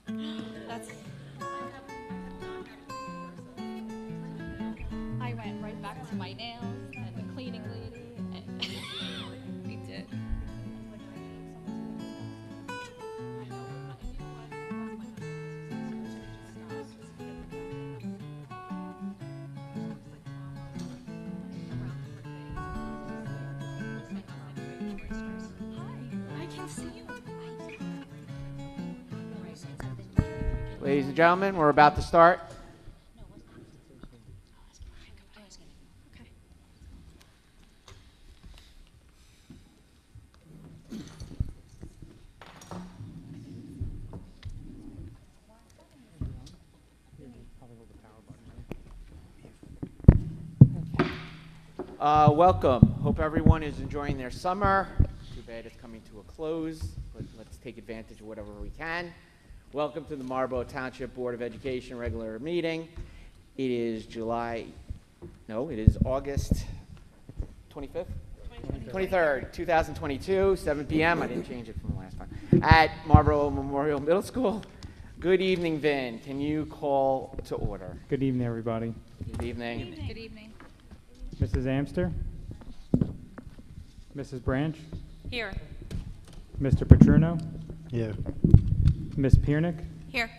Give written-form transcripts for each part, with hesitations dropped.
That's. I went right back to my nails and the cleaning lady, and we did. Hi, I can see you. Ladies and gentlemen, we're about to start. Okay. Welcome. Hope everyone is enjoying their summer. Too bad it's coming to a close, but let's take advantage of whatever we can. Welcome to the Marlboro Township Board of Education regular meeting. It is August 25th? 23rd, 2022, 7 p.m. I didn't change it from the last time. At Marlboro Memorial Middle School. Good evening, Vin. Can you call to order? Good evening, everybody. Good evening. Good evening. Mrs. Amster? Mrs. Branch? Here. Mr. Petruno? Yeah. Miss Piernick? Here.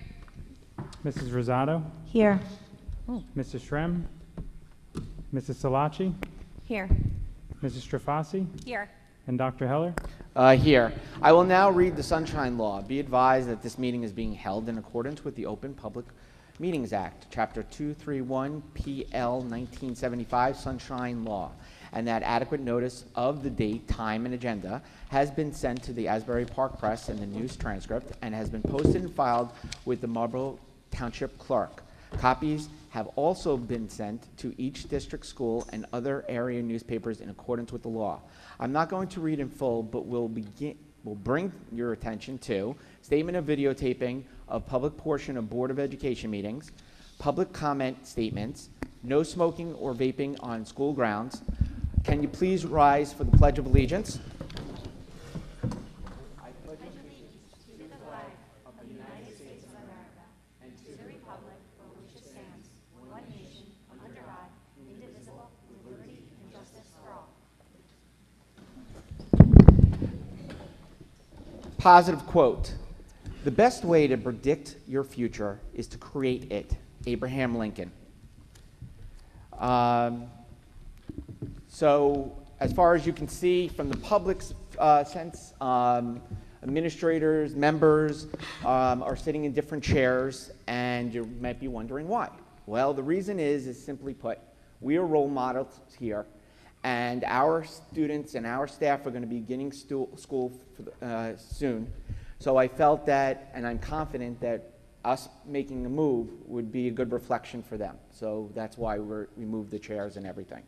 Mrs. Rosado? Here. Mrs. Shrem? Mrs. Salaci? Here. Mrs. Strafasi? Here. And Dr. Heller? Here. I will now read the Sunshine Law. Be advised that this meeting is being held in accordance with the Open Public Meetings Act, Chapter 231, PL 1975, Sunshine Law, and that adequate notice of the date, time, and agenda has been sent to the Asbury Park Press and the news transcript and has been posted and filed with the Marlboro Township Clerk. Copies have also been sent to each district school and other area newspapers in accordance with the law. I'm not going to read in full, but we'll bring your attention to statement of videotaping of public portion of Board of Education meetings, public comment statements, no smoking or vaping on school grounds. Can you please rise for the Pledge of Allegiance? Positive quote. The best way to predict your future is to create it. Abraham Lincoln. So as far as you can see from the public's sense, administrators, members are sitting in different chairs, and you might be wondering why. Well, the reason is simply put, we are role models here, and our students and our staff are going to be beginning school soon. So I felt that, and I'm confident that us making a move would be a good reflection for them. So that's why we moved the chairs and everything.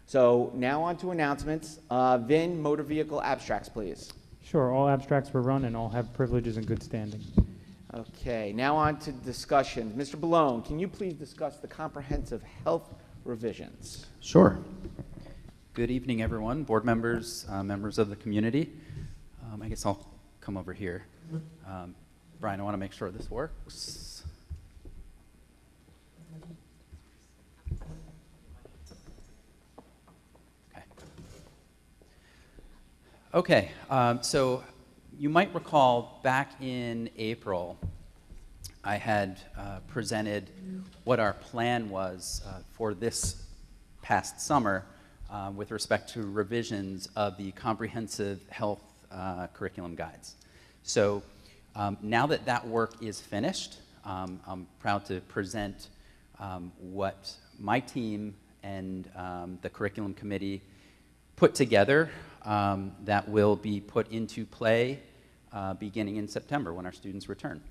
So now on to announcements. Vin, motor vehicle abstracts, please. Sure, all abstracts were run and all have privileges in good standing. Okay, now on to discussions. Mr. Ballone, can you please discuss the comprehensive health revisions? Sure. Good evening, everyone, board members, members of the community. I guess I'll come over here. Brian, I want to make sure this works. Okay, so you might recall back in April, I had presented what our plan was for this past summer with respect to revisions of the comprehensive health curriculum guides. So now that that work is finished, I'm proud to present what my team and the curriculum committee put together that will be put into play beginning in September when our students return.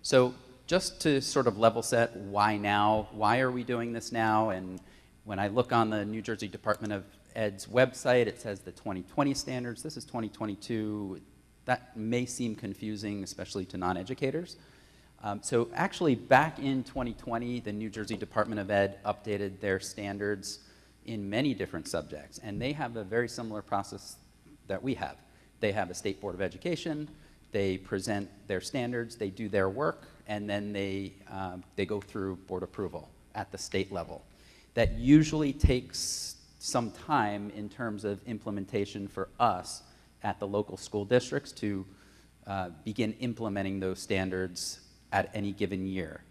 So just to sort of level set, why now? Why are we doing this now? And when I look on the New Jersey Department of Ed's website, it says the 2020 standards. This is 2022. That may seem confusing, especially to non-educators. So actually, back in 2020, the New Jersey Department of Ed updated their standards in many different subjects, and they have a very similar process that we have. They have a State Board of Education, They present their standards, they do their work, and then they go through board approval at the state level. That usually takes some time in terms of implementation for us at the local school districts to begin implementing those standards at any given year.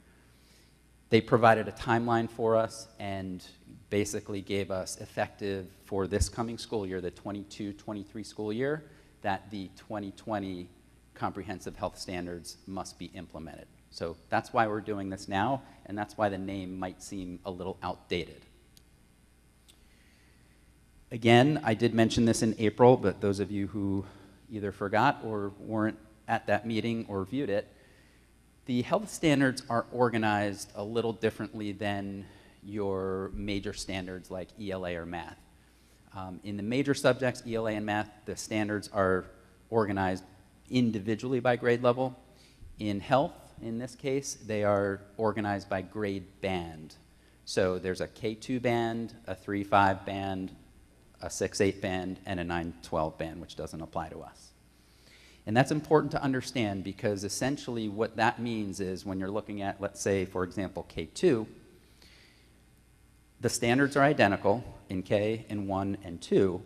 They provided a timeline for us and basically gave us effective for this coming school year, the 22-23 school year, that the 2020 comprehensive health standards must be implemented. So that's why we're doing this now, and that's why the name might seem a little outdated. Again, I did mention this in April, but those of you who either forgot or weren't at that meeting or viewed it, the health standards are organized a little differently than your major standards like ELA or math. In the major subjects, ELA and math, the standards are organized individually by grade level. In health, in this case, they are organized by grade band. So there's a K2 band, a 3-5 band, a 6-8 band, and a 9-12 band, which doesn't apply to us. And that's important to understand because essentially what that means is when you're looking at, let's say, for example, K2, the standards are identical in K and 1 and 2,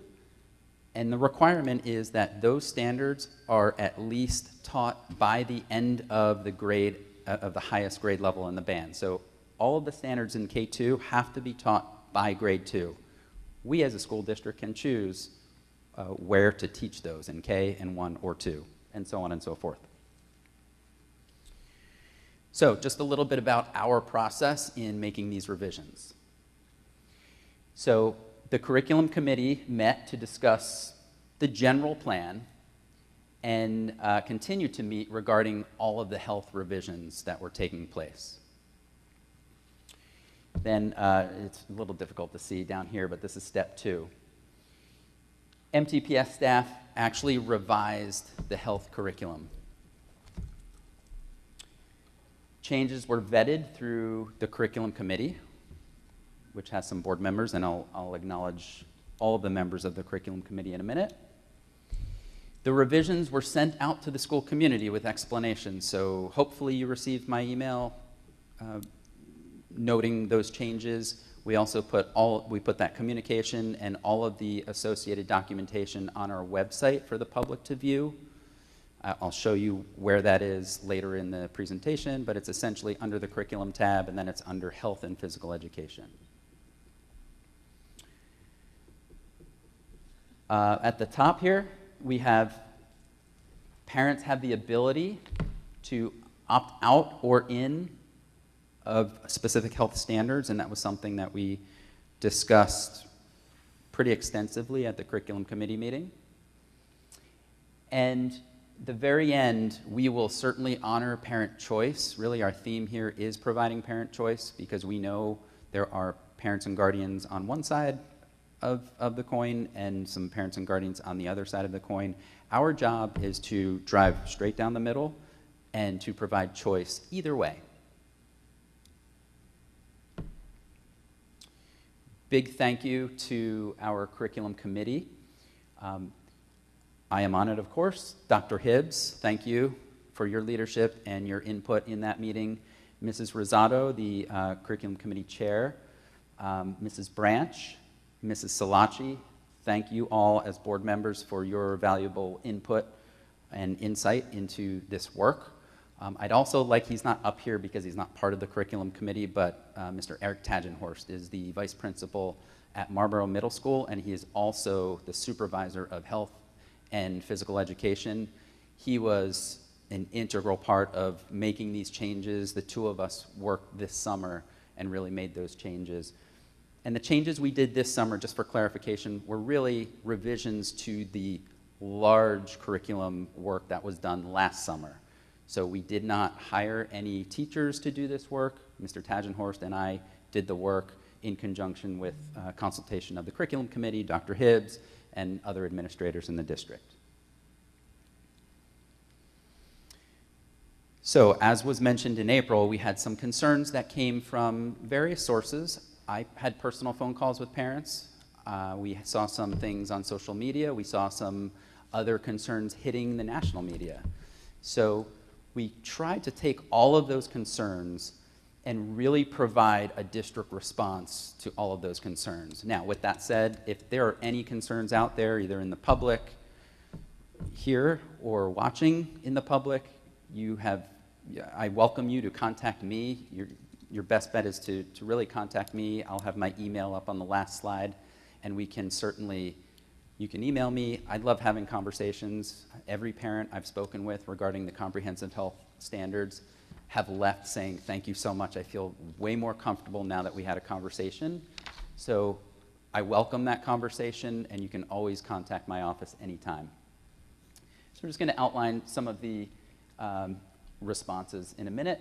and the requirement is that those standards are at least taught by the end of the grade, of the highest grade level in the band. So all of the standards in K2 have to be taught by grade 2. We as a school district can choose where to teach those in K and 1 or 2, and so on and so forth. So just a little bit about our process in making these revisions. So the curriculum committee met to discuss the general plan and continue to meet regarding all of the health revisions that were taking place. Then it's a little difficult to see down here, but this is step 2. MTPS staff actually revised the health curriculum. Changes were vetted through the curriculum committee, which has some board members, and I'll acknowledge all of the members of the curriculum committee in a minute. The revisions were sent out to the school community with explanations, so hopefully you received my email noting those changes. We also put that communication and all of the associated documentation on our website for the public to view. I'll show you where that is later in the presentation, but it's essentially under the curriculum tab, and then it's under health and physical education. At the top here, we have parents have the ability to opt out or in of specific health standards, and that was something that we discussed pretty extensively at the curriculum committee meeting. And the very end, we will certainly honor parent choice. Really, our theme here is providing parent choice because we know there are parents and guardians on one side of the coin and some parents and guardians on the other side of the coin. Our job is to drive straight down the middle and to provide choice either way. Big thank you to our curriculum committee. I am on it, of course. Dr. Hibbs, thank you for your leadership and your input in that meeting. Mrs. Rosado, the curriculum committee chair, Mrs. Branch, Mrs. Salachi, thank you all as board members for your valuable input and insight into this work. I'd also like, he's not up here because he's not part of the curriculum committee, but Mr. Eric Tagenhorst is the vice principal at Marlboro Middle School, and he is also the supervisor of health and physical education. He was an integral part of making these changes. The two of us worked this summer and really made those changes. And the changes we did this summer, just for clarification, were really revisions to the large curriculum work that was done last summer. So we did not hire any teachers to do this work. Mr. Tagenhorst and I did the work in conjunction with consultation of the curriculum committee, Dr. Hibbs, and other administrators in the district. So as was mentioned in April, we had some concerns that came from various sources. I had personal phone calls with parents. We saw some things on social media. We saw some other concerns hitting the national media. So we tried to take all of those concerns and really provide a district response to all of those concerns. Now, with that said, if there are any concerns out there, either in the public here or watching in the public, I welcome you to contact me. Your best bet is to really contact me. I'll have my email up on the last slide, and we can certainly, you can email me. I love having conversations. Every parent I've spoken with regarding the comprehensive health standards have left saying, thank you so much. I feel way more comfortable now that we had a conversation. So I welcome that conversation, and you can always contact my office anytime. So we're just going to outline some of the responses in a minute.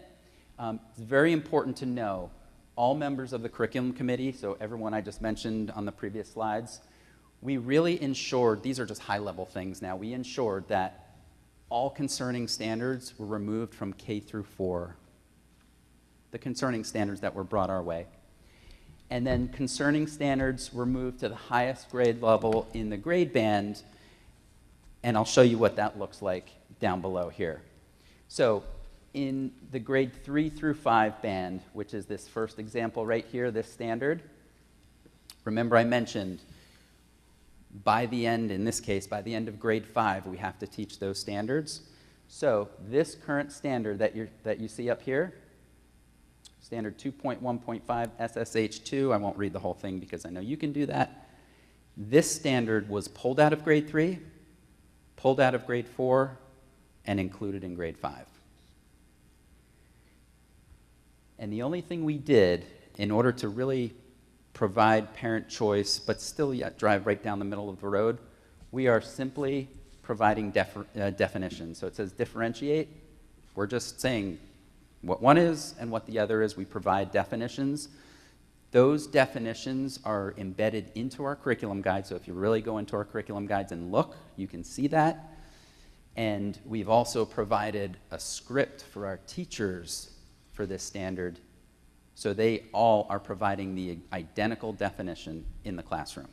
It's very important to know all members of the curriculum committee, so everyone I just mentioned on the previous slides, we really ensured, these are just high-level things now, we ensured that all concerning standards were removed from K through 4, the concerning standards that were brought our way. And then concerning standards were moved to the highest grade level in the grade band, and I'll show you what that looks like down below here. So in the grade 3 through 5 band, which is this first example right here, this standard, remember I mentioned by the end, in this case, by the end of grade 5, we have to teach those standards. So this current standard that you see up here, standard 2.1.5 SSH2, I won't read the whole thing because I know you can do that. This standard was pulled out of grade 3, pulled out of grade 4, and included in grade 5. And the only thing we did in order to really provide parent choice, but still yet drive right down the middle of the road, we are simply providing definitions. So it says differentiate. We're just saying what one is and what the other is. We provide definitions. Those definitions are embedded into our curriculum guide. So if you really go into our curriculum guides and look, you can see that. And we've also provided a script for our teachers for this standard, so they all are providing the identical definition in the classroom.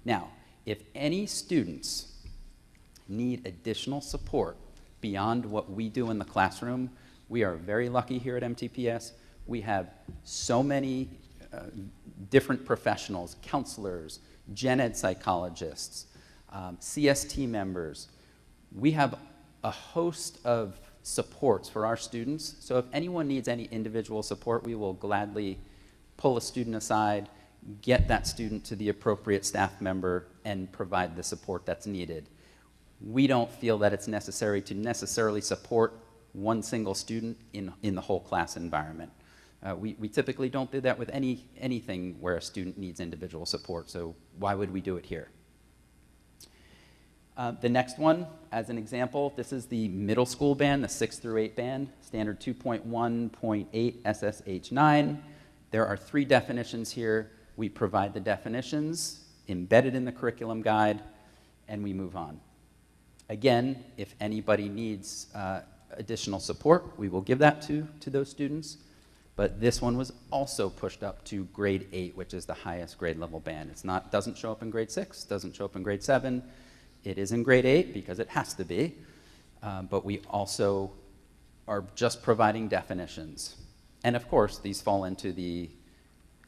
Now, if any students need additional support beyond what we do in the classroom, we are very lucky here at MTPS. We have so many different professionals, counselors, gen ed psychologists, CST members. We have a host of supports for our students. So if anyone needs any individual support, we will gladly pull a student aside, get that student to the appropriate staff member, and provide the support that's needed. We don't feel that it's necessary to necessarily support one single student in the whole class environment. We typically don't do that with anything where a student needs individual support, so why would we do it here? The next one, as an example, this is the middle school band, the 6 through 8 band, standard 2.1.8 SSH9. There are 3 definitions here. We provide the definitions embedded in the curriculum guide, and we move on. Again, if anybody needs additional support, we will give that to those students. But this one was also pushed up to grade 8, which is the highest grade level band. Doesn't show up in grade 6, doesn't show up in grade 7. It is in grade 8 because it has to be, but we also are just providing definitions. And of course, these fall into the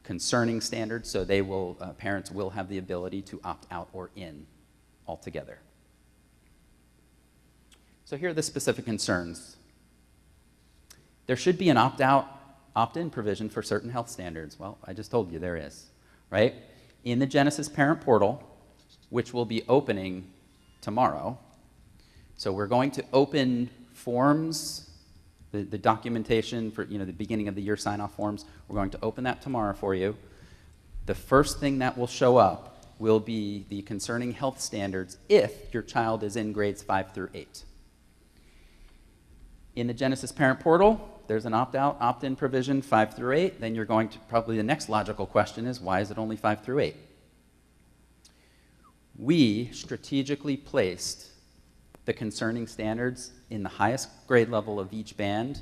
concerning standards, so they will, parents will have the ability to opt out or in altogether. So here are the specific concerns. There should be an opt-out, opt-in provision for certain health standards. Well, I just told you there is, right? In the Genesis Parent Portal, which will be opening tomorrow. So we're going to open forms, the documentation for the beginning of the year sign-off forms. We're going to open that tomorrow for you. The first thing that will show up will be the concerning health standards if your child is in grades 5 through 8. In the Genesis Parent Portal, there's an opt-out, opt-in provision 5 through 8. Then you're going to, probably the next logical question is, why is it only 5 through 8? We strategically placed the concerning standards in the highest grade level of each band.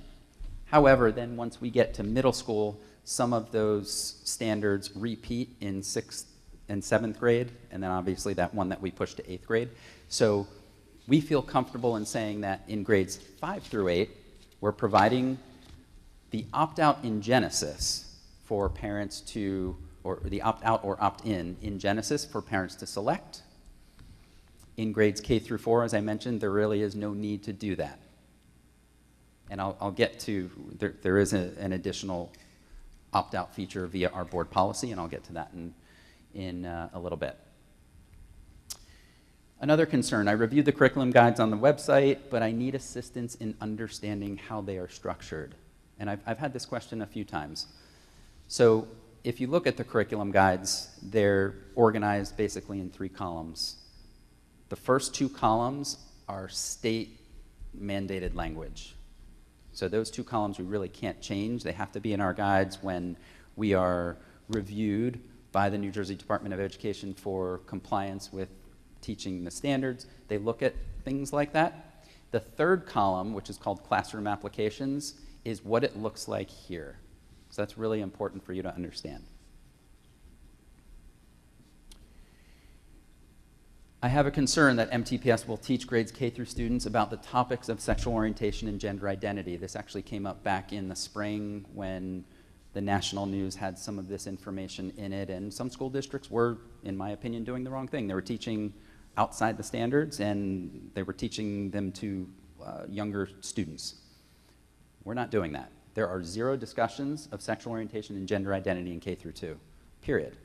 However, then once we get to middle school, some of those standards repeat in 6th and 7th grade, and then obviously that one that we pushed to 8th grade. So we feel comfortable in saying that in grades 5 through 8, we're providing the opt-out in Genesis for parents to, or the opt-out or opt-in Genesis for parents to select. In grades K through 4, as I mentioned, there really is no need to do that. And I'll get to, there is an additional opt-out feature via our board policy, and I'll get to that in a little bit. Another concern, I reviewed the curriculum guides on the website, but I need assistance in understanding how they are structured. And I've had this question a few times. So if you look at the curriculum guides, they're organized basically in 3 columns. The first 2 columns are state mandated language. So those 2 columns we really can't change. They have to be in our guides when we are reviewed by the New Jersey Department of Education for compliance with teaching the standards. They look at things like that. The 3rd column, which is called classroom applications, is what it looks like here. So that's really important for you to understand. I have a concern that MTPS will teach grades K through students about the topics of sexual orientation and gender identity. This actually came up back in the spring when the national news had some of this information in it, and some school districts were, in my opinion, doing the wrong thing. They were teaching outside the standards, and they were teaching them to younger students. We're not doing that. There are 0 discussions of sexual orientation and gender identity in K through 2, period.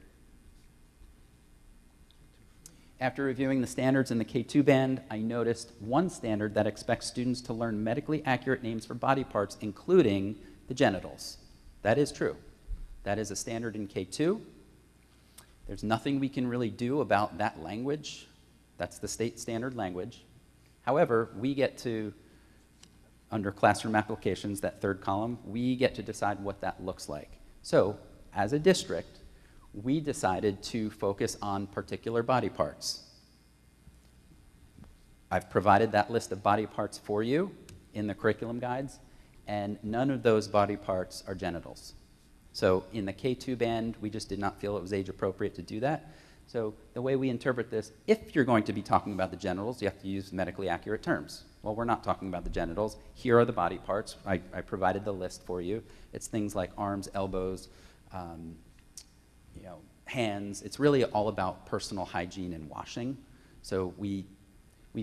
After reviewing the standards in the K2 band, I noticed one standard that expects students to learn medically accurate names for body parts, including the genitals. That is true. That is a standard in K2. There's nothing we can really do about that language. That's the state standard language. However, we get to, under classroom applications, that 3rd column, we get to decide what that looks like. So, as a district, we decided to focus on particular body parts. I've provided that list of body parts for you in the curriculum guides, and none of those body parts are genitals. So in the K2 band, we just did not feel it was age appropriate to do that. So the way we interpret this, if you're going to be talking about the genitals, you have to use medically accurate terms. Well, we're not talking about the genitals. Here are the body parts. I provided the list for you. It's things like arms, elbows, hands. It's really all about personal hygiene and washing. So we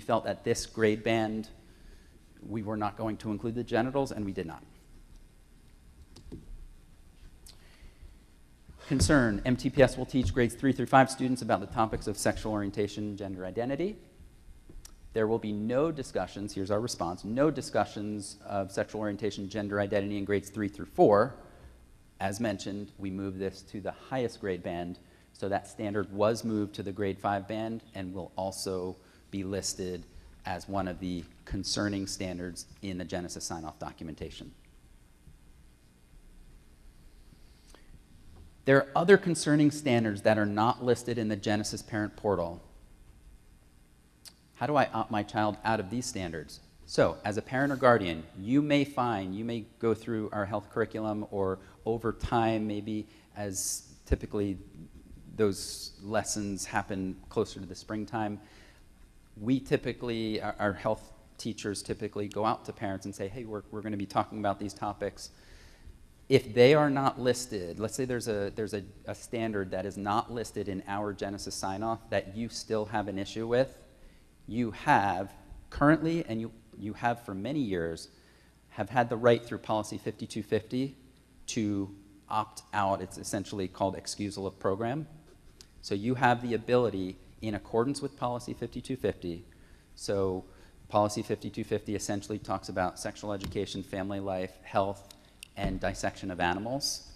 felt at this grade band, we were not going to include the genitals, and we did not. Concern, MTPS will teach grades 3 through 5 students about the topics of sexual orientation and gender identity. There will be no discussions, here's our response, no discussions of sexual orientation, gender identity in grades 3 through 4. As mentioned, we moved this to the highest grade band, so that standard was moved to the grade 5 band and will also be listed as one of the concerning standards in the Genesis sign-off documentation. There are other concerning standards that are not listed in the Genesis parent portal. How do I opt my child out of these standards? So, as a parent or guardian, you may go through our health curriculum, or over time, maybe as typically those lessons happen closer to the springtime, we typically, our health teachers typically go out to parents and say, hey, we're going to be talking about these topics. If they are not listed, let's say there's a standard that is not listed in our Genesis sign-off that you still have an issue with, you have currently, and you have for many years, have had the right through policy 5250 to opt out. It's essentially called excusal of program. So you have the ability, in accordance with policy 5250, so policy 5250 essentially talks about sexual education, family life, health, and dissection of animals.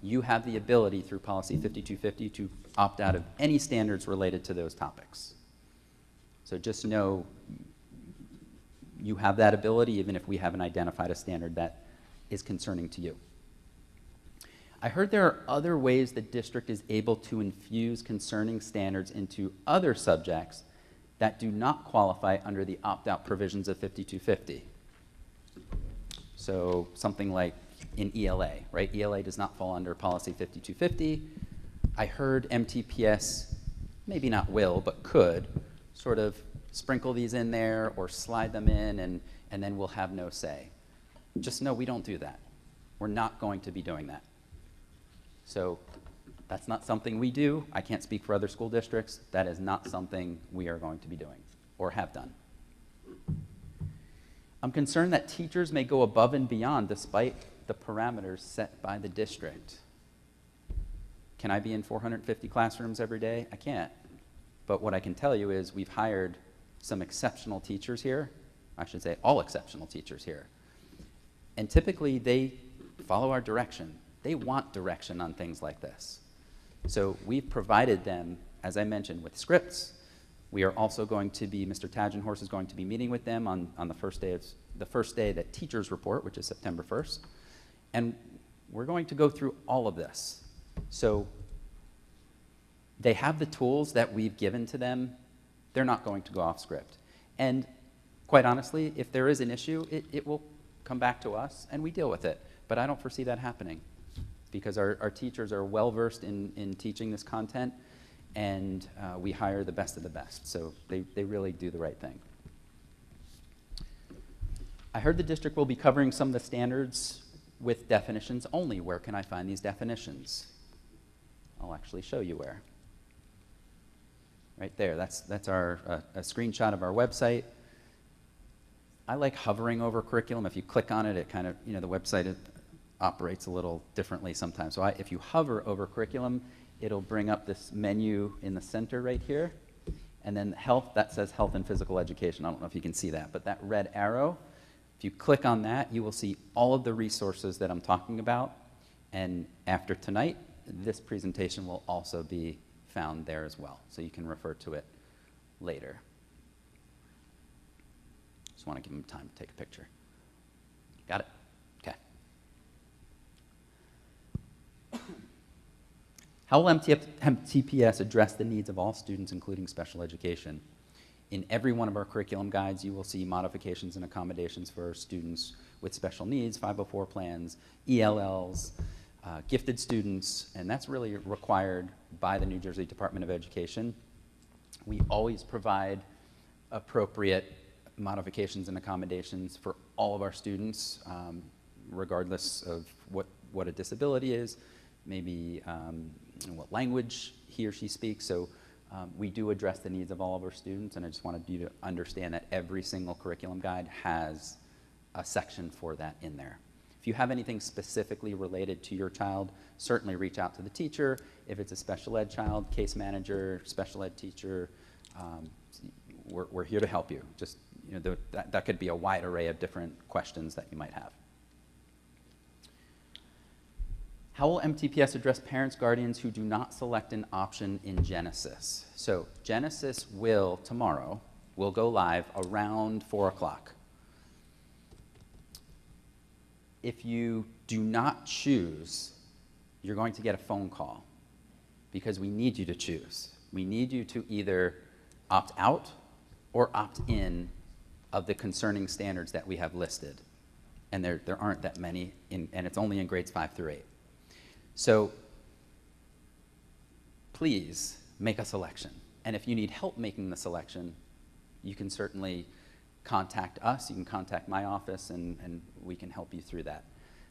You have the ability through policy 5250 to opt out of any standards related to those topics. So just know you have that ability even if we haven't identified a standard that is concerning to you. I heard there are other ways the district is able to infuse concerning standards into other subjects that do not qualify under the opt-out provisions of 5250. So something like in ELA, right? ELA does not fall under policy 5250. I heard MTPS, maybe not will, but could, sort of sprinkle these in there or slide them in, and then we'll have no say. Just know we don't do that. We're not going to be doing that. So that's not something we do. I can't speak for other school districts. That is not something we are going to be doing or have done. I'm concerned that teachers may go above and beyond despite the parameters set by the district. Can I be in 450 classrooms every day? I can't. But what I can tell you is we've hired some exceptional teachers here. I should say all exceptional teachers here. And typically they follow our direction. They want direction on things like this. So we've provided them, as I mentioned, with scripts. We are also going to be, Mr. Tagenhorst is going to be meeting with them on the first day that teachers report, which is September 1st. And we're going to go through all of this. So they have the tools that we've given to them. They're not going to go off script. And quite honestly, if there is an issue, it will come back to us and we deal with it. But I don't foresee that happening because our teachers are well-versed in teaching this content, and we hire the best of the best. So they really do the right thing. I heard the district will be covering some of the standards with definitions only. Where can I find these definitions? I'll actually show you where. Right there, that's our a screenshot of our website. I like hovering over curriculum. If you click on it, it kind of, the website operates a little differently sometimes. So if you hover over curriculum, it'll bring up this menu in the center right here. And then health, that says health and physical education. I don't know if you can see that, but that red arrow, if you click on that, you will see all of the resources that I'm talking about. And after tonight, this presentation will also be found there as well. So you can refer to it later. Just want to give them time to take a picture. Got it? Okay. How will MTPS address the needs of all students, including special education? In every one of our curriculum guides, you will see modifications and accommodations for students with special needs, 504 plans, ELLs, gifted students, and that's really required by the New Jersey Department of Education. We always provide appropriate modifications and accommodations for all of our students, regardless of what a disability is, maybe what language he or she speaks. So we do address the needs of all of our students, and I just wanted you to understand that every single curriculum guide has a section for that in there. If you have anything specifically related to your child, certainly reach out to the teacher. If it's a special ed child, case manager, special ed teacher, we're here to help you. Just, that could be a wide array of different questions that you might have. How will MTPS address parents, guardians who do not select an option in Genesis? So Genesis tomorrow will go live around 4 o'clock. If you do not choose, you're going to get a phone call because we need you to choose. We need you to either opt out or opt in of the concerning standards that we have listed. And there aren't that many, and it's only in grades 5 through 8. So please make a selection. And if you need help making the selection, you can certainly contact us. You can contact my office, and we can help you through that.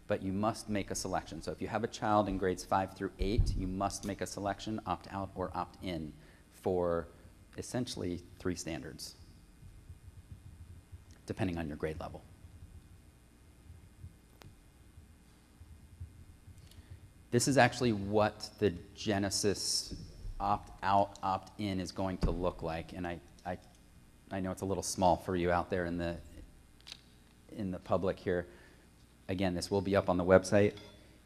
But you must make a selection. So if you have a child in grades 5 through 8, you must make a selection, opt out or opt in for essentially 3 standards, depending on your grade level. This is actually what the Genesis opt-out, opt-in is going to look like. And I know it's a little small for you out there in the public here. Again, this will be up on the website.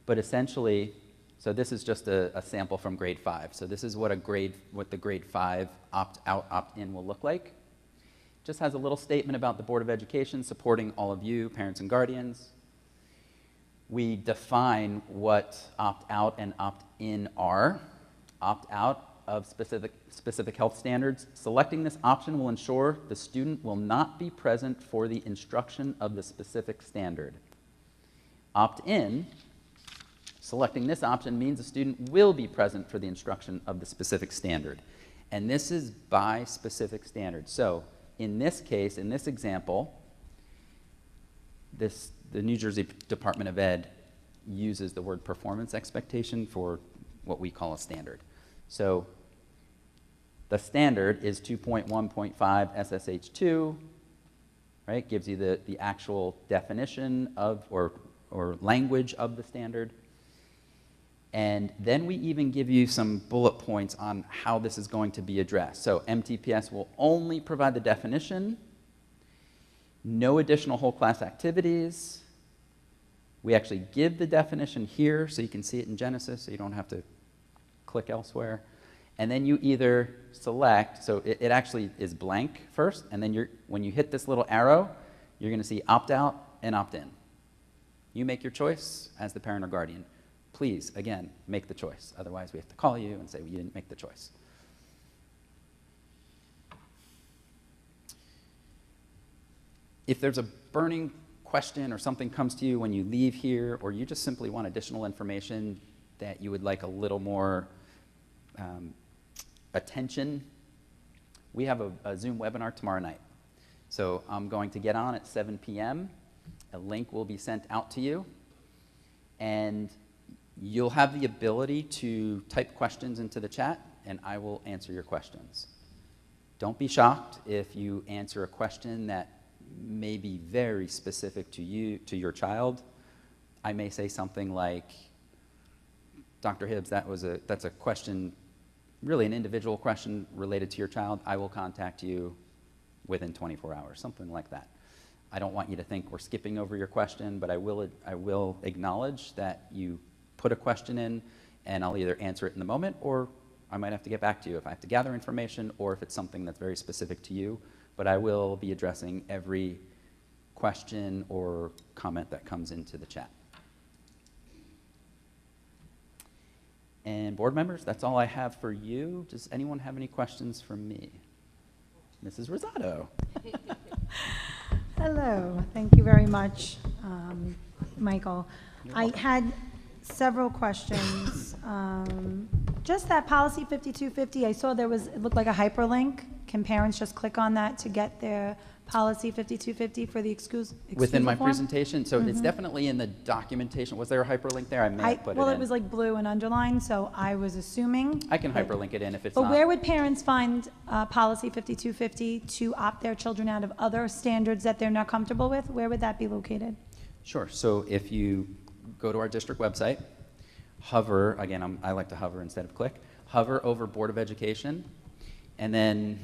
But essentially, so this is just a sample from grade 5. So this is what the grade 5 opt-out, opt-in will look like. Just has a little statement about the Board of Education supporting all of you, parents and guardians. We define what opt-out and opt-in are. Opt-out of specific health standards. Selecting this option will ensure the student will not be present for the instruction of the specific standard. Opt-in, selecting this option means the student will be present for the instruction of the specific standard. And this is by specific standard. So in this case, in this example, the New Jersey Department of Ed uses the word performance expectation for what we call a standard. So the standard is 2.1.5 SSH2, right? Gives you the actual definition of, or language of the standard. And then we even give you some bullet points on how this is going to be addressed. So MTPS will only provide the definition, no additional whole class activities. We actually give the definition here so you can see it in Genesis so you don't have to click elsewhere. And then you either select, so it actually is blank first, and then when you hit this little arrow, you're going to see opt out and opt in. You make your choice as the parent or guardian. Please, again, make the choice. Otherwise, we have to call you and say, well, you didn't make the choice. If there's a burning question or something comes to you when you leave here, or you just simply want additional information that you would like a little more attention, we have a Zoom webinar tomorrow night. So I'm going to get on at 7 p.m. A link will be sent out to you, and you'll have the ability to type questions into the chat, and I will answer your questions. Don't be shocked if you answer a question that may be very specific to you, to your child. I may say something like, Dr. Hibbs, that's a question, really an individual question related to your child. I will contact you within 24 hours, something like that. I don't want you to think we're skipping over your question, but I will acknowledge that you put a question in, and I'll either answer it in the moment, or I might have to get back to you if I have to gather information, or if it's something that's very specific to you. But I will be addressing every question or comment that comes into the chat. And board members, that's all I have for you. Does anyone have any questions for me? Mrs. Rosado. Hello, thank you very much, Michael. I had several questions. Just that policy 5250, I saw it looked like a hyperlink. Can parents just click on that to get their policy 5250 for the excusal Within my form? presentation, so it's definitely in the documentation. Was there a hyperlink there? I may have put it in. Well, it was like blue and underlined, so I was assuming. I can hyperlink it in if it's But not. where would parents find policy 5250 to opt their children out of other standards that they're not comfortable with? Where would that be located? Sure. So if you go to our district website, hover, again, I like to hover instead of click, hover over Board of Education, and then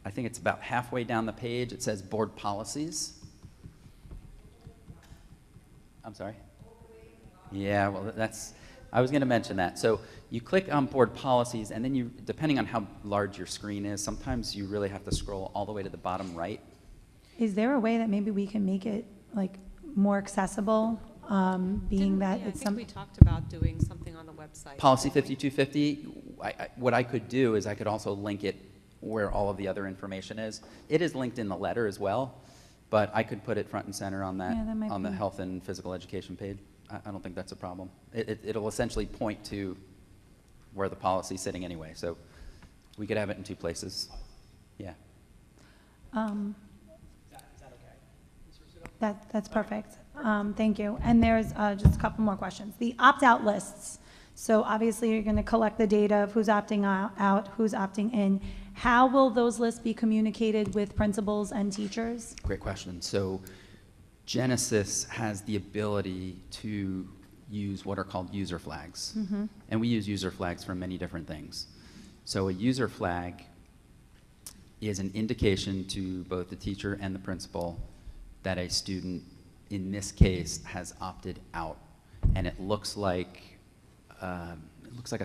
I think it's about halfway down the page, it says Board Policies. I'm sorry? Yeah, well, I was going to mention that. So you click on Board Policies, and then depending on how large your screen is, sometimes you really have to scroll all the way to the bottom right. Is there a way that maybe we can make it like more accessible, being that I it's think we talked about doing something on the website. Policy 5250, what I could do is I could also link it where all of the other information is. It is linked in the letter as well, but I could put it front and center on that, Yeah, that might on the be- health and physical education page. I don't think that's a problem. It'll essentially point to where the policy's sitting anyway, so we could have it in two places. Yeah. That's perfect. Thank you. And there's just a couple more questions. The opt-out lists. So obviously you're going to collect the data of who's opting out, who's opting in. How will those lists be communicated with principals and teachers? Great question. So Genesis has the ability to use what are called user flags. And we use user flags for many different things. So a user flag is an indication to both the teacher and the principal that a student, in this case, has opted out. And it looks like a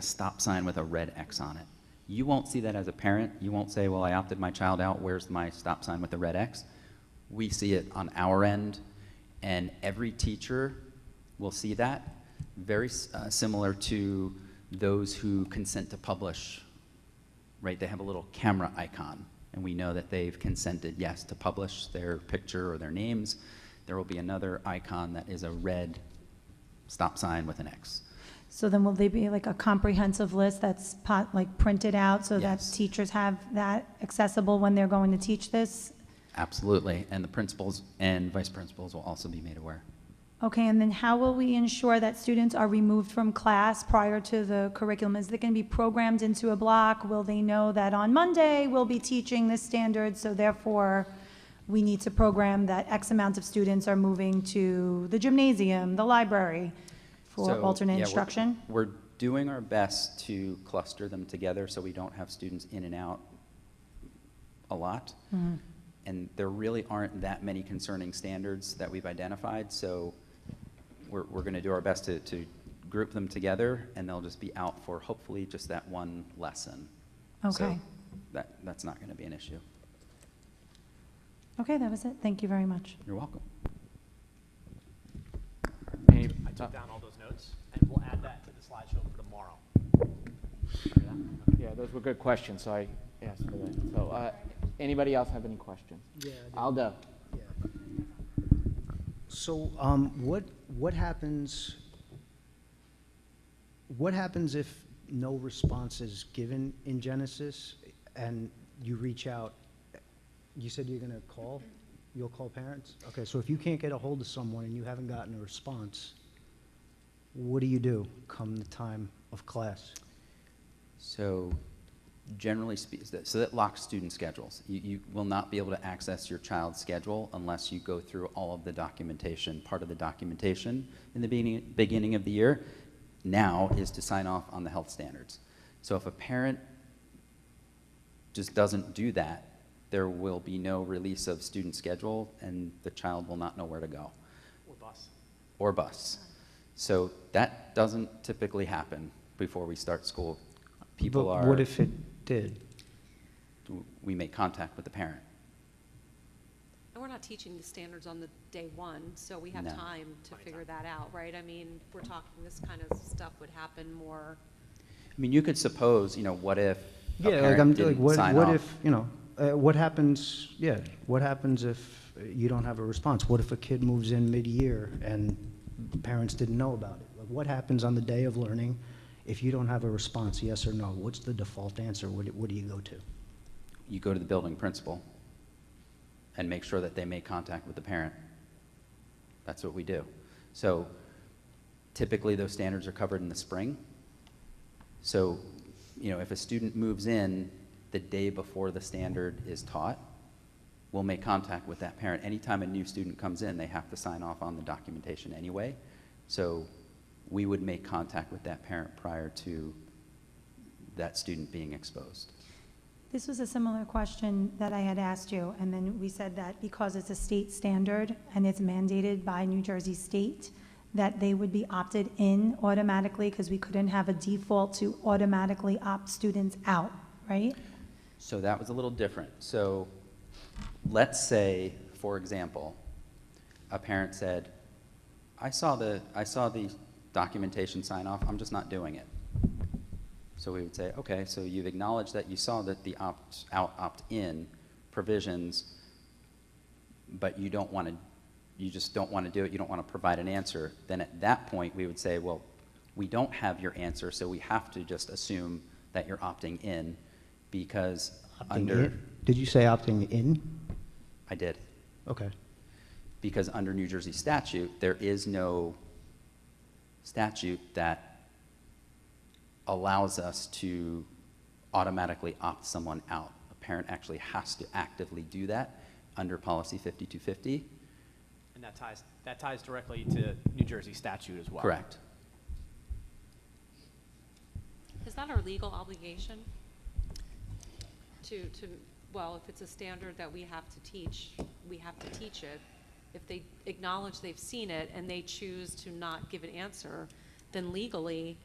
stop sign with a red X on it. You won't see that as a parent. You won't say, well, I opted my child out. Where's my stop sign with the red X? We see it on our end, and every teacher will see that. Very similar to those who consent to publish, right? They have a little camera icon, and we know that they've consented, yes, to publish their picture or their names. There will be another icon that is a red stop sign with an X. So then will they be like a comprehensive list that's like printed out so that Yes. teachers have that accessible when they're going to teach this? Absolutely, and the principals and vice principals will also be made aware. Okay, and then how will we ensure that students are removed from class prior to the curriculum? Is it going to be programmed into a block? Will they know that on Monday we'll be teaching this standard, so therefore we need to program that X amount of students are moving to the gymnasium, the library for So, alternate yeah, instruction? We're doing our best to cluster them together so we don't have students in and out a lot. Mm-hmm. And there really aren't that many concerning standards that we've identified, so we're going to do our best to group them together, and they'll just be out for hopefully just that one lesson. So Okay. that's not going to be an issue. Okay, that was it. Thank you very much. You're welcome. Any- I took down all those notes, and we'll add that to the slideshow for tomorrow. Yeah, those were good questions, so I asked for that. So, anybody else have any questions? Yeah, Aldo? yeah. So, what happens if no response is given in Genesis and you reach out? You said you're gonna call? You'll call parents? Okay, so if you can't get a hold of someone and you haven't gotten a response, what do you do come the time of class? So generally speaking, so that locks student schedules. You will not be able to access your child's schedule unless you go through all of the documentation. Part of the documentation in the beginning of the year now is to sign off on the health standards. So if a parent just doesn't do that, there will be no release of student schedule and the child will not know where to go. Or bus. Or bus. So that doesn't typically happen before we start school. People But are. what if it did? We make contact with the parent. And we're not teaching the standards on the day one, so we have No. time to figure that out, right? I mean, we're talking, this kind of stuff would happen more. I mean, you could suppose, what if a Yeah, like parent I'm, like, didn't what sign what off? if, what happens, what happens if you don't have a response? What if a kid moves in mid-year and parents didn't know about it? Like, what happens on the day of learning if you don't have a response, yes or no? What's the default answer? What do you go to? You go to the building principal and make sure that they make contact with the parent. That's what we do. So typically those standards are covered in the spring. So, if a student moves in the day before the standard is taught, we'll make contact with that parent. Anytime a new student comes in, they have to sign off on the documentation anyway. So we would make contact with that parent prior to that student being exposed. This was a similar question that I had asked you, and then we said that because it's a state standard and it's mandated by New Jersey State, that they would be opted in automatically because we couldn't have a default to automatically opt students out, right? So that was a little different. So let's say, for example, a parent said, I saw the documentation sign off, I'm just not doing it. So we would say, okay, so you've acknowledged that you saw that the opt-out, opt-in provisions, but you just don't want to do it, you don't want to provide an answer. Then at that point, we would say, well, we don't have your answer, so we have to just assume that you're opting in because Did you say opting in? I did. Okay. Because under New Jersey statute, there is no statute that allows us to automatically opt someone out. A parent actually has to actively do that under policy 5250. And that ties directly to New Jersey statute as well. Correct. Is that our legal obligation? Well, if it's a standard that we have to teach, we have to teach it. If they acknowledge they've seen it and they choose to not give an answer, then legally,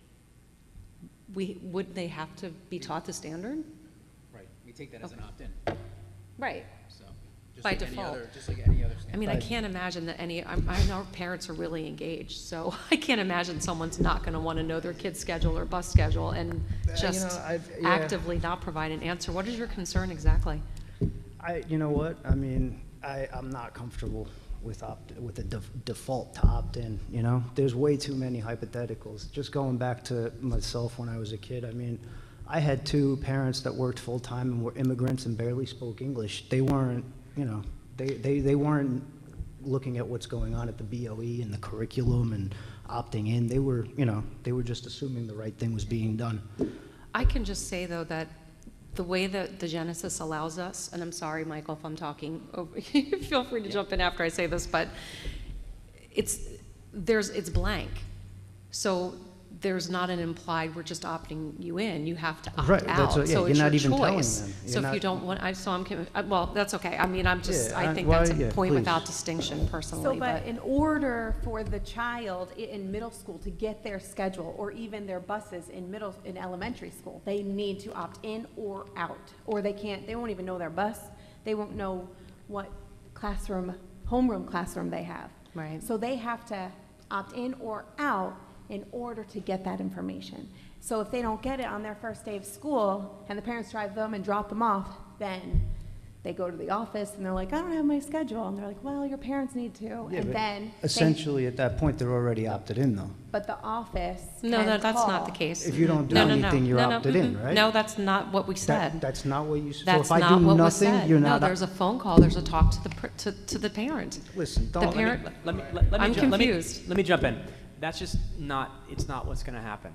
would they have to be taught the standard? Right, we take that as an Okay. opt-in, Right. so. just By like any default. other- Just like any other I standard. mean, I can't imagine that I know parents are really engaged, so I can't imagine someone's not going to want to know their kid's schedule or bus schedule and just yeah. actively not provide an answer. What is your concern exactly? You know what? I mean, I'm not comfortable with a default to opt in, you know? There's way too many hypotheticals. Just going back to myself when I was a kid, I mean, I had two parents that worked full-time and were immigrants and barely spoke English. They weren't, you know, they weren't looking at what's going on at the BOE and the curriculum and opting in. They were, you know, they were just assuming the right thing was being done. I can just say, though, that the way that the Genesis allows us, and I'm sorry, Michael, if I'm talking over, feel free to jump in after I say this, but it's blank. So there's not an implied, we're just opting you in, you have to opt Right, out. yeah, So you're it's not your even telling choice. them. So if you don't want, well, that's okay. I mean, I'm just, Yeah, I think well, that's a yeah, point please. without distinction personally, So, but in order for the child in middle school to get their schedule, or even their buses in elementary school, they need to opt in or out, or they won't even know their bus, they won't know what homeroom classroom they have. Right. So they have to opt in or out in order to get that information. So if they don't get it on their first day of school, and the parents drive them and drop them off, then they go to the office and they're like, I don't have my schedule. And they're like, well, your parents need to. Yeah, And but then essentially, at that point, they're already opted in, though. but the office No, can that's not call. the case. If you don't do No, no, no. anything, you're No, no, opted in, right? No, that's not what we said. That's not what you said. So That's if I not do what was nothing, said. you're No, not. there's a phone call, there's a talk to the parent. Listen, The don't. parent, I'm Let confused. me jump in. That's just not, it's not what's going to happen.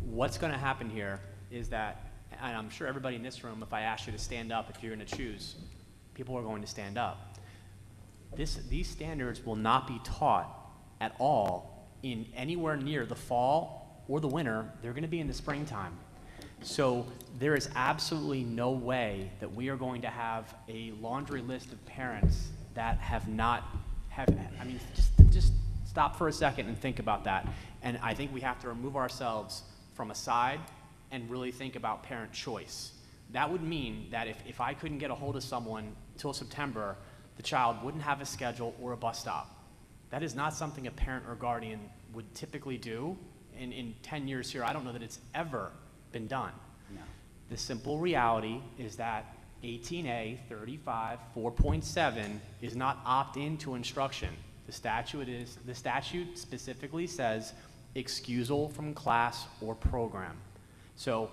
What's going to happen here is that, and I'm sure everybody in this room, if I ask you to stand up, if you're going to choose, people are going to stand up. These standards will not be taught at all in anywhere near the fall or the winter. They're going to be in the springtime. So there is absolutely no way that we are going to have a laundry list of parents that I mean, just stop for a second and think about that. And I think we have to remove ourselves from a side and really think about parent choice. That would mean that if I couldn't get a hold of someone till September, the child wouldn't have a schedule or a bus stop. That is not something a parent or guardian would typically do. In 10 years here, I don't know that it's ever been done. No. The simple reality is that 18A 35 4.7 is not opt-in to instruction. The statute specifically says excusal from class or program. So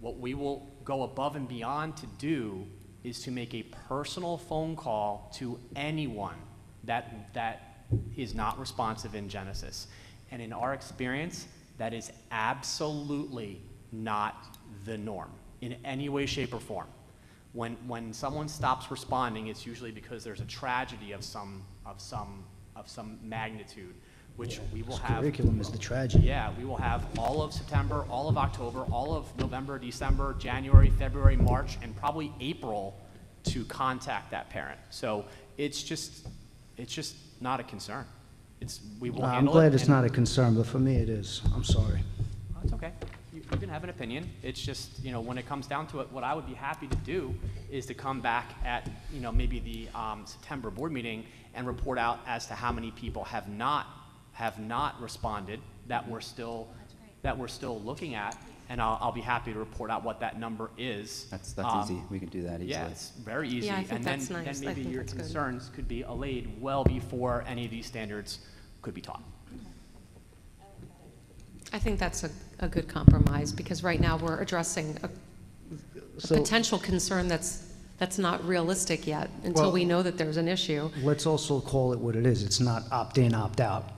what we will go above and beyond to do is to make a personal phone call to anyone that is not responsive in Genesis. And in our experience, that is absolutely not the norm in any way, shape, or form. When someone stops responding, it's usually because there's a tragedy of some magnitude, which we will have. Curriculum is the tragedy. Yeah, we will have all of September, all of October, all of November, December, January, February, March, and probably April to contact that parent. So it's just not a concern. We will I'm handle glad it, it's and- not a concern, but for me, it is. I'm sorry. Oh, it's okay. You can have an opinion. It's just, when it comes down to it, what I would be happy to do is to come back at, maybe the September board meeting and report out as to how many people have not responded that we're still looking at, and I'll be happy to report out what that number is. That's easy. We can do that easily. Yeah, it's very easy. Yeah, I think and that's then nice. I maybe think your that's good. concerns could be allayed well before any of these standards could be taught. I think that's a good compromise, because right now we're addressing a So potential concern that's not realistic yet until Well- we know that there's an issue. let's also call it what it is. It's not opt-in, opt-out.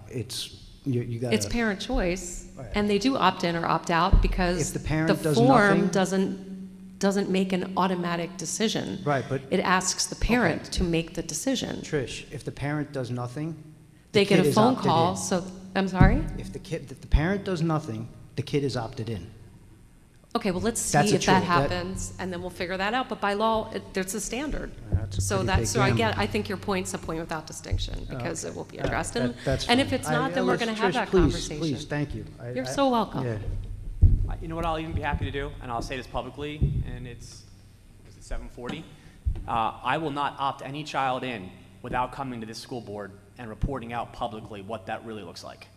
You got It's parent choice, Right. and they do opt in or opt out because If the parent does form nothing- doesn't make an automatic decision. Right, but- It asks the parent to make the decision. Trish, if the parent does nothing, They the get kid a is phone opted call, in. so, I'm sorry? If the parent does nothing, the kid is opted in. Okay, well, let's That's see a if that choice. happens, and then we'll figure that out. But by law, there's a standard. That's a So pretty big so I gamble. I think your point's a point without distinction, because it will be Yeah, addressed. And that's and if fine. it's not, then we're going to have Trish, that please, conversation. Please, thank you. You're so welcome. Yeah. You know what I'll even be happy to do, and I'll say this publicly, and it's 7:40. I will not opt any child in without coming to this school board and reporting out publicly what that really looks like.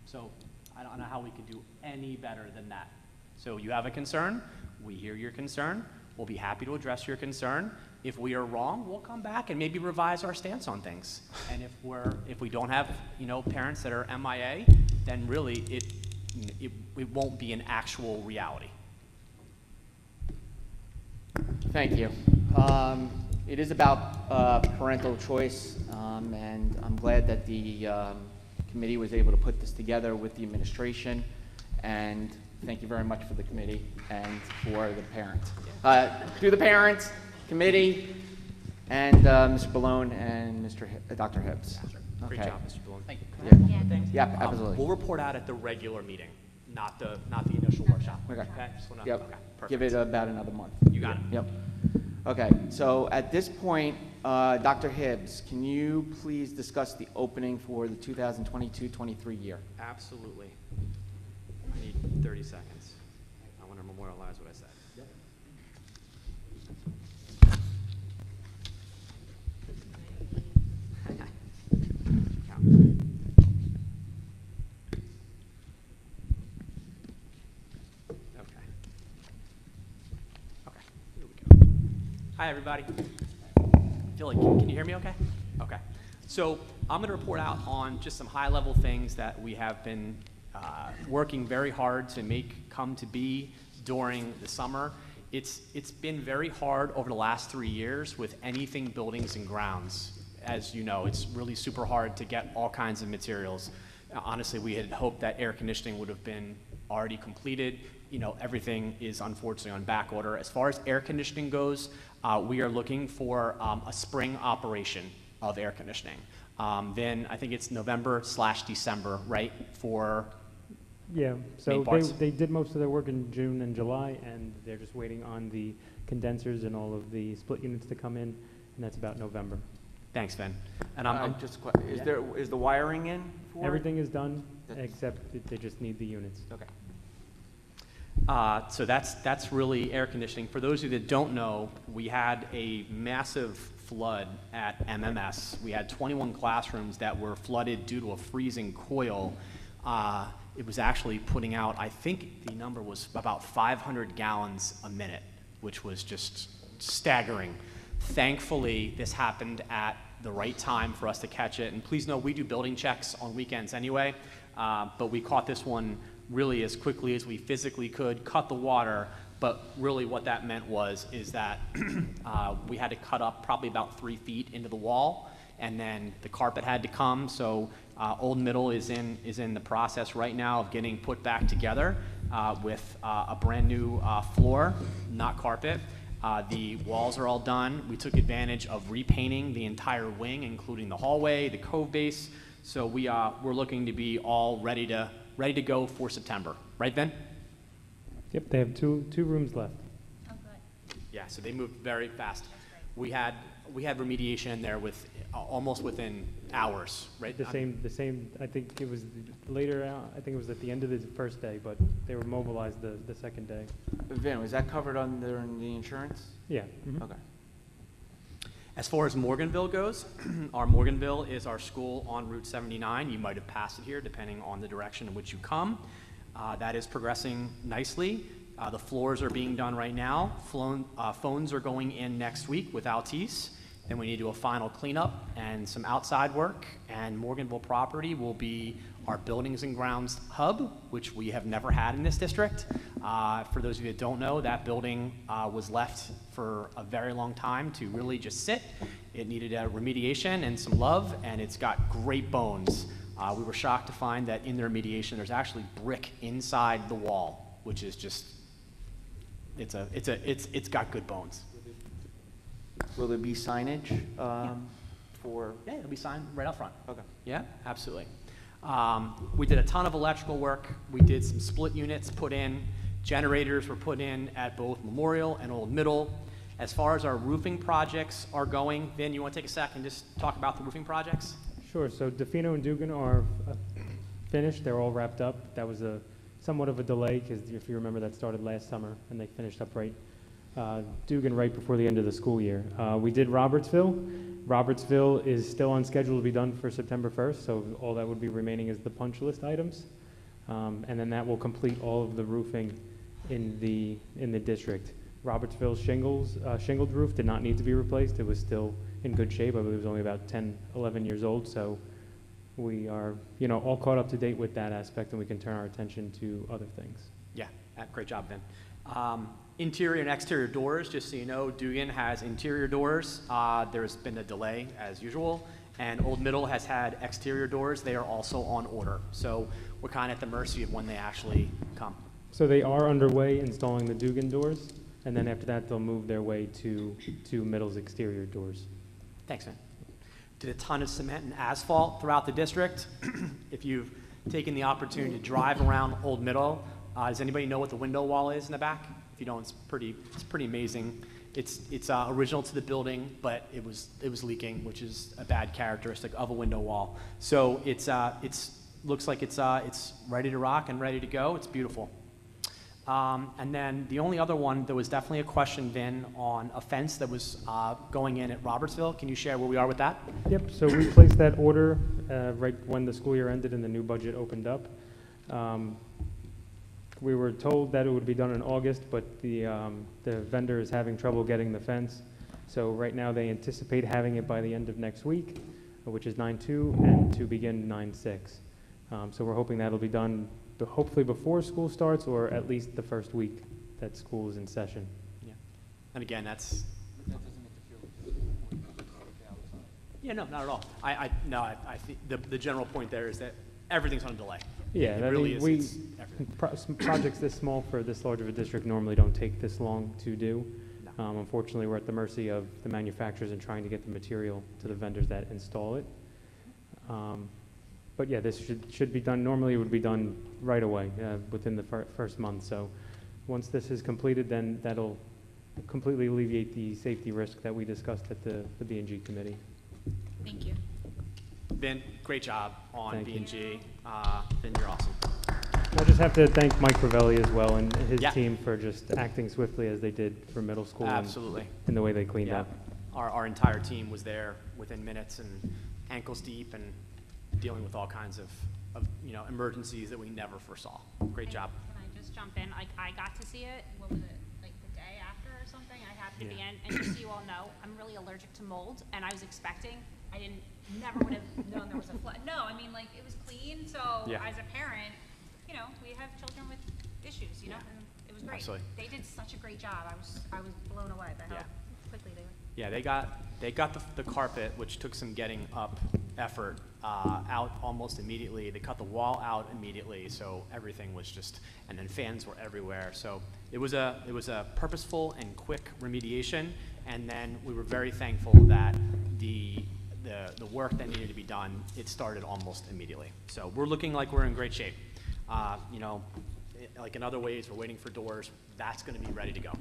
So I don't know how we could do any better than that. So you have a concern, we hear your concern, We'll be happy to address your concern. If we are wrong, we'll come back and maybe revise our stance on things. And if we don't have, parents that are MIA, then really it won't be an actual reality. Thank you. It is about parental choice, and I'm glad that the committee was able to put this together with the administration, and thank you very much for the committee and for the parents. To the parents, committee, and Mr. Balone and Dr. Hibbs. Great Okay. job, Mr. Bloom. Thank you. Yeah, absolutely. We'll report out at the regular meeting, not the initial workshop. Okay. Just wanna- Yep. Okay, perfect. Give it about another month. You got it. Yep. Okay, so at this point, Dr. Hibbs, can you please discuss the opening for the 2022-23 year? Absolutely. I need 30 seconds. I want to memorialize what I said. Yep. Okay. Okay, here we go. Hi, everybody. Can you hear me okay? Okay. So I'm going to report out on just some high-level things that we have been working very hard to make come to be during the summer. It's been very hard over the last 3 years with anything buildings and grounds. As you know, it's really super hard to get all kinds of materials. Honestly, we had hoped that air conditioning would have been already completed. Everything is unfortunately on back order. As far as air conditioning goes, we are looking for a spring operation of air conditioning. Then I think it's November/December, right, for Yeah, so main parts? they did most of their work in June and July, and they're just waiting on the condensers and all of the split units to come in, and that's about November. Thanks, Vin. And I'm Is the wiring in for it? Everything is done, except they just need the units. Okay. So that's really air conditioning. For those of you that don't know, we had a massive flood at MMS. We had 21 classrooms that were flooded due to a freezing coil. It was actually putting out, I think the number was about 500 gallons a minute, which was just staggering. Thankfully, this happened at the right time for us to catch it. And please know, we do building checks on weekends anyway, but we caught this one really as quickly as we physically could, cut the water, but really what that meant is that we had to cut up probably about 3 feet into the wall, and then the carpet had to come. So Old Middle is in the process right now of getting put back together with a brand new floor, not carpet. The walls are all done. We took advantage of repainting the entire wing, including the hallway, the cove base. So we're looking to be all ready to go for September. Right, Ben? Yep, they have two rooms left. Oh, good. Yeah, so they moved very fast. We had remediation in there with almost within hours, right? The same, I think it was later, I think it was at the end of the first day, but they were mobilized the second day. Vin, was that covered under the insurance? Yeah. Mhm. Okay. As far as Morganville goes, our Morganville is our school on Route 79. You might have passed it here, depending on the direction in which you come. That is progressing nicely. The floors are being done right now. Phones are going in next week with Altice. Then we need to do a final cleanup and some outside work. And Morganville property will be our buildings and grounds hub, which we have never had in this district. For those of you that don't know, that building was left for a very long time to really just sit. It needed a remediation and some love, and it's got great bones. We were shocked to find that in the remediation, there's actually brick inside the wall, which is just, it's got good bones. Will there be signage for? Yeah, it'll be signed right out front. Okay. Yeah, absolutely. We did a ton of electrical work. We did some split units put in. Generators were put in at both Memorial and Old Middle. As far as our roofing projects are going, Vin, you want to take a second and just talk about the roofing projects? Sure, so Defino and Dugan are finished, they're all wrapped up. That was somewhat of a delay, because if you remember, that started last summer, and they finished up Dugan right before the end of the school year. We did Robertsville. Robertsville is still on schedule to be done for September 1st, so all that would be remaining is the punch list items. And then that will complete all of the roofing in the district. Robertsville shingled roof did not need to be replaced. It was still in good shape. I believe it was only about 10, 11 years old. So we are, all caught up to date with that aspect, and we can turn our attention to other things. Yeah, great job, Vin. Interior and exterior doors, just so you know, Dugan has interior doors. There's been a delay as usual, and Old Middle has had exterior doors. They are also on order. So we're kind of at the mercy of when they actually come. So they are underway installing the Dugan doors, and then after that they'll move their way to Middle's exterior doors. Thanks, man. Did a ton of cement and asphalt throughout the district. If you've taken the opportunity to drive around Old Middle, does anybody know what the window wall is in the back? If you don't, it's pretty amazing. It's original to the building, but it was leaking, which is a bad characteristic of a window wall. So it's looks like it's ready to rock and ready to go. It's beautiful. And then the only other one, there was definitely a question, Vin, on a fence that was going in at Robertsville. Can you share where we are with that? Yep, so we placed that order right when the school year ended and the new budget opened up. We were told that it would be done in August, but the vendor is having trouble getting the fence. So right now they anticipate having it by the end of next week, which is 9/2, and to begin 9/6. So we're hoping that'll be done hopefully before school starts, or at least the first week that school is in session. Yeah. And again, that's... Yeah, no, not at all. I think the general point there is that everything's on a delay. Yeah, it really is. Projects this small for this large of a district normally don't take this long to do. No. Unfortunately, we're at the mercy of the manufacturers and trying to get the material to the vendors that install it. But yeah, this should be done. Normally, it would be done right away within the first month. So once this is completed, then that'll completely alleviate the safety risk that we discussed at the B&G committee. Thank you. Vin, great job on Thank you. B&G. Vin, you're awesome. I just have to thank Mike Ravelli as well and his Yeah. team for just acting swiftly as they did for middle school. Absolutely. And the way they cleaned Yeah. up. Our entire team was there within minutes and ankles deep and dealing with all kinds of emergencies that we never foresaw. Great job. Can I just jump in? Like, I got to see it, what was it, like the day after or something? I happened to be in, and just so you all know, I'm really allergic to mold, and I was expecting, never would have known there was a flood. No, I mean, like, it was clean, so Yeah. as a parent, we have children with issues, and it was great. Absolutely. They did such a great job. I was blown away by how Yeah. quickly they were. Yeah, they got the carpet, which took some getting up effort, out almost immediately. They cut the wall out immediately, so everything was just, and then fans were everywhere. So it was a purposeful and quick remediation, and then we were very thankful that the work that needed to be done, it started almost immediately. So we're looking like we're in great shape. Like in other ways, we're waiting for doors. That's going to be ready to go.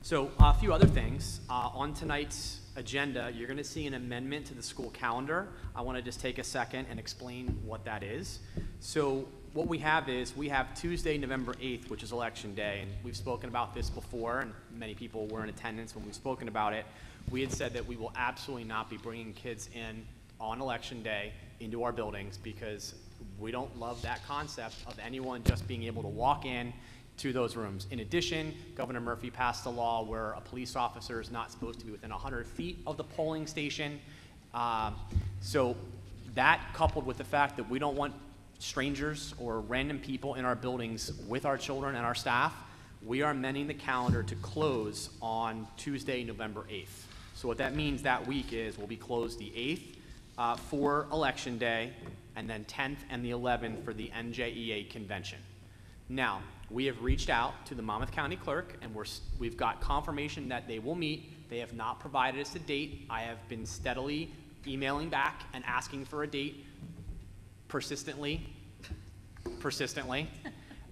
So a few other things. On tonight's agenda, you're going to see an amendment to the school calendar. I want to just take a second and explain what that is. So what we have is we have Tuesday, November 8th, which is Election Day, and we've spoken about this before, and many people were in attendance when we've spoken about it. We had said that we will absolutely not be bringing kids in on Election Day into our buildings because we don't love that concept of anyone just being able to walk in to those rooms. In addition, Governor Murphy passed a law where a police officer is not supposed to be within 100 feet of the polling station. So that, coupled with the fact that we don't want strangers or random people in our buildings with our children and our staff, we are amending the calendar to close on Tuesday, November 8th. So what that means that week is we'll be closed the 8th for Election Day, and then 10th and the 11th for the NJEA convention. Now, we have reached out to the Monmouth County Clerk, and we've got confirmation that they will meet. They have not provided us a date. I have been steadily emailing back and asking for a date persistently.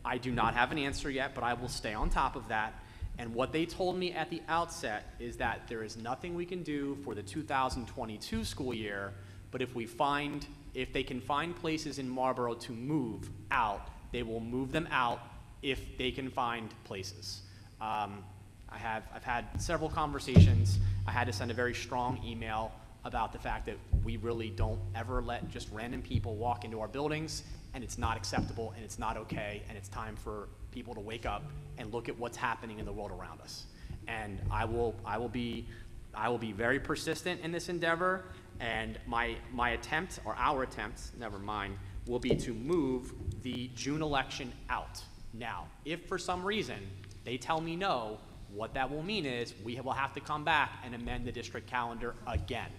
I do not have an answer yet, but I will stay on top of that. And what they told me at the outset is that there is nothing we can do for the 2022 school year, but if they can find places in Marlboro to move out, they will move them out if they can find places. I've had several conversations. I had to send a very strong email about the fact that we really don't ever let just random people walk into our buildings, and it's not acceptable, and it's not okay, and it's time for people to wake up and look at what's happening in the world around us. And I will be very persistent in this endeavor, and my attempt, or our attempt, never mind, will be to move the June election out. Now, if for some reason they tell me no, what that will mean is we will have to come back and amend the district calendar again.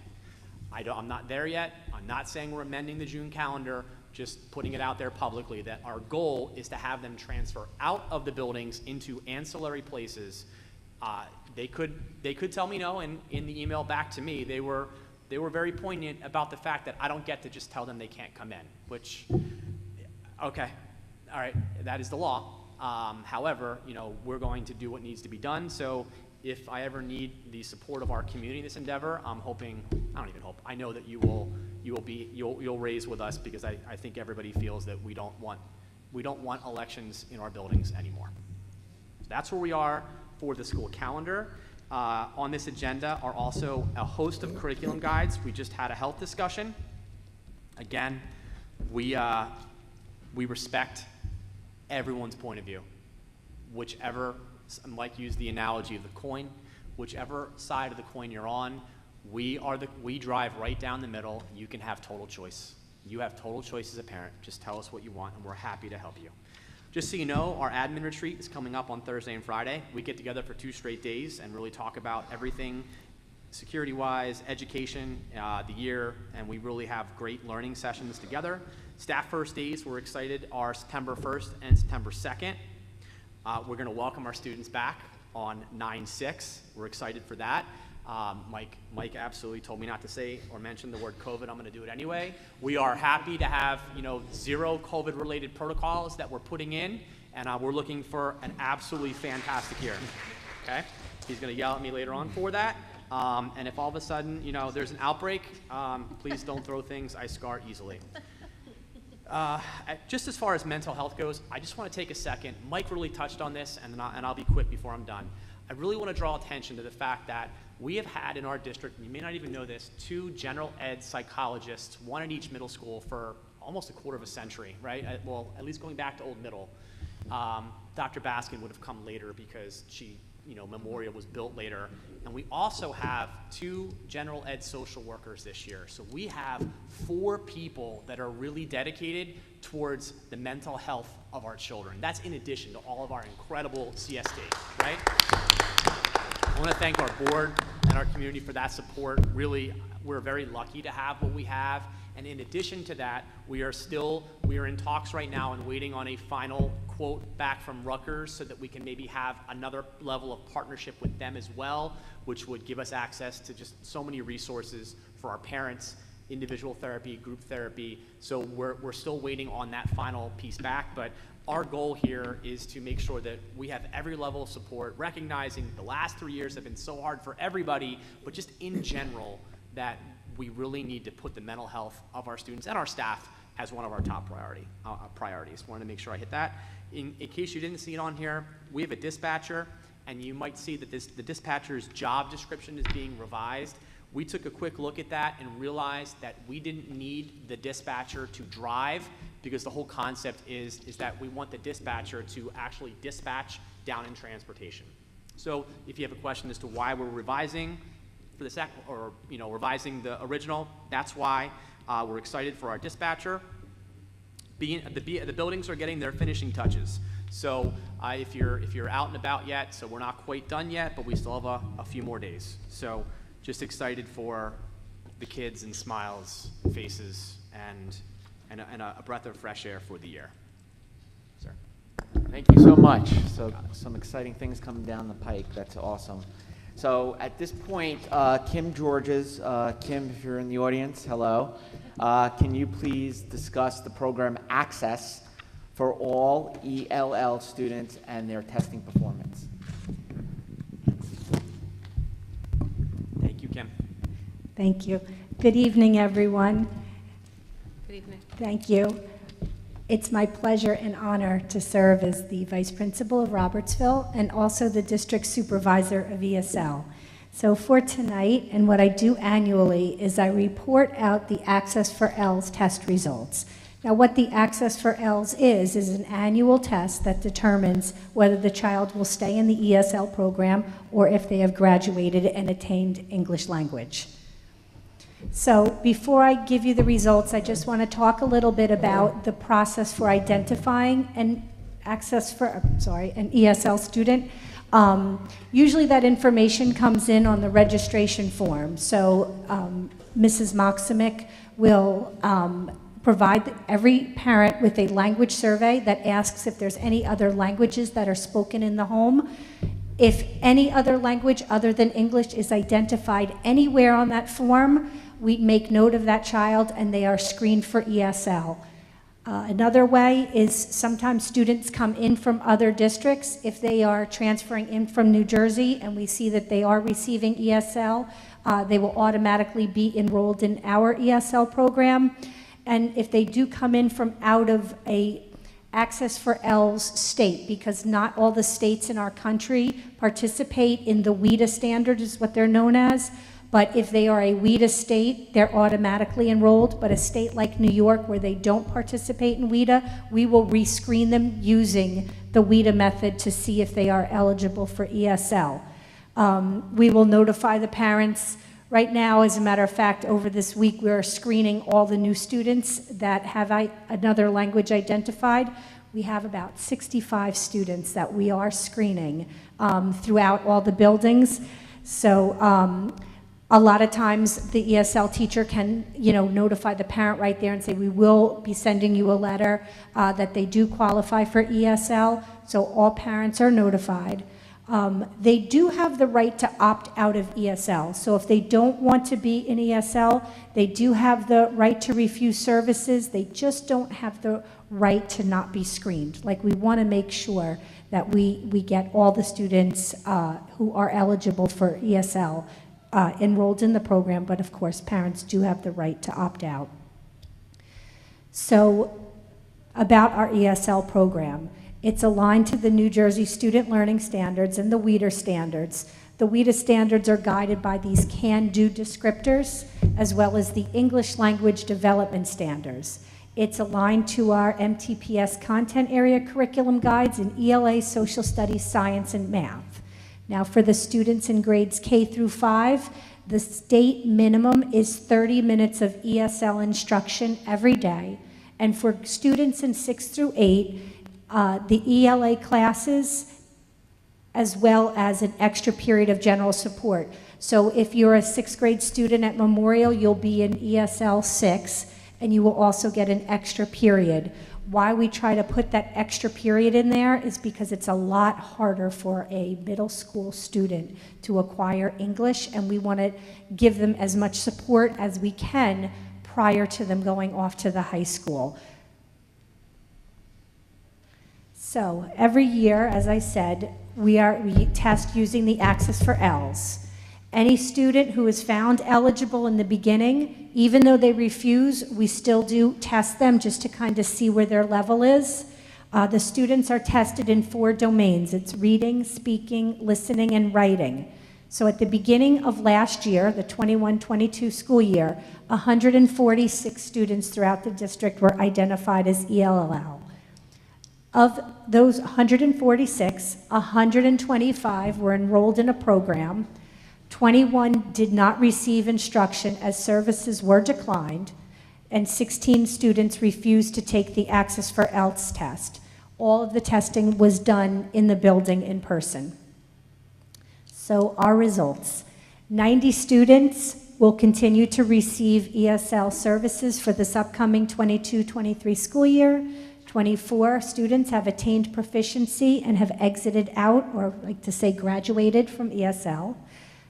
I'm not there yet. I'm not saying we're amending the June calendar, just putting it out there publicly that our goal is to have them transfer out of the buildings into ancillary places. They could tell me no, and in the email back to me, they were very poignant about the fact that I don't get to just tell them they can't come in, which, okay, all right, that is the law. However, we're going to do what needs to be done. So if I ever need the support of our community in this endeavor, I'm hoping, I don't even hope, I know that you'll raise with us, because I think everybody feels that we don't want elections in our buildings anymore. So that's where we are for the school calendar. On this agenda are also a host of curriculum guides. We just had a health discussion. Again, we respect everyone's point of view. Whichever, Mike used the analogy of the coin, whichever side of the coin you're on, we drive right down the middle. You can have total choice. You have total choice as a parent. Just tell us what you want, and we're happy to help you. Just so you know, our admin retreat is coming up on Thursday and Friday. We get together for 2 straight days and really talk about everything security-wise, education, the year, and we really have great learning sessions together. Staff first days, we're excited, are September 1st and September 2nd. We're going to welcome our students back on 9/6. We're excited for that. Mike absolutely told me not to say or mention the word COVID. I'm going to do it anyway. We are happy to have 0 COVID-related protocols that we're putting in, and we're looking for an absolutely fantastic year. Okay, he's going to yell at me later on for that. And if all of a sudden there's an outbreak, please don't throw things. I scar easily. Just as far as mental health goes, I just want to take a second. Mike really touched on this, and I'll be quick before I'm done. I really want to draw attention to the fact that we have had in our district, and you may not even know this, 2 general ed psychologists, 1 at each middle school for almost a quarter of a century, right? Well, at least going back to Old Middle. Dr. Baskin would have come later because Memorial was built later. And we also have 2 general ed social workers this year. So we have 4 people that are really dedicated towards the mental health of our children. That's in addition to all of our incredible CSD, right? I want to thank our board and our community for that support. Really, we're very lucky to have what we have. And in addition to that, we are in talks right now and waiting on a final quote back from Rutgers so that we can maybe have another level of partnership with them as well, which would give us access to just so many resources for our parents, individual therapy, group therapy. So we're still waiting on that final piece back, but our goal here is to make sure that we have every level of support, recognizing the last 3 years have been so hard for everybody, but just in general, that we really need to put the mental health of our students and our staff as one of our top priorities. Wanted to make sure I hit that. In case you didn't see it on here, we have a dispatcher, and you might see that the dispatcher's job description is being revised. We took a quick look at that and realized that we didn't need the dispatcher to drive, because the whole concept is that we want the dispatcher to actually dispatch down in transportation. So if you have a question as to why we're revising for the second, or revising the original, that's why. We're excited for our dispatcher. The buildings are getting their finishing touches. So if you're out and about yet, so we're not quite done yet, but we still have a few more days. So just excited for the kids and smiles, faces, and a breath of fresh air for the year. Sir. Thank you so much. So some exciting things coming down the pike. That's awesome. So at this point, Kim Georges, Kim, if you're in the audience, hello. Can you please discuss the program Access for all ELL students and their testing performance? Thank you, Kim. Thank you. Good evening, everyone. Good evening. Thank you. It's my pleasure and honor to serve as the Vice Principal of Robertsville and also the District Supervisor of ESL. So for tonight, and what I do annually, is I report out the Access for L's test results. Now, what the Access for ELS is an annual test that determines whether the child will stay in the ESL program or if they have graduated and attained English language. So before I give you the results, I just want to talk a little bit about the process for identifying an an ESL student. Usually that information comes in on the registration form. So Mrs. Moksimic will provide every parent with a language survey that asks if there's any other languages that are spoken in the home. If any other language other than English is identified anywhere on that form, we make note of that child and they are screened for ESL. Another way is sometimes students come in from other districts. If they are transferring in from New Jersey and we see that they are receiving ESL, they will automatically be enrolled in our ESL program. And if they do come in from out of a Access for ELS state, because not all the states in our country participate in the WIDA standard, is what they're known as. But if they are a WIDA state, they're automatically enrolled. But a state like New York, where they don't participate in WIDA, we will rescreen them using the WIDA method to see if they are eligible for ESL. We will notify the parents. Right now, as a matter of fact, over this week, we are screening all the new students that have another language identified. We have about 65 students that we are screening throughout all the buildings. So a lot of times the ESL teacher can, notify the parent right there and say, we will be sending you a letter that they do qualify for ESL. So all parents are notified. They do have the right to opt out of ESL. So if they don't want to be in ESL, they do have the right to refuse services. They just don't have the right to not be screened. Like, we want to make sure that we get all the students who are eligible for ESL enrolled in the program, but of course parents do have the right to opt out. So about our ESL program. It's aligned to the New Jersey Student Learning Standards and the WIDA standards. The WIDA standards are guided by these can-do descriptors, as well as the English Language Development Standards. It's aligned to our MTPS content area curriculum guides in ELA, Social Studies, Science, and Math. Now, for the students in grades K through 5, the state minimum is 30 minutes of ESL instruction every day. And for students in 6 through 8, the ELA classes, as well as an extra period of general support. So if you're a 6th grade student at Memorial, you'll be in ESL 6, and you will also get an extra period. Why we try to put that extra period in there is because it's a lot harder for a middle school student to acquire English, and we want to give them as much support as we can prior to them going off to the high school. So every year, as I said, we test using the Access for ELS. Any student who is found eligible in the beginning, even though they refuse, we still do test them just to kind of see where their level is. The students are tested in 4 domains. It's reading, speaking, listening, and writing. So at the beginning of last year, the 21-22 school year, 146 students throughout the district were identified as ELL. Of those 146, 125 were enrolled in a program. 21 did not receive instruction as services were declined, and 16 students refused to take the Access for ELS test. All of the testing was done in the building in person. So our results: 90 students will continue to receive ESL services for this upcoming 22-23 school year. 24 students have attained proficiency and have exited out, or like to say graduated from ESL.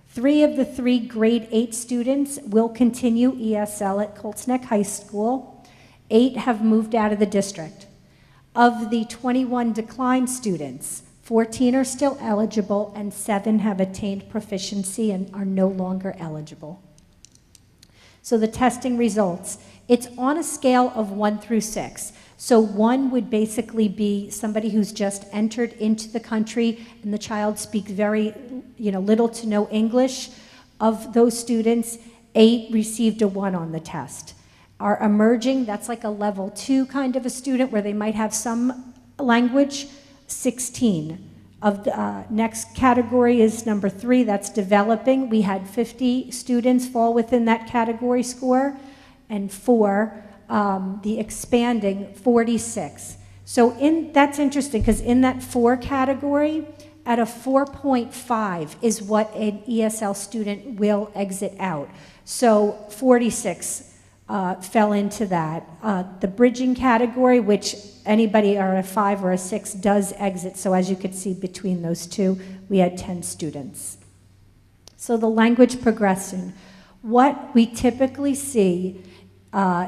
3 of the 3 grade 8 students will continue ESL at Colts Neck High School. 8 have moved out of the district. Of the 21 declined students, 14 are still eligible and 7 have attained proficiency and are no longer eligible. So the testing results, it's on a scale of 1 through 6. So 1 would basically be somebody who's just entered into the country and the child speaks very, little to no English. Of those students, 8 received a 1 on the test. Our emerging, that's like a level 2 kind of a student where they might have some language, 16. Of the next category is number 3, that's developing. We had 50 students fall within that category score, and 4, the expanding, 46. So that's interesting, because in that 4 category, at a 4.5 is what an ESL student will exit out. So 46 fell into that. The bridging category, which anybody are a 5 or a 6 does exit. So as you could see between those two, we had 10 students. So the language progression. What we typically see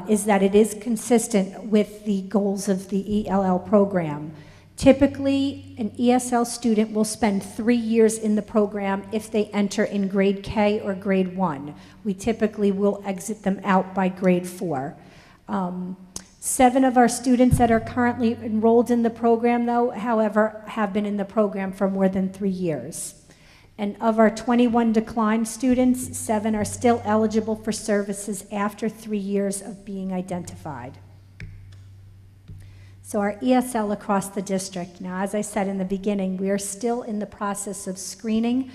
is that it is consistent with the goals of the ELL program. Typically, an ESL student will spend 3 years in the program if they enter in grade K or grade 1. We typically will exit them out by grade 4. 7 of our students that are currently enrolled in the program, though, however, have been in the program for more than 3 years. And of our 21 declined students, 7 are still eligible for services after 3 years of being identified. So our ESL across the district. Now, as I said in the beginning, we are still in the process of screening.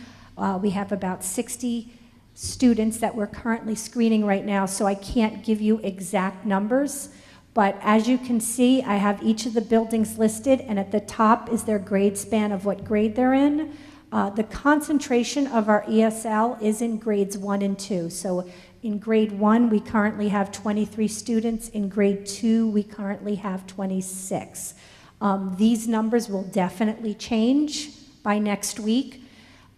We have about 60 students that we're currently screening right now, so I can't give you exact numbers. But as you can see, I have each of the buildings listed, and at the top is their grade span of what grade they're in. The concentration of our ESL is in grades 1 and 2. So in grade 1, we currently have 23 students. In grade 2, we currently have 26. These numbers will definitely change by next week.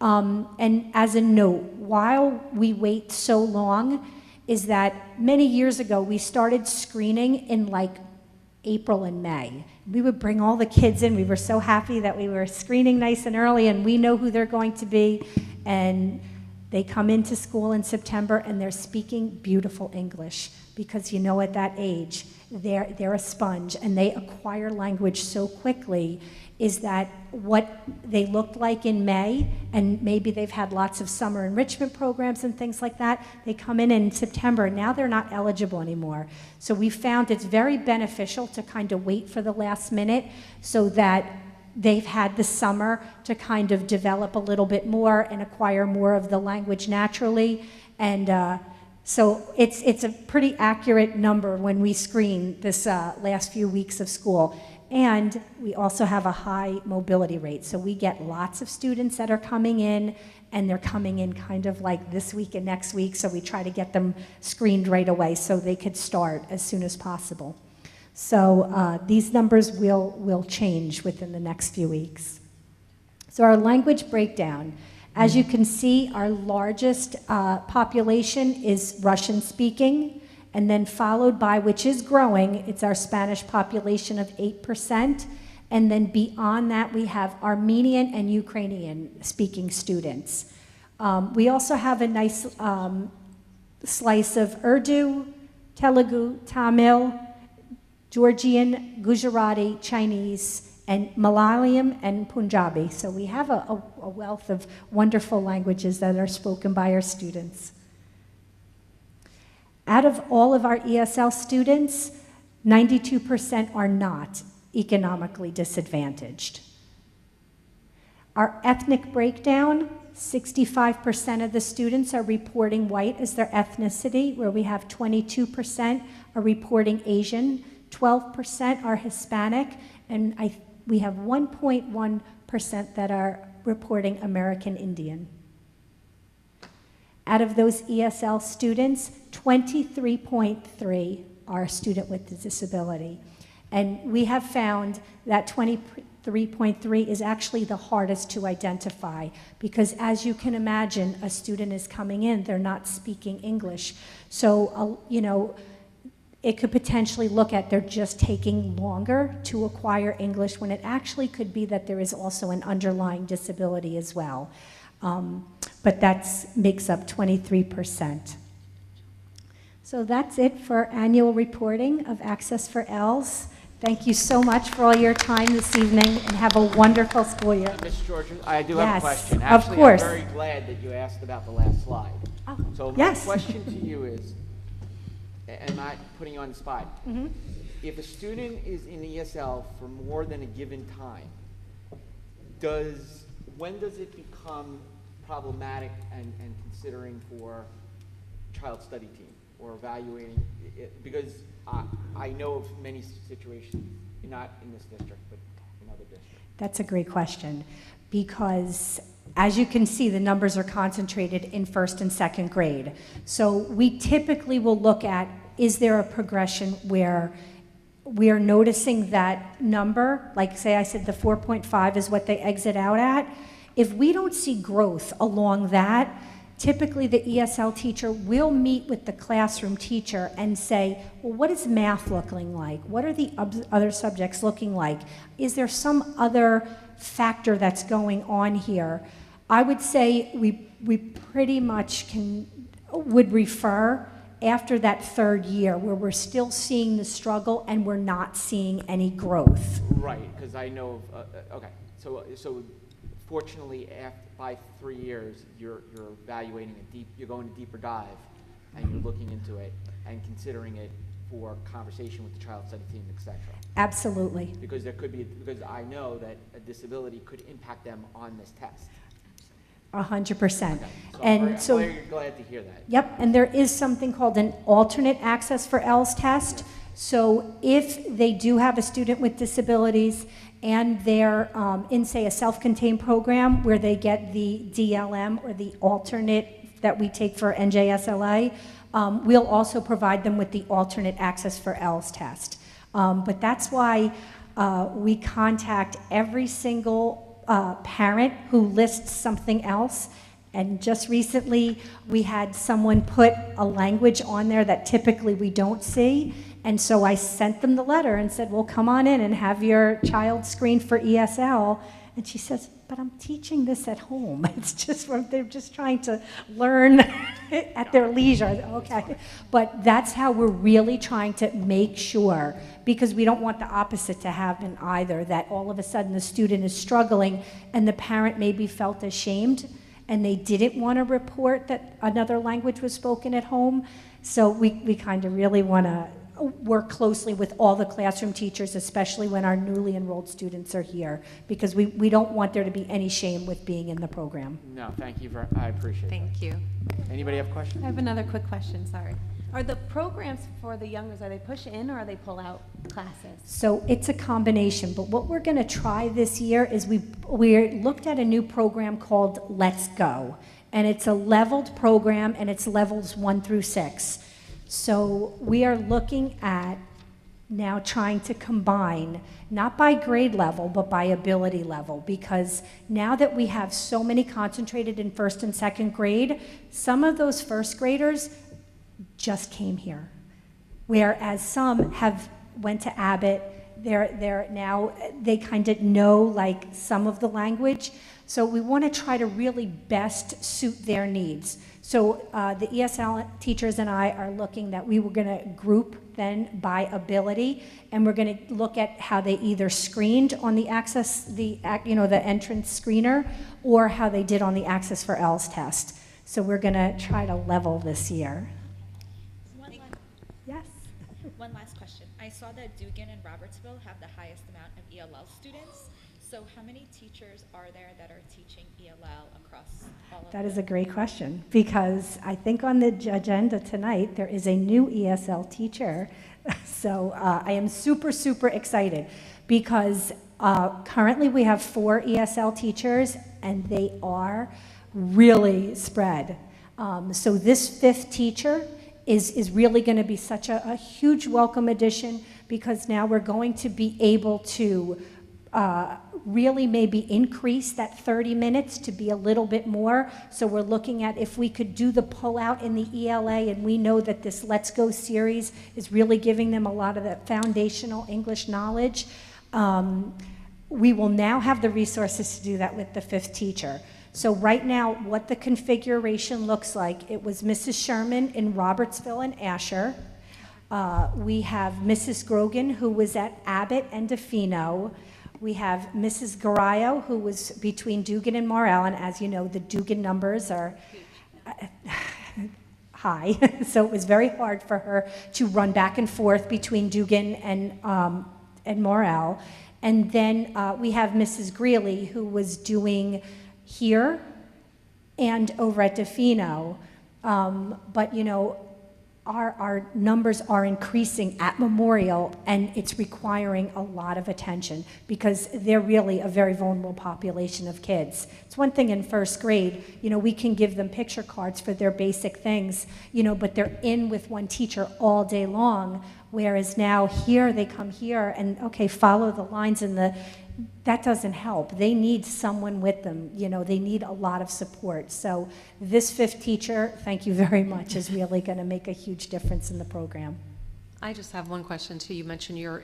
And as a note, while we wait so long, is that many years ago, we started screening in like April and May. We would bring all the kids in. We were so happy that we were screening nice and early, and we know who they're going to be. And they come into school in September, and they're speaking beautiful English, because you know at that age, they're a sponge, and they acquire language so quickly, is that what they looked like in May, and maybe they've had lots of summer enrichment programs and things like that, they come in September, and now they're not eligible anymore. So we found it's very beneficial to kind of wait for the last minute so that they've had the summer to kind of develop a little bit more and acquire more of the language naturally. And so it's a pretty accurate number when we screen this last few weeks of school. And we also have a high mobility rate. So we get lots of students that are coming in, and they're coming in kind of like this week and next week. So we try to get them screened right away so they could start as soon as possible. So these numbers will change within the next few weeks. So our language breakdown. As you can see, our largest population is Russian speaking, and then followed by, which is growing, it's our Spanish population of 8%. And then beyond that, we have Armenian and Ukrainian speaking students. We also have a nice slice of Urdu, Telugu, Tamil, Georgian, Gujarati, Chinese, and Malayalam and Punjabi. So we have a wealth of wonderful languages that are spoken by our students. Out of all of our ESL students, 92% are not economically disadvantaged. Our ethnic breakdown, 65% of the students are reporting white as their ethnicity, where we have 22% are reporting Asian, 12% are Hispanic, and we have 1.1% that are reporting American Indian. Out of those ESL students, 23.3 are a student with a disability. And we have found that 23.3 is actually the hardest to identify, because as you can imagine, a student is coming in, they're not speaking English. So, you know, it could potentially look at they're just taking longer to acquire English, when it actually could be that there is also an underlying disability as well. But that makes up 23%. So that's it for annual reporting of Access for ELS. Thank you so much for all your time this evening, and have a wonderful school year. Ms. George, I do have a question. Of Actually, course. I'm very glad that you asked about the last slide. Oh, So my yes. question to you is, I'm not putting you on the spot. If a student is in ESL for more than a given time, when does it become problematic and considering for child study team or evaluating it? Because I know of many situations, not in this district, but in other districts. That's a great question, because as you can see, the numbers are concentrated in first and second grade. So we typically will look at, is there a progression where we are noticing that number, like say I said the 4.5 is what they exit out at. If we don't see growth along that, typically the ESL teacher will meet with the classroom teacher and say, well, what is math looking like? What are the other subjects looking like? Is there some other factor that's going on here? I would say we pretty much would refer after that third year where we're still seeing the struggle and we're not seeing any growth. Right, because I know of, okay, so fortunately, by 3 years, you're evaluating you're going a deeper dive, and you're looking into it and considering it for conversation with the child study team, et cetera. Absolutely. Because because I know that a disability could impact them on this test. 100%. Okay. And so, I'm glad to hear that. yep, and there is something called an alternate access for ELS test. So if they do have a student with disabilities and they're in, say, a self-contained program where they get the DLM or the alternate that we take for NJSLA, we'll also provide them with the alternate access for ELS test. But that's why we contact every single parent who lists something else. And just recently, we had someone put a language on there that typically we don't see. And so I sent them the letter and said, well, come on in and have your child screened for ESL. And she says, but I'm teaching this at home. It's just, they're just trying to learn at their leisure. Okay. But that's how we're really trying to make sure, because we don't want the opposite to happen either, that all of a sudden the student is struggling and the parent maybe felt ashamed and they didn't want to report that another language was spoken at home. So we kind of really want to work closely with all the classroom teachers, especially when our newly enrolled students are here, because we don't want there to be any shame with being in the program. No, thank you I appreciate that. Thank you. Anybody have questions? I have another quick question, sorry. Are the programs for the youngers, are they push in or are they pull out classes? So it's a combination, but what we're going to try this year is we looked at a new program called Let's Go, and it's a leveled program, and it's levels 1 through 6. So we are looking at now trying to combine, not by grade level, but by ability level, because now that we have so many concentrated in first and second grade, some of those first graders just came here, whereas some have went to Abbott. They're now, they kind of know like some of the language. So we want to try to really best suit their needs. So the ESL teachers and I are looking that we were going to group then by ability, and we're going to look at how they either screened on the access, the entrance screener, or how they did on the access for ELS test. So we're going to try to level this year. Yes. One last question. I saw that Dugan and Robertsville have the highest amount of ELL students. So how many teachers are there that are teaching ELL across all of That is a great question, because I think on the agenda tonight there is a new ESL teacher. So I am super, super excited, because currently we have 4 ESL teachers and they are really spread. So this 5th teacher is really going to be such a huge welcome addition, because now we're going to be able to really maybe increase that 30 minutes to be a little bit more. So we're looking at if we could do the pull-out in the ELA, and we know that this Let's Go series is really giving them a lot of that foundational English knowledge. We will now have the resources to do that with the 5th teacher. So right now, what the configuration looks like, it was Mrs. Sherman in Robertsville and Asher. We have Mrs. Grogan, who was at Abbott and DeFino. We have Mrs. Garayo, who was between Dugan and Morel, and as you know, the Dugan numbers are high, so it was very hard for her to run back and forth between Dugan and Morel. And then we have Mrs. Greeley, who was doing here and over at DeFino. But, you know, our numbers are increasing at Memorial, and it's requiring a lot of attention because they're really a very vulnerable population of kids. It's one thing in first grade, you know, we can give them picture cards for their basic things, you know, but they're in with one teacher all day long, whereas now here they come here and, okay, follow the lines in the, that doesn't help. They need someone with them, you know, they need a lot of support. So this fifth teacher, thank you very much, is really going to make a huge difference in the program. I just have one question too. You mentioned you're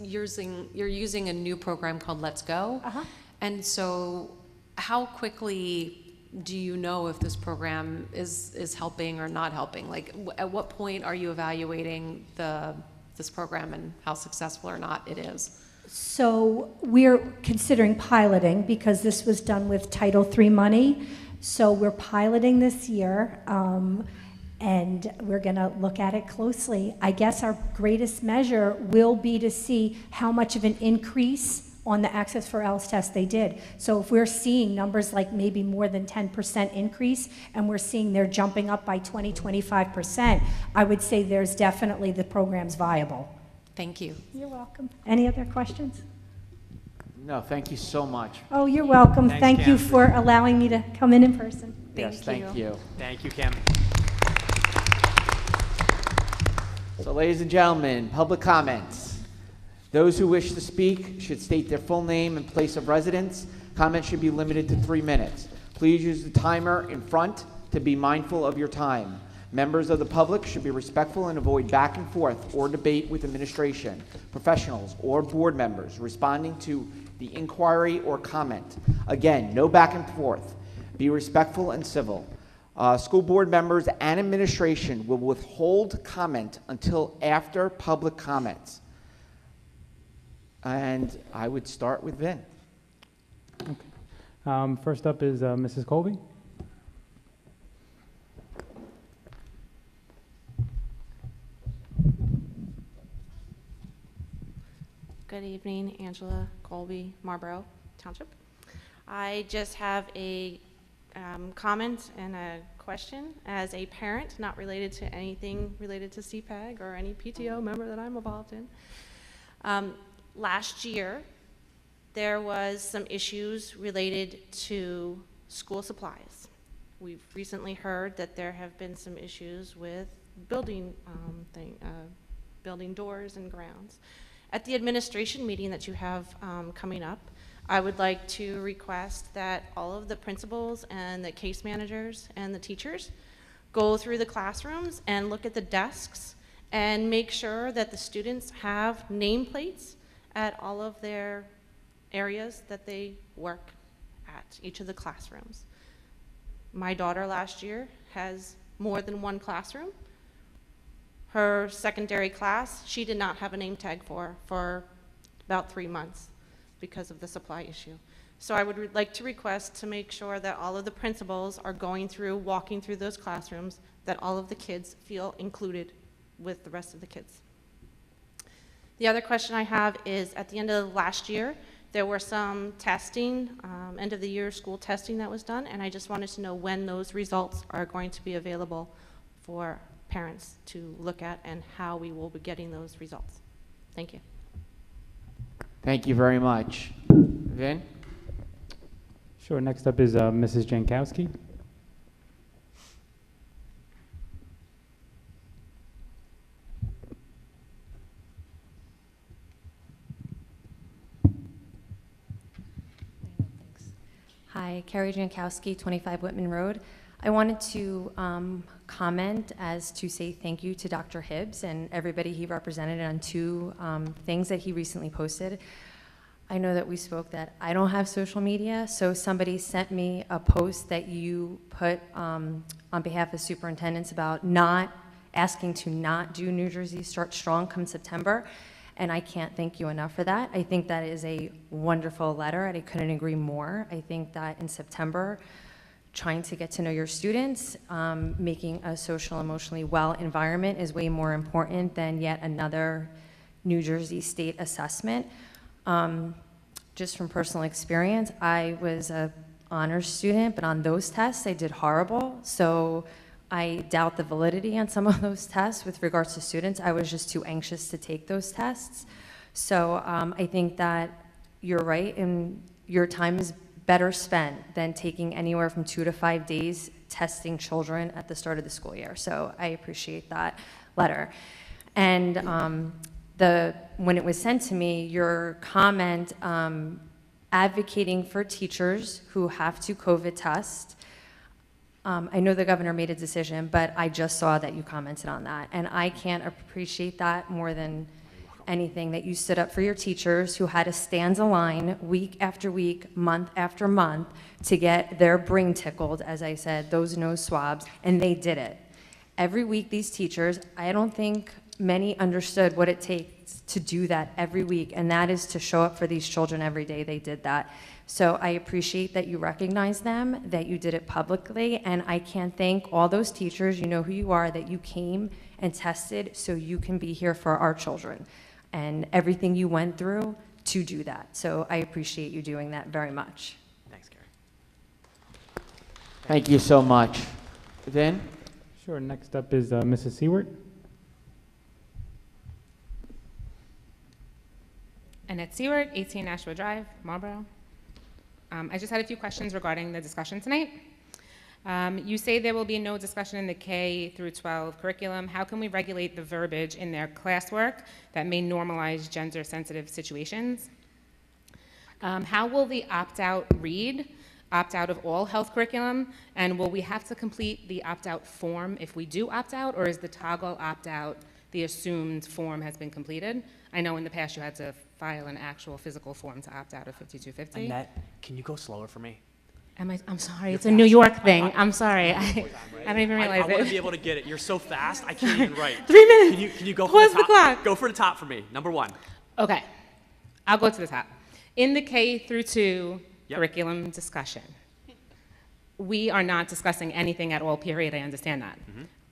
using a new program called Let's Go. Uh-huh. And so how quickly do you know if this program is helping or not helping? Like at what point are you evaluating this program and how successful or not it is? So we're considering piloting because this was done with Title III money. So we're piloting this year, and we're going to look at it closely. I guess our greatest measure will be to see how much of an increase on the Access for Else test they did. So if we're seeing numbers like maybe more than 10% increase, and we're seeing they're jumping up by 20–25%, I would say there's definitely the program's viable. Thank you. You're welcome. Any other questions? No, thank you so much. Oh, you're welcome. Thanks, Thank you Cam. for allowing me to come in person. Yes, thank you. Thank you, Kim. So, ladies and gentlemen, public comments. Those who wish to speak should state their full name and place of residence. Comments should be limited to 3 minutes. Please use the timer in front to be mindful of your time. Members of the public should be respectful and avoid back and forth or debate with administration, professionals, or board members responding to the inquiry or comment. Again, no back and forth. Be respectful and civil. School board members and administration will withhold comment until after public comments. And I would start with Vin. First up is Mrs. Colby. Good evening, Angela Colby, Marlboro Township. I just have a comment and a question as a parent, not related to anything related to CPAG or any PTO member that I'm involved in. Last year, there was some issues related to school supplies. We've recently heard that there have been some issues with building doors and grounds. At the administration meeting that you have coming up, I would like to request that all of the principals and the case managers and the teachers go through the classrooms and look at the desks and make sure that the students have nameplates at all of their areas that they work at, each of the classrooms. My daughter last year has more than one classroom. Her secondary class, she did not have a name tag for about 3 months because of the supply issue. So I would like to request to make sure that all of the principals are going through, walking through those classrooms, that all of the kids feel included with the rest of the kids. The other question I have is, at the end of last year, there were some testing, end of the year school testing that was done, and I just wanted to know when those results are going to be available for parents to look at and how we will be getting those results. Thank you. Thank you very much. Vin? Sure, next up is Mrs. Jankowski. Hi, Carrie Jankowski, 25 Whitman Road. I wanted to comment as to say thank you to Dr. Hibbs and everybody he represented on 2 things that he recently posted. I know that we spoke that I don't have social media, so somebody sent me a post that you put on behalf of superintendents about not asking to not do New Jersey Start Strong come September, and I can't thank you enough for that. I think that is a wonderful letter, and I couldn't agree more. I think that in September, trying to get to know your students, making a social, emotionally well environment is way more important than yet another New Jersey state assessment. Just from personal experience, I was a honors student, but on those tests, I did horrible. So I doubt the validity on some of those tests with regards to students. I was just too anxious to take those tests. So I think that you're right, and your time is better spent than taking anywhere from 2 to 5 days testing children at the start of the school year. So I appreciate that letter. And when it was sent to me, your comment advocating for teachers who have to COVID test. I know the governor made a decision, but I just saw that you commented on that. And I can't appreciate that more than anything, that you stood up for your teachers who had to stand in line week after week, month after month to get their brain tickled, as I said, those nose swabs, and they did it. Every week, these teachers, I don't think many understood what it takes to do that every week, and that is to show up for these children every day. They did that. So I appreciate that you recognize them, that you did it publicly, and I can't thank all those teachers, you know who you are, that you came and tested so you can be here for our children, and everything you went through to do that. So I appreciate you doing that very much. Thanks, Gary. Thank you so much. Vin? Sure, next up is Mrs. Seward. Annette Seward, 18 Nashua Drive, Marlboro. I just had a few questions regarding the discussion tonight. You say there will be no discussion in the K through 12 curriculum. How can we regulate the verbiage in their classwork that may normalize gender-sensitive situations? How will the opt-out read? Opt out of all health curriculum? And will we have to complete the opt-out form if we do opt out, or is the toggle opt-out the assumed form has been completed? I know in the past you had to file an actual physical form to opt out of 5250. Annette, can you go slower for me? I'm sorry, it's a New York thing. I'm sorry. I don't even realize I want it. to be able to get it. You're so fast, I can't even write. 3 minutes. Can you go Pause for the the top? clock. Go for the top for me. Number 1. Okay, I'll go to the top. In the K through 2 Yep. curriculum discussion, we are not discussing anything at all, period. I understand that.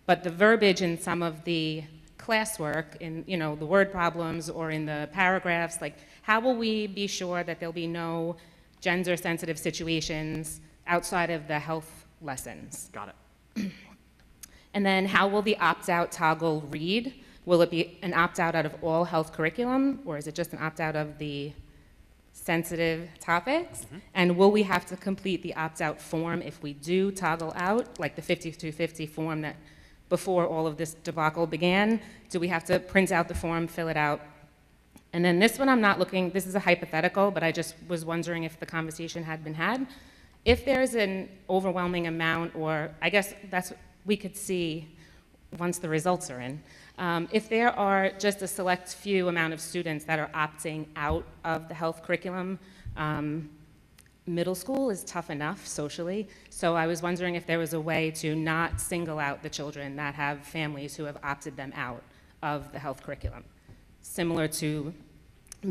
But the verbiage in some of the classwork, in the word problems or in the paragraphs, like how will we be sure that there'll be no gender-sensitive situations outside of the health lessons? Got it. And then how will the opt-out toggle read? Will it be an opt-out out of all health curriculum, or is it just an opt-out of the sensitive topics? And will we have to complete the opt-out form if we do toggle out, like the 5250 form that before all of this debacle began? Do we have to print out the form, fill it out? And then this one I'm not looking, this is a hypothetical, but I just was wondering if the conversation had been had. If there's an overwhelming amount, or I guess that's what we could see once the results are in, if there are just a select few amount of students that are opting out of the health curriculum, middle school is tough enough socially, so I was wondering if there was a way to not single out the children that have families who have opted them out of the health curriculum, similar to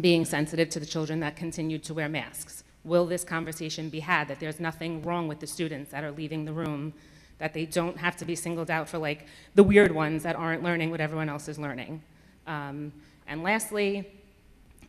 being sensitive to the children that continued to wear masks. Will this conversation be had, that there's nothing wrong with the students that are leaving the room, that they don't have to be singled out for like the weird ones that aren't learning what everyone else is learning? And lastly,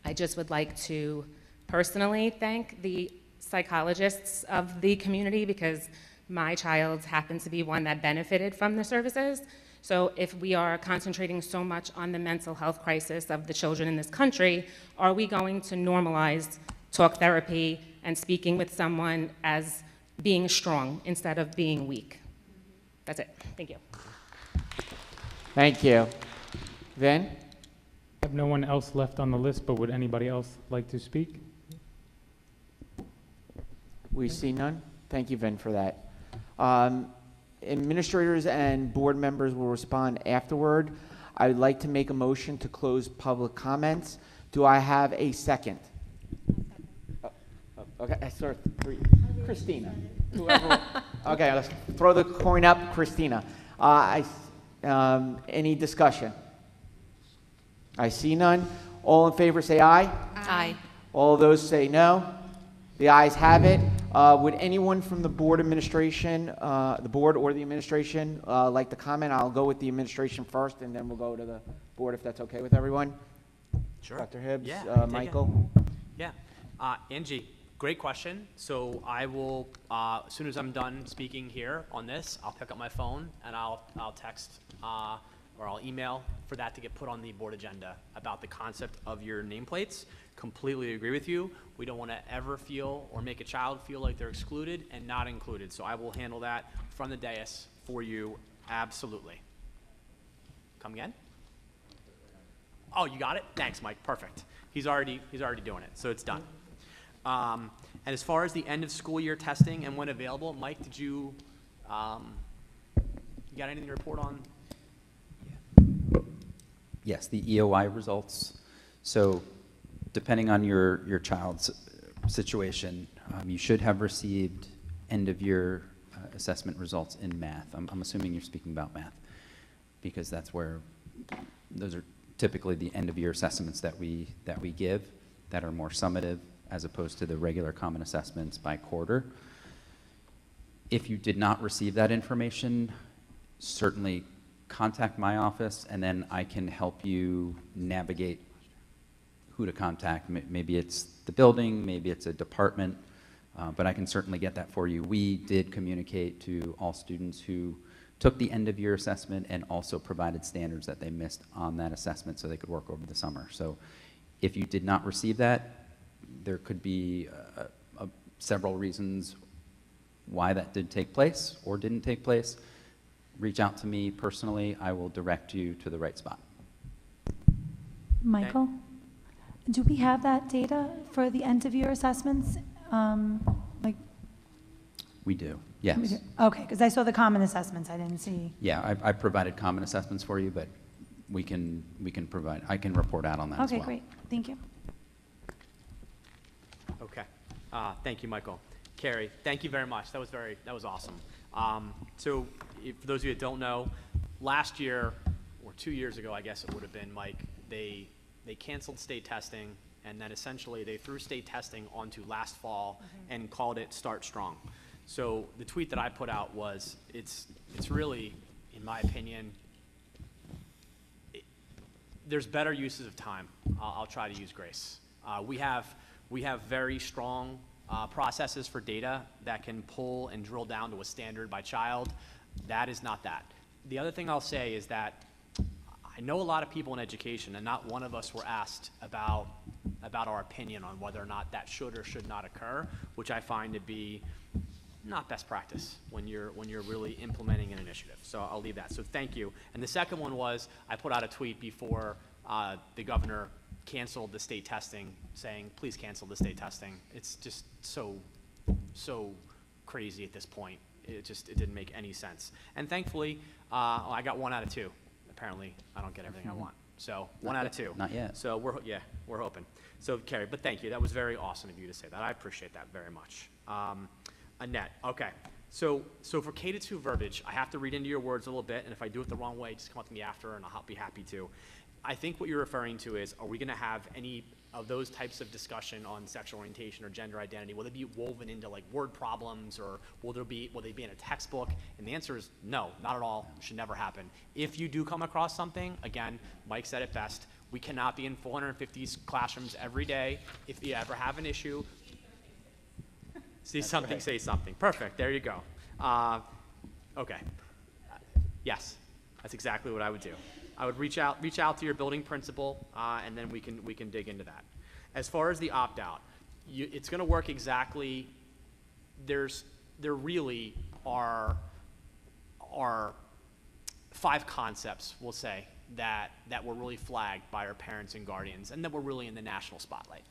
I just would like to personally thank the psychologists of the community, because my child happened to be one that benefited from the services. So if we are concentrating so much on the mental health crisis of the children in this country, are we going to normalize talk therapy and speaking with someone as being strong instead of being weak? That's it. Thank you. Thank you. Vin? I have no one else left on the list, but would anybody else like to speak? We see none. Thank you, Vin, for that. Administrators and board members will respond afterward. I would like to make a motion to close public comments. Do I have a second? Okay, I start Christina. Whoever, okay, let's throw the coin up. Christina. Any discussion? I see none. All in favor say aye. Aye. All those say no. The ayes have it. Would anyone from the board administration, the board or the administration, like to comment? I'll go with the administration first, and then we'll go to the board if that's okay with everyone. Sure. Dr. Hibbs, Yeah, I can take it. Michael. Yeah. Angie, great question. So I will, as soon as I'm done speaking here on this, I'll pick up my phone and I'll text or I'll email for that to get put on the board agenda about the concept of your nameplates. Completely agree with you. We don't want to ever feel or make a child feel like they're excluded and not included. So I will handle that from the dais for you. Absolutely. Come again? Oh, you got it? Thanks, Mike. Perfect. He's already doing it, so it's done. And as far as the end of school year testing and when available, Mike, did you got anything to report on? Yes, the EOI results. So depending on your child's situation, you should have received end-of-year assessment results in math. I'm assuming you're speaking about math because that's where those are typically the end-of-year assessments that we give that are more summative as opposed to the regular common assessments by quarter. If you did not receive that information, certainly contact my office and then I can help you navigate who to contact. Maybe it's the building, maybe it's a department, but I can certainly get that for you. We did communicate to all students who took the end of year assessment and also provided standards that they missed on that assessment so they could work over the summer. So if you did not receive that, there could be several reasons why that did take place or didn't take place. Reach out to me personally. I will direct you to the right spot. Michael, do we have that data for the end of year assessments? Like, We do, yes. okay, because I saw the common assessments. I didn't see. Yeah, I provided common assessments for you, but we can provide, I can report out on that as well. Okay, great. Thank you. Okay. Thank you, Michael. Carrie, thank you very much. That was awesome. So for those of you that don't know, last year, or 2 years ago, I guess it would have been, Mike, they canceled state testing, and then essentially they threw state testing onto last fall and called it Start Strong. So the tweet that I put out was, it's really, in my opinion, there's better uses of time. I'll try to use grace. We have very strong processes for data that can pull and drill down to a standard by child. That is not that. The other thing I'll say is that I know a lot of people in education, and not one of us were asked about our opinion on whether or not that should or should not occur, which I find to be not best practice when you're really implementing an initiative. So I'll leave that. So thank you. And the second one was I put out a tweet before the governor canceled the state testing, saying, please cancel the state testing. It's just so crazy at this point. It didn't make any sense. And thankfully, I got 1 out of 2. Apparently, I don't get everything I want. So 1 out of 2. Not yet. So we're hoping. So Carrie, but thank you. That was very awesome of you to say that. I appreciate that very much. Annette, okay. So for K-2 verbiage, I have to read into your words a little bit, and if I do it the wrong way, just come up to me after, and I'll be happy to. I think what you're referring to is, are we going to have any of those types of discussion on sexual orientation or gender identity? Will they be woven into like word problems, or will they be in a textbook? And the answer is no, not at all. Should never happen. If you do come across something, again, Mike said it best, we cannot be in 450 classrooms every day. If you ever have an issue, see something, right. Say something. Perfect. There you go. Okay. Yes, that's exactly what I would do. I would reach out to your building principal, and then we can dig into that. As far as the opt-out, it's going to work exactly. There really are 5 concepts, we'll say, that were really flagged by our parents and guardians, and that were really in the national spotlight.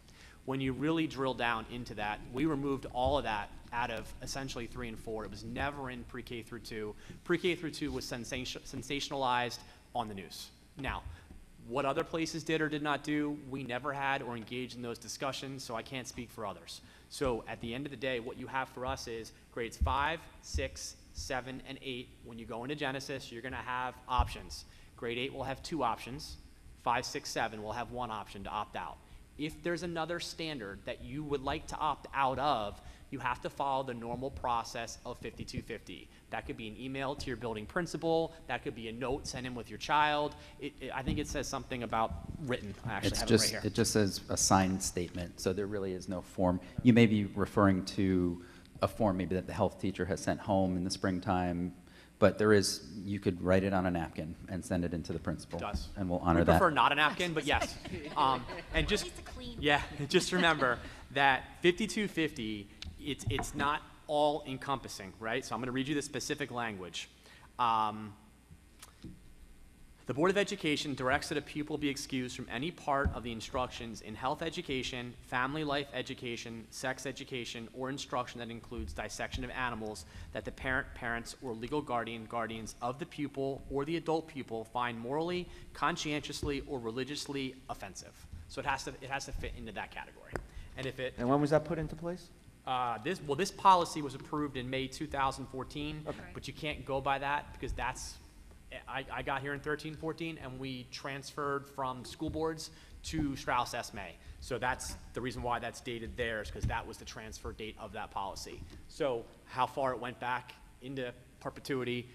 When you really drill down into that, we removed all of that out of essentially 3 and 4. It was never in pre-K through 2. Pre-K through 2 was sensationalized on the news. Now, what other places did or did not do, we never had or engaged in those discussions, so I can't speak for others. So at the end of the day, what you have for us is grades 5, 6, 7, and 8. When you go into Genesis, you're going to have options. Grade 8 will have 2 options. 5, 6, 7 will have 1 option to opt out. If there's another standard that you would like to opt out of, you have to follow the normal process of 5250. That could be an email to your building principal. That could be a note sent in with your child. I think it says something about written. I actually have it right here. It just says a signed statement, so there really is no form. You may be referring to a form maybe that the health teacher has sent home in the springtime, but you could write it on a napkin and send it into the principal. It does. And we'll honor We that. prefer not a napkin, but yes. And just remember that 5250, it's not all encompassing, right? So I'm going to read you the specific language. The Board of Education directs that a pupil be excused from any part of the instructions in health education, family life education, sex education, or instruction that includes dissection of animals that the parent, parents, or legal guardians of the pupil or the adult pupil find morally, conscientiously, or religiously offensive. So it has to fit into that category. And when was that put into place? This policy was approved in May 2014, but you can't go by that because I got here in 13-14 and we transferred from school boards to Strauss SMA. So that's the reason why that's dated there, is because that was the transfer date of that policy. So how far it went back into perpetuity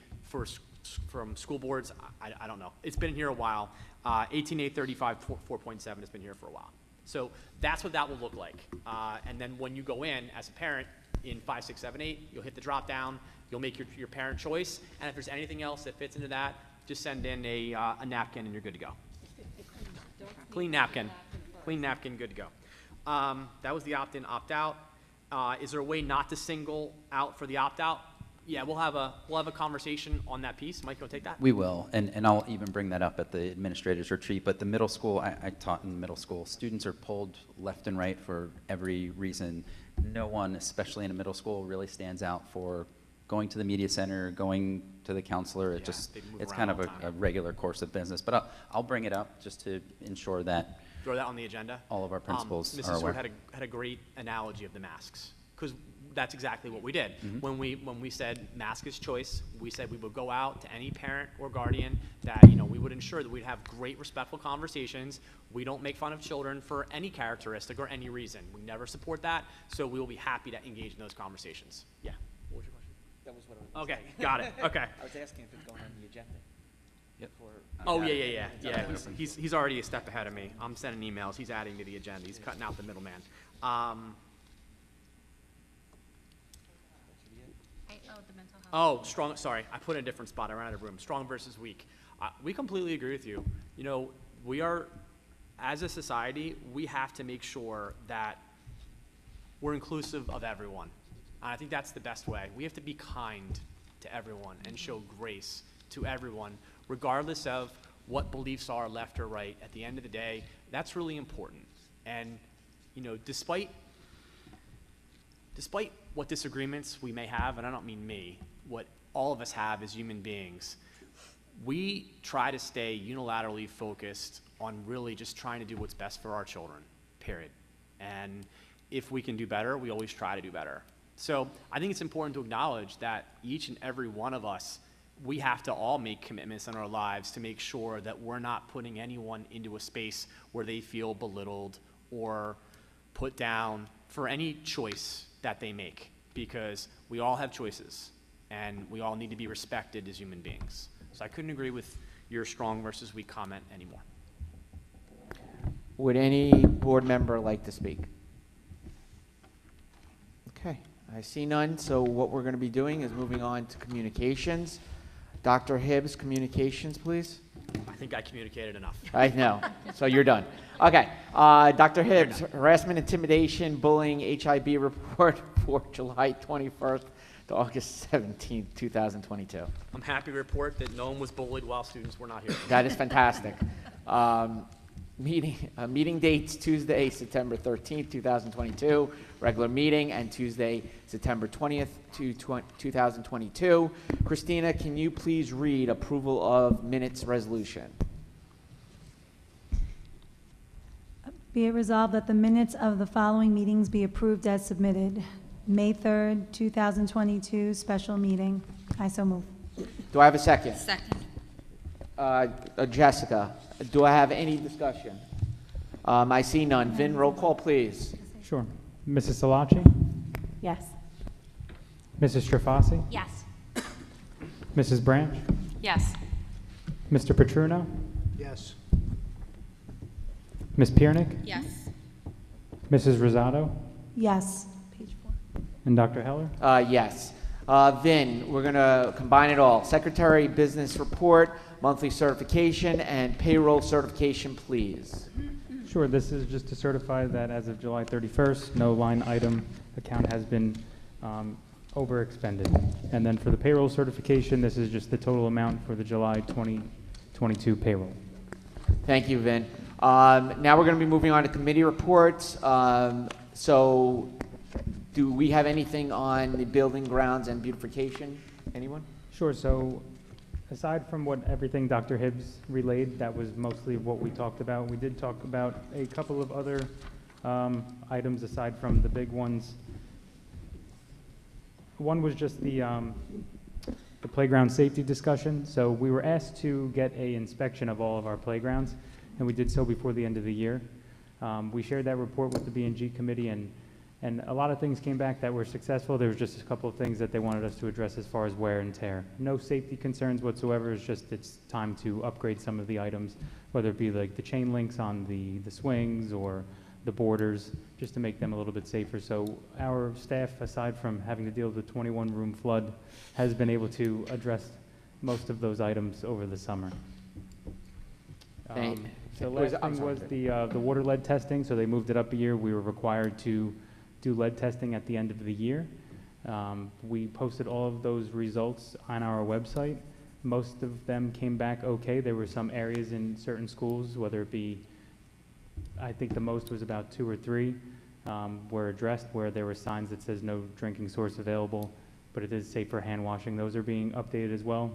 from school boards, I don't know. It's been here a while. 18835 4.7 has been here for a while. So that's what that will look like. And then when you go in as a parent in 5, 6, 7, 8, you'll hit the drop down, you'll make your parent choice, and if there's anything else that fits into that, just send in a napkin and you're good to go. Clean napkin, good to go. That was the opt-in, opt-out. Is there a way not to single out for the opt-out? Yeah, we'll have a conversation on that piece. Mike, you want to take that? We will, and I'll even bring that up at the administrators retreat. But the middle school, I taught in middle school, students are pulled left and right for every reason. No one, especially in a middle school, really stands out for going to the media center, going to the counselor. It's kind of a regular course of business. But I'll bring it up just to ensure that throw that on the agenda. All of our principals Mrs. are aware. Stewart had a great analogy of the masks, because that's exactly what we did. When we said mask is choice, we said we would go out to any parent or guardian that we would ensure that we'd have great, respectful conversations. We don't make fun of children for any characteristic or any reason. We never support that, so we will be happy to engage in those conversations. Yeah. What was your question? That was what I was Okay, got it. Okay. I was asking if it's going on the agenda. Yep. Oh, yeah. He's already a step ahead of me. I'm sending emails. He's adding to the agenda. He's cutting out the middleman. The mental health. Oh, strong. Sorry, I put it in a different spot. I ran out of room. Strong versus weak. We completely agree with you. We are, as a society, we have to make sure that we're inclusive of everyone. And I think that's the best way. We have to be kind to everyone and show grace to everyone, regardless of what beliefs are left or right. At the end of the day, that's really important. And, despite what disagreements we may have, and I don't mean me, what all of us have as human beings, we try to stay unilaterally focused on really just trying to do what's best for our children, period. And if we can do better, we always try to do better. So I think it's important to acknowledge that each and every one of us, we have to all make commitments in our lives to make sure that we're not putting anyone into a space where they feel belittled or put down for any choice that they make, because we all have choices and we all need to be respected as human beings. So I couldn't agree with your strong versus weak comment anymore. Would any board member like to speak? Okay, I see none, so what we're going to be doing is moving on to communications. Dr. Hibbs, communications, please. I think I communicated enough. I know, so you're done. Okay, Dr. Hibbs, harassment, intimidation, bullying, HIB report for July 21st to August 17th, 2022. I'm happy to report that no one was bullied while students were not here. That is fantastic. Meeting dates, Tuesday, September 13th, 2022, regular meeting, and Tuesday, September 20th, 2022. Christina, can you please read approval of minutes resolution? Be it resolved that the minutes of the following meetings be approved as submitted. May 3rd, 2022, special meeting. I so move. Do I have a second? Second. Jessica, do I have any discussion? I see none. Vin, roll call, please. Sure. Mrs. Salaci? Yes. Mrs. Strafasi? Yes. Mrs. Branch? Yes. Mr. Petruno? Yes. Ms. Piernick? Yes. Mrs. Rosado? Yes. Page 4. And Dr. Heller? Yes. Vin, we're going to combine it all. Secretary Business Report, monthly certification, and payroll certification, please. Sure, this is just to certify that as of July 31st, no line item account has been overexpended. And then for the payroll certification, this is just the total amount for the July 2022 payroll. Thank you, Vin. Now we're going to be moving on to committee reports. So do we have anything on the building, grounds, and beautification? Anyone? Sure, so aside from what everything Dr. Hibbs relayed, that was mostly what we talked about. We did talk about a couple of other items aside from the big ones. One was just the playground safety discussion. So we were asked to get an inspection of all of our playgrounds, and we did so before the end of the year. We shared that report with the B&G committee, and a lot of things came back that were successful. There was just a couple of things that they wanted us to address as far as wear and tear. No safety concerns whatsoever. It's just it's time to upgrade some of the items, whether it be like the chain links on the swings or the borders, just to make them a little bit safer. So our staff, aside from having to deal with the 21-room flood, has been able to address most of those items over the summer. The last thing was the water lead testing. So they moved it up a year. We were required to do lead testing at the end of the year. We posted all of those results on our website. Most of them came back okay. There were some areas in certain schools, whether it be, I think the most was about 2 or 3, were addressed where there were signs that says no drinking source available, but it is safe for hand washing. Those are being updated as well.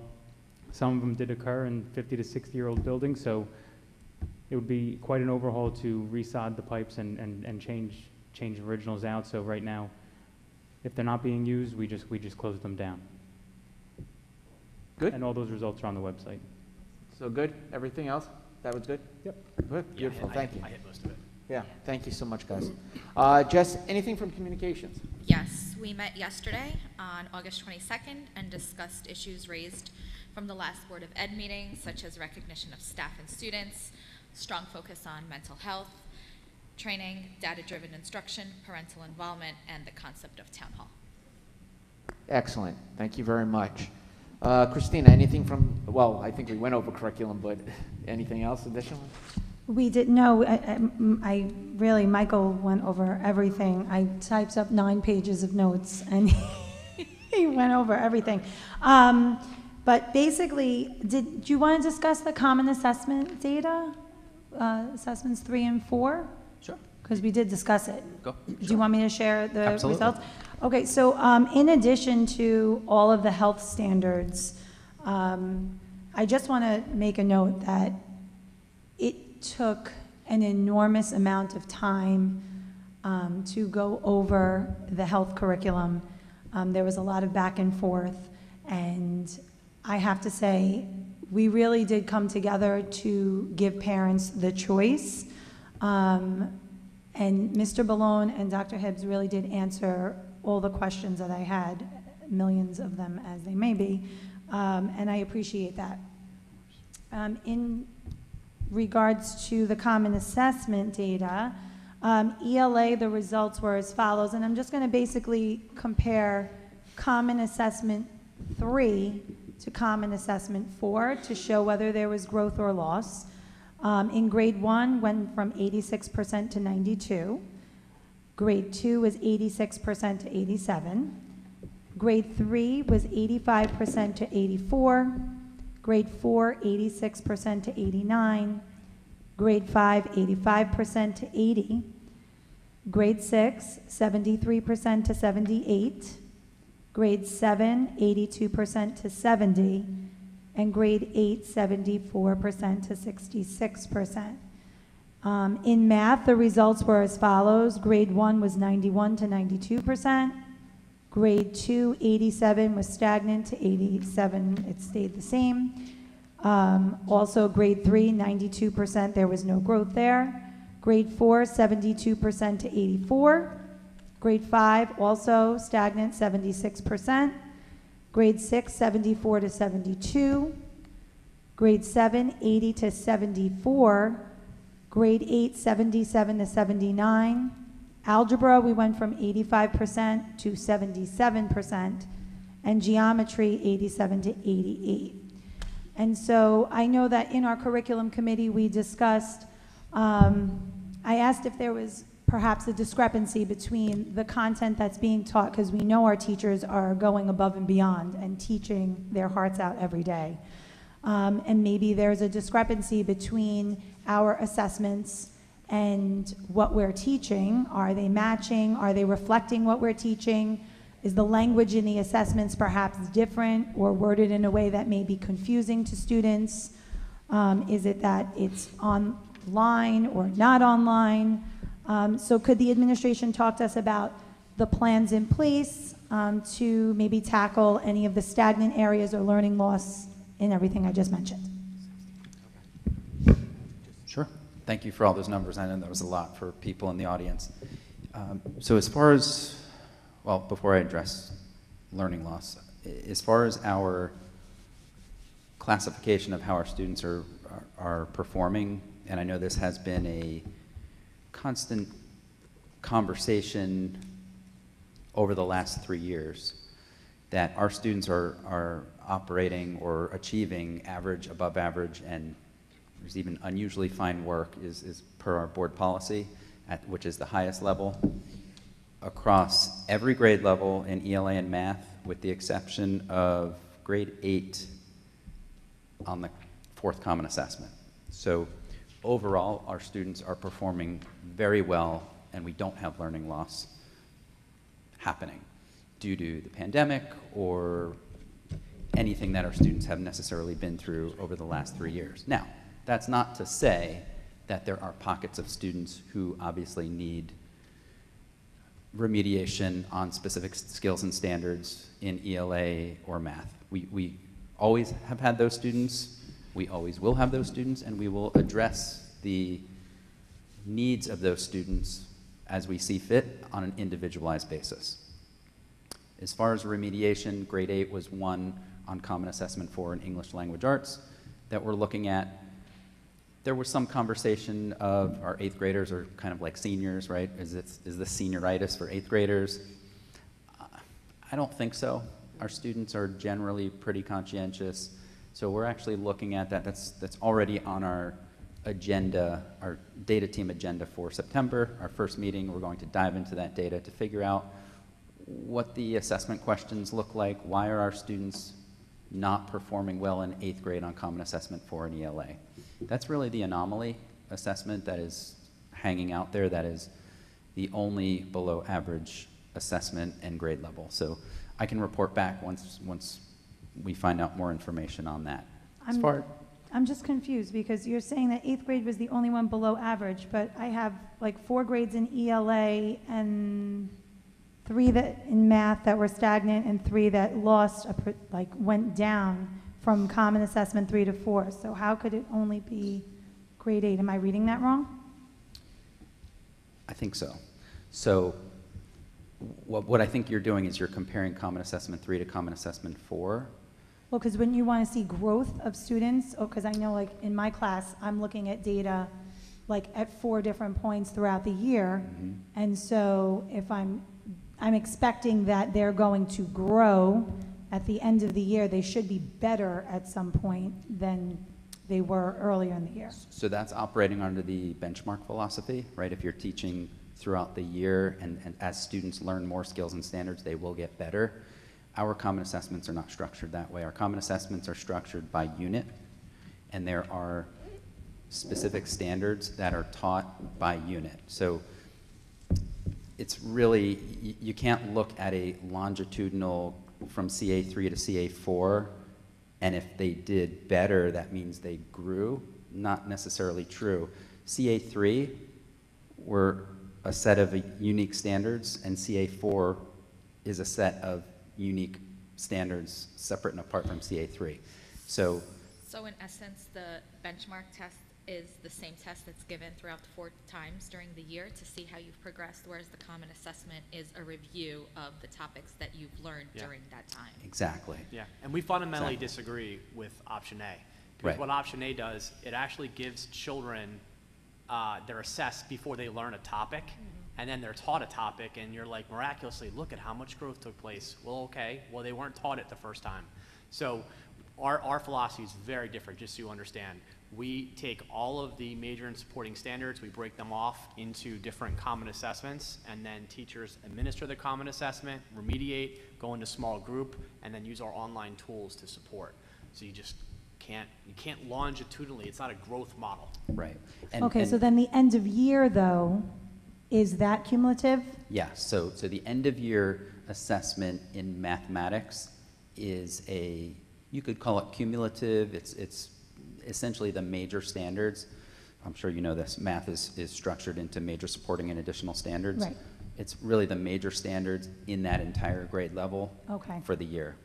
Some of them did occur in 50 to 60-year-old buildings, so it would be quite an overhaul to resod the pipes and change originals out. So right now, if they're not being used, we just close them down. Good. And all those results are on the website. So good? Everything else? That was good? Yep. Good. Beautiful. Thank you. I hit most of it. Yeah. Thank you so much, guys. Jess, anything from communications? Yes, we met yesterday on August 22nd and discussed issues raised from the last Board of Ed meeting, such as recognition of staff and students, strong focus on mental health, training, data-driven instruction, parental involvement, and the concept of town hall. Excellent. Thank you very much. Christina, anything from, well, I think we went over curriculum, but anything else additionally? We didn't know, I really, Michael went over everything. I typed up 9 pages of notes, and he went over everything. But basically, do you want to discuss the common assessment data, assessments 3 and 4? Sure. Because we did discuss it. Go. Do you want me to share the Absolutely. results? Okay, so in addition to all of the health standards, I just want to make a note that it took an enormous amount of time to go over the health curriculum. There was a lot of back and forth, and I have to say, we really did come together to give parents the choice. And Mr. Ballone and Dr. Hibbs really did answer all the questions that I had, millions of them as they may be, and I appreciate that. In regards to the common assessment data, ELA, the results were as follows, and I'm just going to basically compare common assessment 3 to common assessment 4 to show whether there was growth or loss. In grade 1, went from 86% to 92. Grade 2 was 86% to 87. Grade 3 was 85% to 84. Grade 4, 86% to 89. Grade 5, 85% to 80. Grade 6, 73% to 78. Grade 7, 82% to 70. And grade 8, 74% to 66%. In math, the results were as follows. Grade 1 was 91 to 92%. Grade 2, 87 was stagnant to 87. It stayed the same. Also, grade 3, 92%. There was no growth there. Grade 4, 72% to 84. Grade 5, also stagnant, 76%. Grade 6, 74 to 72. Grade 7, 80 to 74. Grade 8, 77 to 79. Algebra, we went from 85% to 77%. And geometry, 87 to 88. And so I know that in our curriculum committee, we discussed, I asked if there was perhaps a discrepancy between the content that's being taught, because we know our teachers are going above and beyond and teaching their hearts out every day. And maybe there's a discrepancy between our assessments and what we're teaching. Are they matching? Are they reflecting what we're teaching? Is the language in the assessments perhaps different or worded in a way that may be confusing to students? Is it that it's online or not online? So could the administration talk to us about the plans in place to maybe tackle any of the stagnant areas or learning loss in everything I just mentioned? Sure. Thank you for all those numbers. I know that was a lot for people in the audience. So as far as, well, before I address learning loss, as far as our classification of how our students are performing, and I know this has been a constant conversation over the last 3 years, that our students are operating or achieving average, above average, and there's even unusually fine work is per our board policy, which is the highest level, across every grade level in ELA and math, with the exception of grade 8 on the 4th common assessment. So overall, our students are performing very well, and we don't have learning loss happening due to the pandemic or anything that our students have necessarily been through over the last 3 years. Now, that's not to say that there are pockets of students who obviously need remediation on specific skills and standards in ELA or math. We always have had those students, we always will have those students, and we will address the needs of those students as we see fit on an individualized basis. As far as remediation, grade 8 was one on Common Assessment 4 in English Language Arts that we're looking at. There was some conversation of our 8th graders are kind of like seniors, right? Is this senioritis for 8th graders? I don't think so. Our students are generally pretty conscientious, so we're actually looking at that. That's already on our agenda, our data team agenda for September, our first meeting. We're going to dive into that data to figure out what the assessment questions look like. Why are our students not performing well in 8th grade on Common Assessment 4 in ELA? That's really the anomaly assessment that is hanging out there. That is the only below average assessment and grade level. So I can report back once we find out more information on that. I'm just confused because you're saying that 8th grade was the only one below average, but I have like 4 grades in ELA and 3 that in math that were stagnant and 3 that lost, went down from Common Assessment 3 to 4. So how could it only be grade 8? Am I reading that wrong? I think so. So what I think you're doing is you're comparing Common Assessment 3 to Common Assessment 4. Well, because when you want to see growth of students, because I know like in my class, I'm looking at data like at 4 different points throughout the year. Mm-hmm. And so if I'm expecting that they're going to grow at the end of the year, they should be better at some point than they were earlier in the year. So that's operating under the benchmark philosophy, right? If you're teaching throughout the year and as students learn more skills and standards, they will get better. Our common assessments are not structured that way. Our common assessments are structured by unit, and there are specific standards that are taught by unit. So it's really, you can't look at a longitudinal from CA3 to CA4, and if they did better, that means they grew. Not necessarily true. CA3 were a set of unique standards, and CA4 is a set of unique standards separate and apart from CA3. So in essence, the benchmark test is the same test that's given throughout the 4 times during the year to see how you've progressed, whereas the common assessment is a review of the topics that you've learned Yeah. during that time. Exactly. Yeah, and we fundamentally Exactly. disagree with option A. Because Right. what option A does, it actually gives children, they're assessed before they learn a topic, and then they're taught a topic, and you're like, miraculously, look at how much growth took place. Well, okay, well, they weren't taught it the first time. So our philosophy is very different, just so you understand. We take all of the major and supporting standards, we break them off into different common assessments, and then teachers administer the common assessment, remediate, go into small group, and then use our online tools to support. So you can't longitudinally, it's not a growth model. Right. Okay, so then the end of year, though, is that cumulative? Yeah, so the end of year assessment in mathematics is you could call it cumulative. It's essentially the major standards. I'm sure you know this. Math is structured into major, supporting, and additional standards. Right. It's really the major standards in that entire grade level Okay. for the year.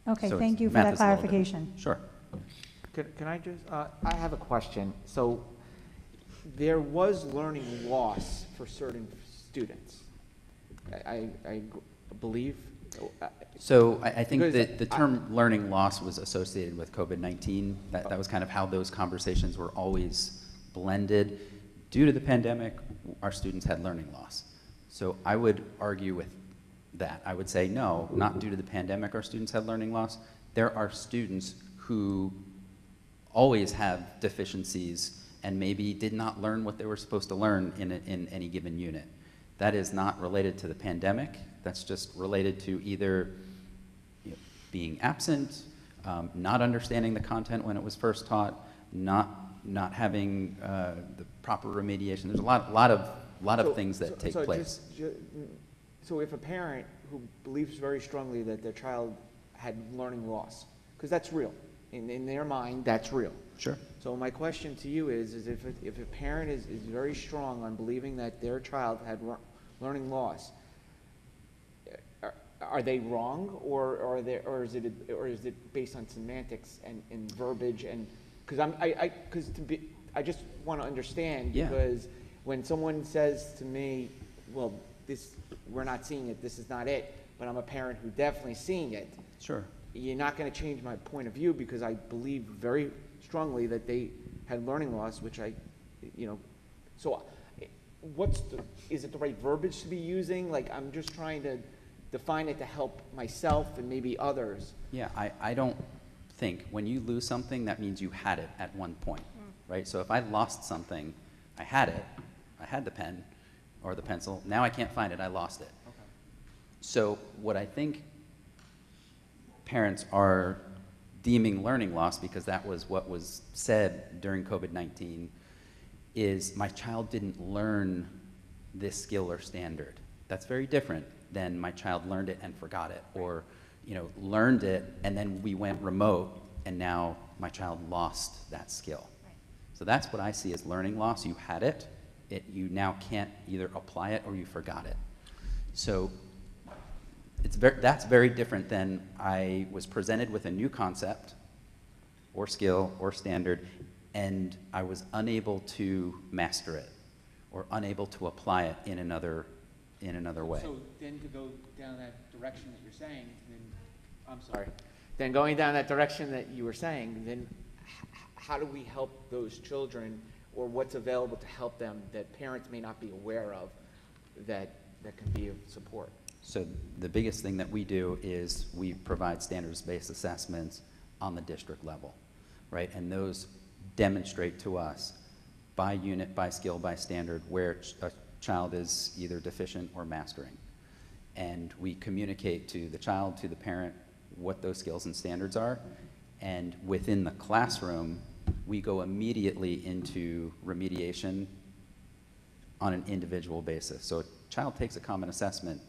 Okay, So thank you for math that is a little different. clarification. Sure. Can I just, I have a question. So there was learning loss for certain students. I believe. So I think Because that the term learning loss was associated with COVID-19. That was kind of how those conversations were always blended. Due to the pandemic, our students had learning loss. So I would argue with that. I would say, no, not due to the pandemic our students had learning loss. There are students who always have deficiencies and maybe did not learn what they were supposed to learn in any given unit. That is not related to the pandemic. That's just related to either being absent, not understanding the content when it was first taught, not having the proper remediation. There's a lot of things that take place. So if a parent who believes very strongly that their child had learning loss, because that's real, in their mind, that's real. Sure. So my question to you is if a parent is very strong on believing that their child had learning loss, are they wrong, or is it based on semantics and verbiage? And because I just want to understand, Yeah. because when someone says to me, well, we're not seeing it, this is not it, but I'm a parent who definitely seeing it. Sure. You're not going to change my point of view, because I believe very strongly that they had learning loss, which so is it the right verbiage to be using? Like, I'm just trying to define it to help myself and maybe others. Yeah, I don't think when you lose something, that means you had it at one point, right? So if I lost something, I had it, I had the pen or the pencil, now I can't find it, I lost it. Okay. So what I think parents are deeming learning loss, because that was what was said during COVID-19, is my child didn't learn this skill or standard. That's very different than my child learned it and forgot it, or learned it and then we went remote and now my child lost that skill. Right. So that's what I see as learning loss. You had it, you now can't either apply it or you forgot it. So that's very different than I was presented with a new concept or skill or standard and I was unable to master it or unable to apply it in another way. So then to go down that direction that you're saying, then going down that direction that you were saying, then how do we help those children, or what's available to help them that parents may not be aware of that can be of support? So the biggest thing that we do is we provide standards-based assessments on the district level, right? And those demonstrate to us by unit, by skill, by standard where a child is either deficient or mastering. And we communicate to the child, to the parent, what those skills and standards are. And within the classroom, we go immediately into remediation on an individual basis. So a child takes a common assessment.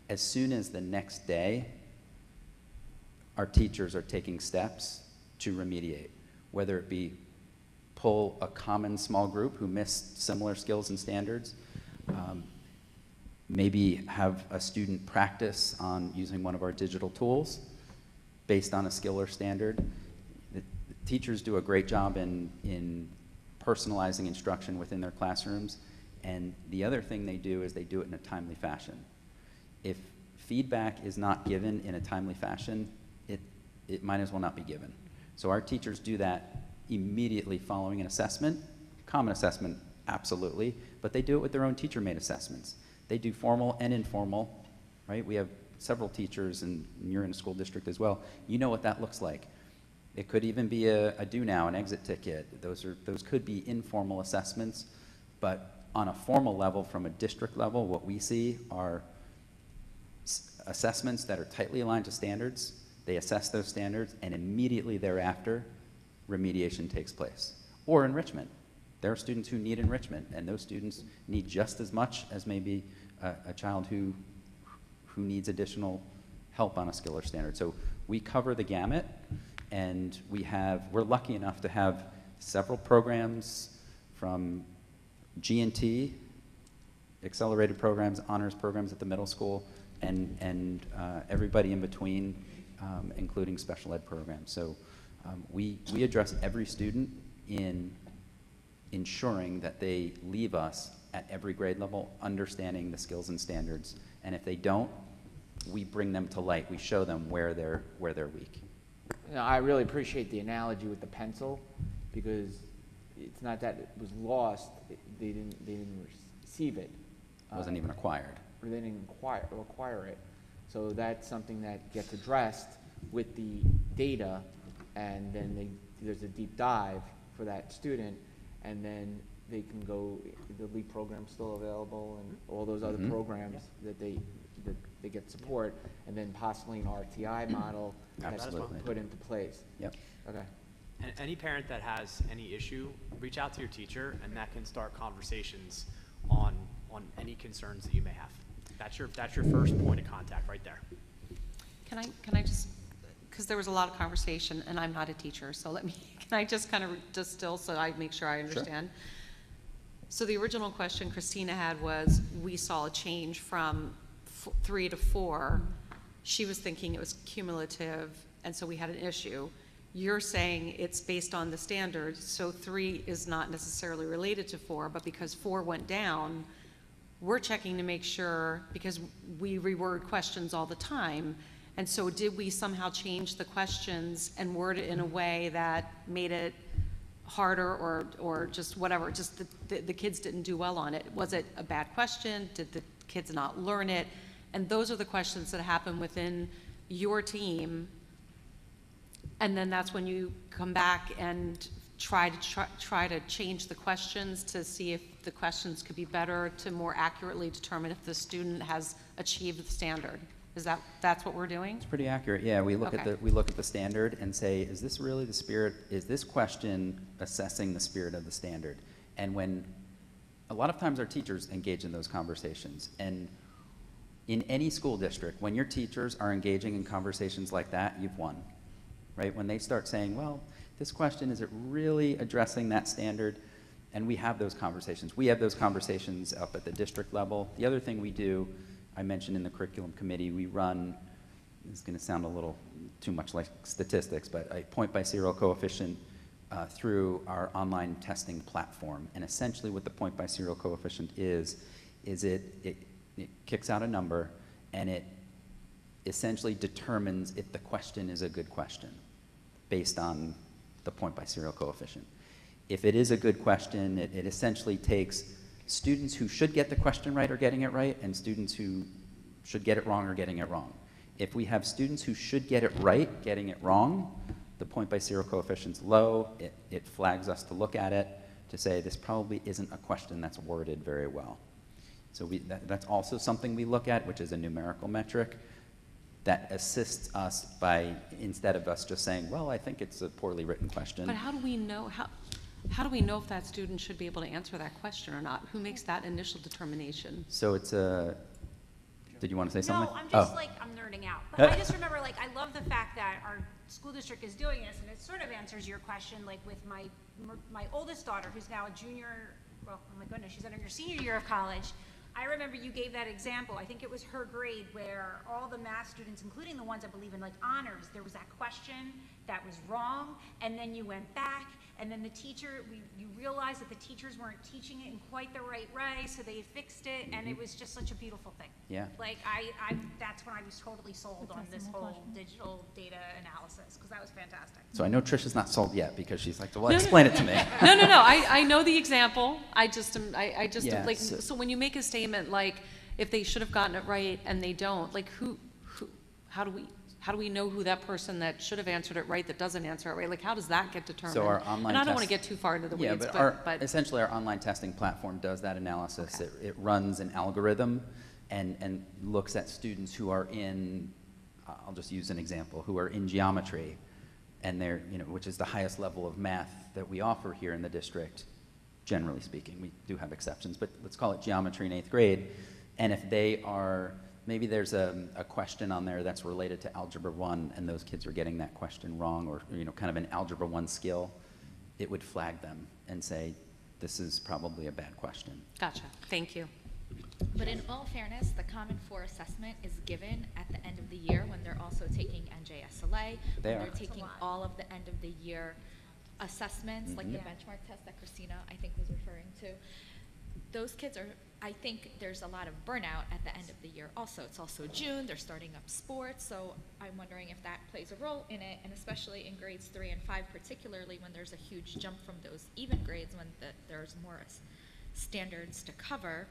As soon as the next day, our teachers are taking steps to remediate, whether it be pull a common small group who missed similar skills and standards, maybe have a student practice on using one of our digital tools based on a skill or standard. The teachers do a great job in personalizing instruction within their classrooms. And the other thing they do is they do it in a timely fashion. If feedback is not given in a timely fashion, it might as well not be given. So our teachers do that immediately following an assessment, common assessment, absolutely, but they do it with their own teacher-made assessments. They do formal and informal, right? We have several teachers, and you're in a school district as well. You know what that looks like. It could even be a do now, an exit ticket. Those could be informal assessments, but on a formal level, from a district level, what we see are assessments that are tightly aligned to standards. They assess those standards, and immediately thereafter, remediation takes place. Or enrichment. There are students who need enrichment, and those students need just as much as maybe a child who needs additional help on a skill or standard. So we cover the gamut, and we're lucky enough to have several programs from G&T, accelerated programs, honors programs at the middle school, and everybody in between, including special ed programs. So we address every student in ensuring that they leave us at every grade level understanding the skills and standards. And if they don't, we bring them to light. We show them where they're weak. You know, I really appreciate the analogy with the pencil, because it's not that it was lost, they didn't receive it. It wasn't even acquired. Or they didn't acquire it. So that's something that gets addressed with the data, and then there's a deep dive for that student, and then they can go, the LEAP program's still available, and all those other programs that they get support, and then possibly an RTI model that's put into place. Yep. Okay. And any parent that has any issue, reach out to your teacher, and that can start conversations on any concerns that you may have. That's your first point of contact right there. Can I just, because there was a lot of conversation, and I'm not a teacher, so can I just kind of distill so I make sure I understand? Sure. So the original question Christina had was, we saw a change from 3 to 4. She was thinking it was cumulative, and so we had an issue. You're saying it's based on the standards, so 3 is not necessarily related to 4, but because 4 went down, we're checking to make sure, because we reword questions all the time, and so did we somehow change the questions and word it in a way that made it harder, or just whatever, just the kids didn't do well on it? Was it a bad question? Did the kids not learn it? And those are the questions that happen within your team, and then that's when you come back and try to change the questions to see if the questions could be better to more accurately determine if the student has achieved the standard. That's what we're doing? It's pretty accurate. Yeah, we look at the standard and say, is this really the spirit? Is this question assessing the spirit of the standard? And when a lot of times our teachers engage in those conversations, and in any school district, when your teachers are engaging in conversations like that, you've won, right? When they start saying, well, this question, is it really addressing that standard? And we have those conversations. We have those conversations up at the district level. The other thing we do, I mentioned in the curriculum committee, we run, this is going to sound a little too much like statistics, but a point by serial coefficient through our online testing platform. And essentially what the point by serial coefficient is it kicks out a number, and it essentially determines if the question is a good question based on the point by serial coefficient. If it is a good question, it essentially takes students who should get the question right are getting it right, and students who should get it wrong are getting it wrong. If we have students who should get it right getting it wrong, the point by serial coefficient's low, it flags us to look at it to say this probably isn't a question that's worded very well. So that's also something we look at, which is a numerical metric that assists us by, instead of us just saying, well, I think it's a poorly written question. But how do we know, how do we know if that student should be able to answer that question or not? Who makes that initial determination? So it's a, did you want to say something? No, I'm just I'm nerding out. But I just remember, I love the fact that our school district is doing this, and it sort of answers your question, with my oldest daughter, who's now a junior, well, oh my goodness, she's entering her senior year of college. I remember you gave that example. I think it was her grade where all the math students, including the ones I believe in honors, there was that question that was wrong, and then you went back and then the teacher, you realize that the teachers weren't teaching it in quite the right way, so they fixed it, and it was just such a beautiful thing. Yeah. Like, that's when I was totally sold on this whole digital data analysis, because that was fantastic. So I know Trisha's not sold yet because she's like, well, explain it to me. No. I know the example. I just Yeah, like, so- so when you make a statement like, if they should have gotten it right and they don't, like how do we know who that person that should have answered it right that doesn't answer it right? Like, how does that get determined? So our online And I don't want to test- get too far into the Yeah, weeds, but essentially our online testing platform does that analysis. Okay. It runs an algorithm and looks at students who are in, I'll just use an example, who are in geometry, and they're, which is the highest level of math that we offer here in the district, generally speaking. We do have exceptions, but let's call it geometry in 8th grade. And if they are, maybe there's a question on there that's related to Algebra 1, and those kids are getting that question wrong, or kind of an Algebra 1 skill, it would flag them and say, this is probably a bad question. Gotcha. Thank you. But in all fairness, the Common 4 assessment is given at the end of the year when they're also taking NJSLA, They when are. they're taking all of the end of the year assessments, like the benchmark test that Christina, I think, was referring to. Those kids are, I think there's a lot of burnout at the end of the year also. It's also June, they're starting up sports, so I'm wondering if that plays a role in it, and especially in grades 3 and 5 particularly, when there's a huge jump from those even grades when there's more standards to cover.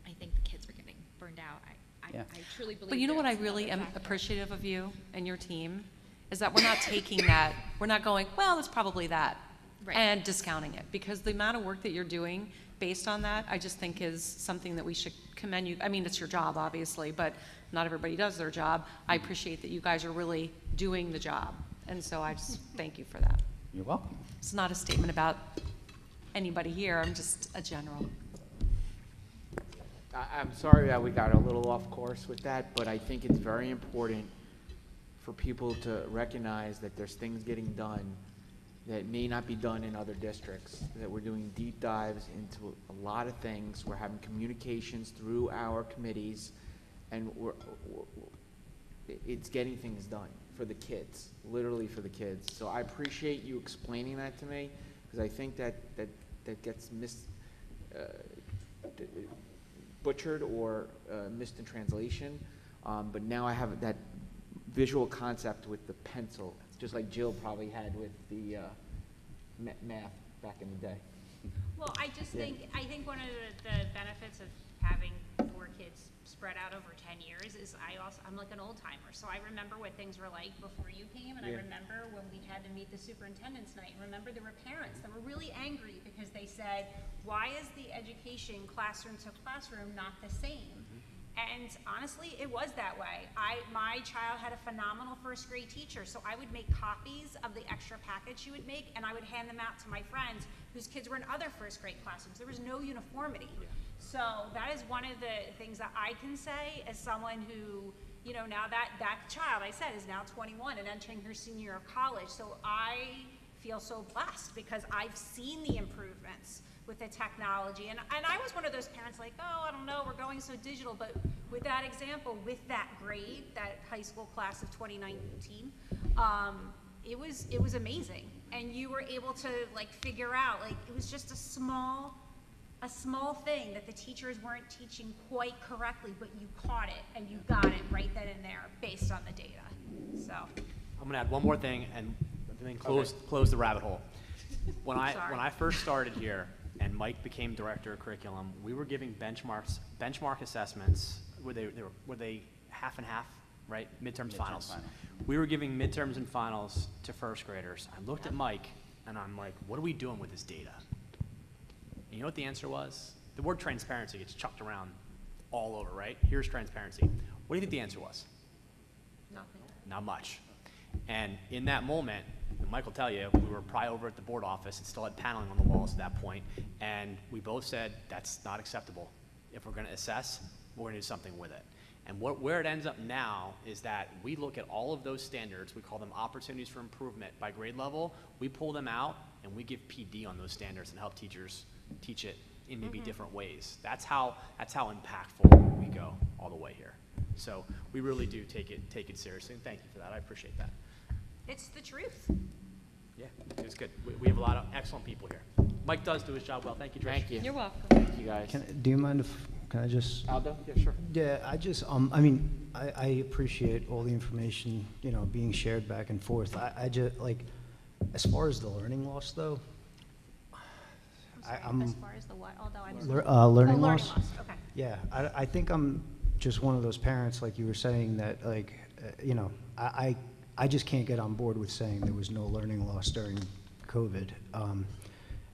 I think the kids are getting burned out. I truly believe. But you know what I there's really another am factor. appreciative of you and your team is that we're not taking that, we're not going, well, it's probably that, Right. and discounting it. Because the amount of work that you're doing based on that, I just think is something that we should commend you. I mean, it's your job, obviously, but not everybody does their job. I appreciate that you guys are really doing the job. And so I just thank you for that. You're welcome. It's not a statement about anybody here, I'm just a general. I'm sorry that we got a little off course with that, but I think it's very important for people to recognize that there's things getting done that may not be done in other districts, that we're doing deep dives into a lot of things. We're having communications through our committees, and it's getting things done for the kids, literally for the kids. So I appreciate you explaining that to me, because I think that gets butchered or missed in translation, but now I have that visual concept with the pencil, just like Jill probably had with the math back in the day. Well, I just Yeah. think one of the benefits of having 4 kids spread out over 10 years is I'm like an old timer, so I remember what things were like before you came, and I Yeah. remember when we had to meet the superintendent's night, and remember there were parents that were really angry because they said, why is the education classroom to classroom not the same? And honestly, it was that way. My child had a phenomenal first grade teacher, so I would make copies of the extra packets she would make, and I would hand them out to my friends whose kids were in other first grade classrooms. There was no uniformity. So that is one of the things that I can say as someone who, now that child, I said, is now 21 and entering her senior year of college. So I feel so blessed because I've seen the improvements with the technology. And I was one of those parents like, oh, I don't know, we're going so digital. But with that example, with that grade, that high school class of 2019, it was amazing. And you were able to figure out, it was just a small thing that the teachers weren't teaching quite correctly, but you caught it and you got it right then and there based on the data. So I'm gonna add one more thing and then close the rabbit hole. When I first started here and Mike became director of curriculum, we were giving benchmark assessments. Were they half and half, right? Midterms, finals. Final. We were giving midterms and finals to first graders. I looked at Mike and I'm like, what are we doing with this data? And you know what the answer was? The word transparency gets chucked around all over, right? Here's transparency. What do you think the answer was? Nothing. Not much. And in that moment, and Mike will tell you, we were probably over at the board office and still had paneling on the walls at that point, and we both said, that's not acceptable. If we're gonna assess, we're gonna do something with it. And where it ends up now is that we look at all of those standards, we call them opportunities for improvement by grade level, we pull them out and we give PD on those standards and help teachers teach it in maybe different ways. That's how impactful we go all the way here. So we really do take it seriously, and thank you for that. I appreciate that. it's the truth. Yeah, it was good. We have a lot of excellent people here. Mike does do his job well. Thank you, Trish. Thank you. You're welcome. Thank you, guys. Do you mind if, can I just? Aldo? Yeah, sure. Yeah, I just, I mean, I appreciate all the information, you know, being shared back and forth. I just, like, as far as the learning loss, though, I'm. As far as the what, although I'm. Learning Oh, learning loss? loss, okay. Yeah, I think I'm just one of those parents, like you were saying, that, like, you know, I just can't get on board with saying there was no learning loss during COVID.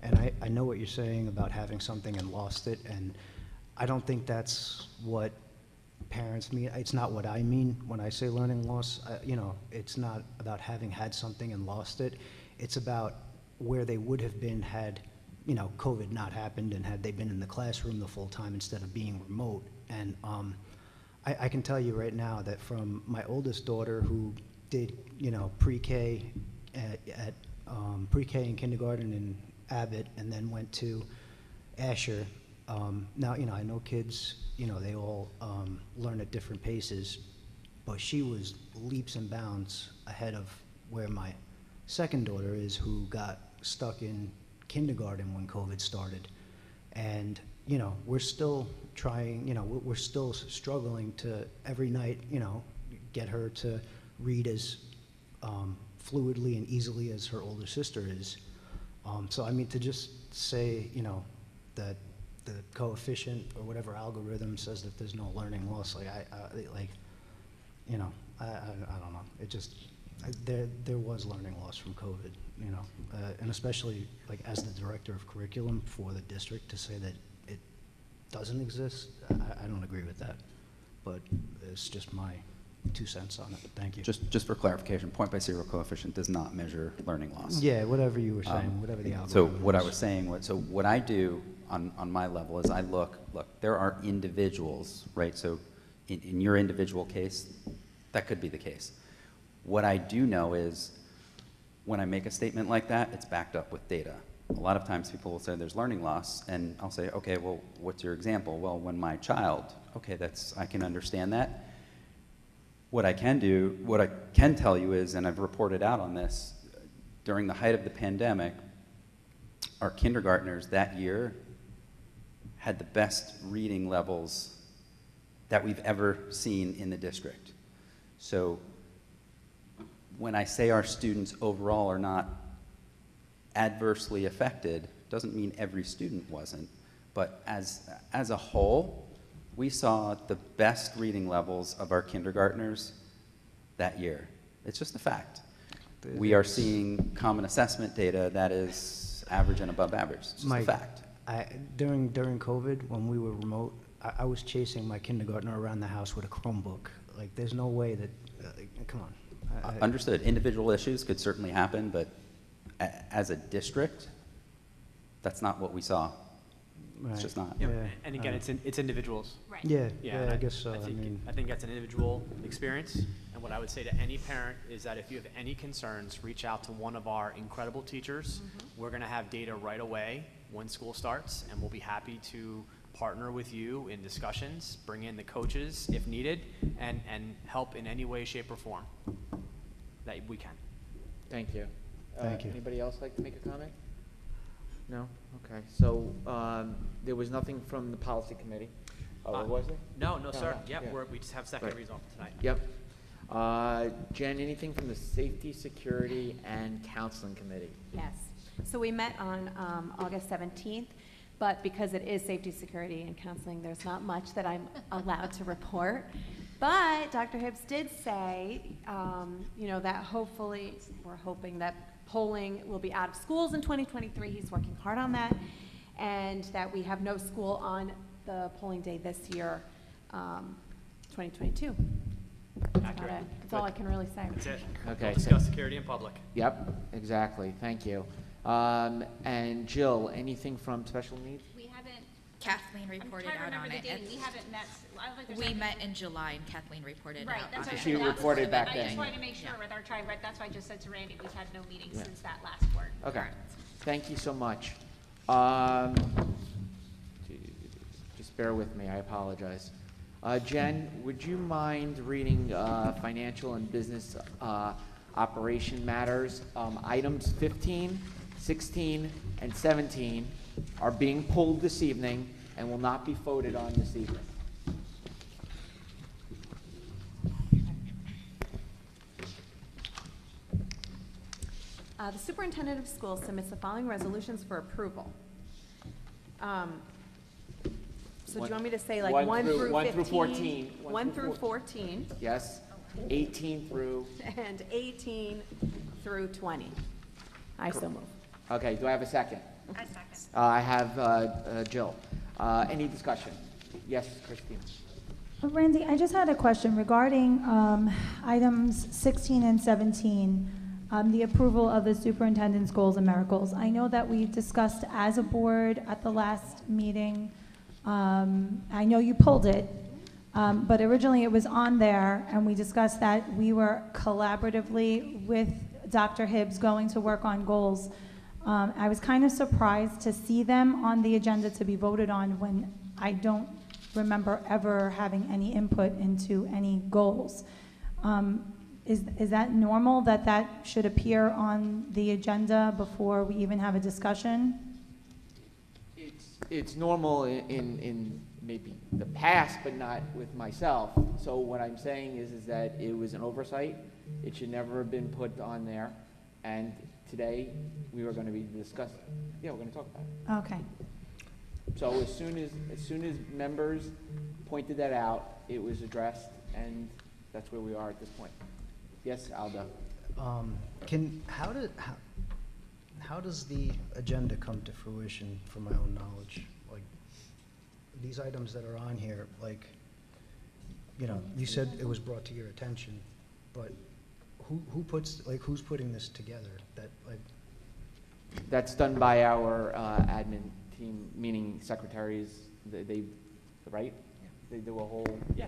And I know what you're saying about having something and lost it, and I don't think that's what parents mean. It's not what I mean when I say learning loss. You know, it's not about having had something and lost it. It's about where they would have been had, you know, COVID not happened and had they been in the classroom the full time instead of being remote. And I can tell you right now that from my oldest daughter, who did, you know, pre-K at pre-K and kindergarten in Abbott, and then went to Asher. Now, you know, I know kids, you know, they all learn at different paces, but she was leaps and bounds ahead of where my second daughter is, who got stuck in kindergarten when COVID started. And, you know, we're still trying, you know, we're still struggling to every night, you know, get her to read as fluidly and easily as her older sister is. So, I mean, to just say, you know, that the coefficient or whatever algorithm says that there's no learning loss, like, like, you know, I don't know. It just, there was learning loss from COVID, you know, and especially, like, as the director of curriculum for the district, to say that it doesn't exist, I don't agree with that. But it's just my 2 cents on it. Thank you. Just for clarification, point by zero coefficient does not measure learning loss. Yeah, whatever you were saying, whatever the algorithm So what I was. was saying was, so what I do on my level is I look, there are individuals, right? So in your individual case, that could be the case. What I do know is when I make a statement like that, it's backed up with data. A lot of times people will say there's learning loss, and I'll say, okay, well, what's your example? Well, when my child, okay, I can understand that. What I can tell you is, and I've reported out on this, during the height of the pandemic, our kindergartners that year had the best reading levels that we've ever seen in the district. So when I say our students overall are not adversely affected, doesn't mean every student wasn't, but as a whole, we saw the best reading levels of our kindergartners that year. It's just a fact. We are seeing common assessment data that is average and above average. It's just a fact. During COVID, when we were remote, I was chasing my kindergartner around the house with a Chromebook. Like, there's no way that, come on. Understood. Individual issues could certainly happen, but as a district, that's not what we saw. It's just not. Yeah. And again, it's individuals. Right. Yeah, I guess so. I think that's an individual experience. And what I would say to any parent is that if you have any concerns, reach out to one of our incredible teachers. Mm-hmm. We're going to have data right away when school starts, and we'll be happy to partner with you in discussions, bring in the coaches if needed, and help in any way, shape, or form that we can. Thank you. Thank you. Anybody else like to make a comment? No? Okay. So there was nothing from the policy committee. Oh, was there? No, sir. No. Yep, Yeah. we just have second Right. reads on tonight. Yep. Jen, anything from the Safety, Security, and Counseling Committee? Yes. So we met on August 17th, but because it is safety, security, and counseling, there's not much that I'm allowed to report. But Dr. Hibbs did say, you know, that hopefully, we're hoping that polling will be out of schools in 2023. He's working hard on that. And that we have no school on the polling day this year, 2022. That's about Accurate. it. That's all I can really say. That's it. Okay, We'll discuss security in public. Yep, exactly. Thank you. And Jill, anything from special needs? We haven't. Kathleen I'm reported trying to out remember on the it. dating. We haven't met. I don't think there's We anything- met in July, and Kathleen reported Right, out that's on what it. She that was reported part of back it. I then. just wanted to make sure Yeah. with our tri-rec, that's why I just said to Randy, we've had no meetings Yeah. since that last board. Okay. Thank you so much. Just bear with me, I apologize. Jen, would you mind reading financial and business operation matters. Items 15, 16, and 17 are being pulled this evening and will not be voted on this evening. The superintendent of schools submits the following resolutions for approval. So do you want me to say like 1 through 15? 1 through 14. 1 through 14. Yes, 18 through, And 18 through 20. I so move. okay, do I have a second? I second. I have Jill. Any discussion? Yes, Christina. Randy, I just had a question regarding items 16 and 17, the approval of the superintendent's goals and miracles. I know that we discussed as a board at the last meeting. I know you pulled it, but originally it was on there, and we discussed that we were collaboratively with Dr. Hibbs going to work on goals. I was kind of surprised to see them on the agenda to be voted on when I don't remember ever having any input into any goals. Is that normal that that should appear on the agenda before we even have a discussion? It's normal in maybe the past, but not with myself. So what I'm saying is that it was an oversight. It should never have been put on there. And today, we were going to be discussing, we're going to talk about it. Okay. So as soon as members pointed that out, it was addressed, and that's where we are at this point. Yes, Aldo? How does the agenda come to fruition from my own knowledge? Like, these items that are on here, like, you said it was brought to your attention, but who's putting this together? That's done by our admin team, meaning secretaries, they right? They do a whole. Yeah,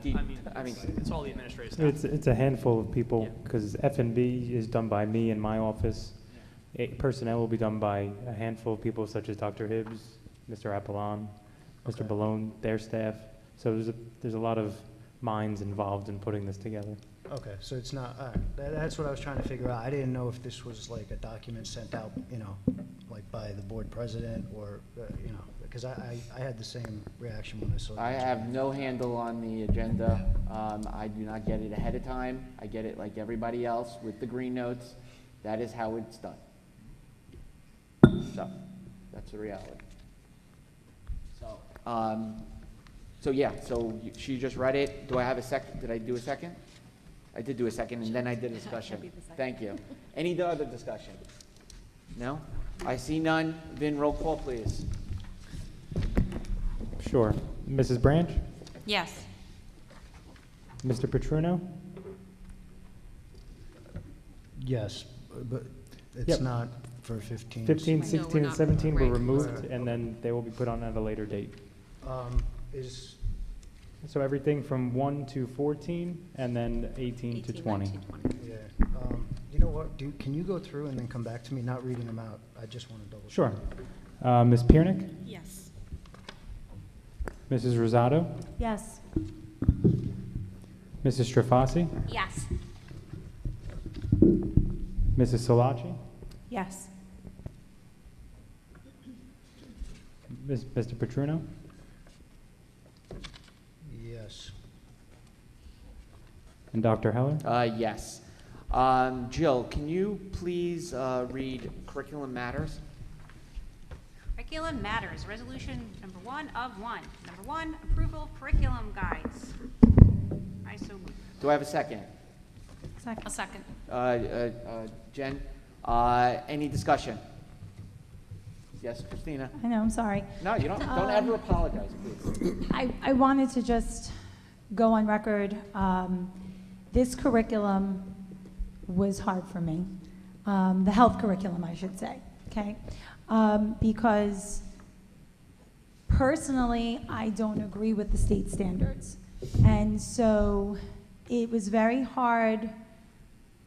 I mean, it's all the administrative staff. It's a handful of people, because F&B is done by me in my office. Personnel will be done by a handful of people such as Dr. Hibbs, Mr. Apollon, Mr. Ballone, their staff. So there's a lot of minds involved in putting this together. Okay, so it's not, all right, that's what I was trying to figure out. I didn't know if this was like a document sent out, like by the board president or, because I had the same reaction when I saw it. I have no handle on the agenda. I do not get it ahead of time. I get it like everybody else with the green notes. That is how it's done. So, that's the reality. So, she just read it. Do I have a second? Did I do a second? I did do a second, and then I did a discussion. Thank you. Any other discussion? No? I see none. Vin, roll call, please. Sure. Mrs. Branch? Yes. Mr. Petruno? Yes, but it's Yep. not for 15. 15, No, 16, we're and not. 17 were Right. removed, and then they will be put on at a later date. Is, So everything from 1 to 14, and then 18 to 20. 19, 20. yeah, you know what, can you go through and then come back to me, not reading them out? I just want to double check. Sure. Ms. Piernick? Yes. Mrs. Rosado? Yes. Mrs. Strafasi? Yes. Mrs. Salaci? Yes. Mr. Petruno? Yes. And Dr. Heller? Yes. Jill, can you please read Curriculum Matters? Curriculum Matters, Resolution number 1 of 1. Number 1, approval of curriculum guides. I so move. Do I have a second? Second. A second. Jen, any discussion? Yes, Christina? I know, I'm sorry. No, you don't ever apologize, please. I wanted to just go on record. This curriculum was hard for me. The health curriculum, I should say, okay? Because personally, I don't agree with the state standards. And so it was very hard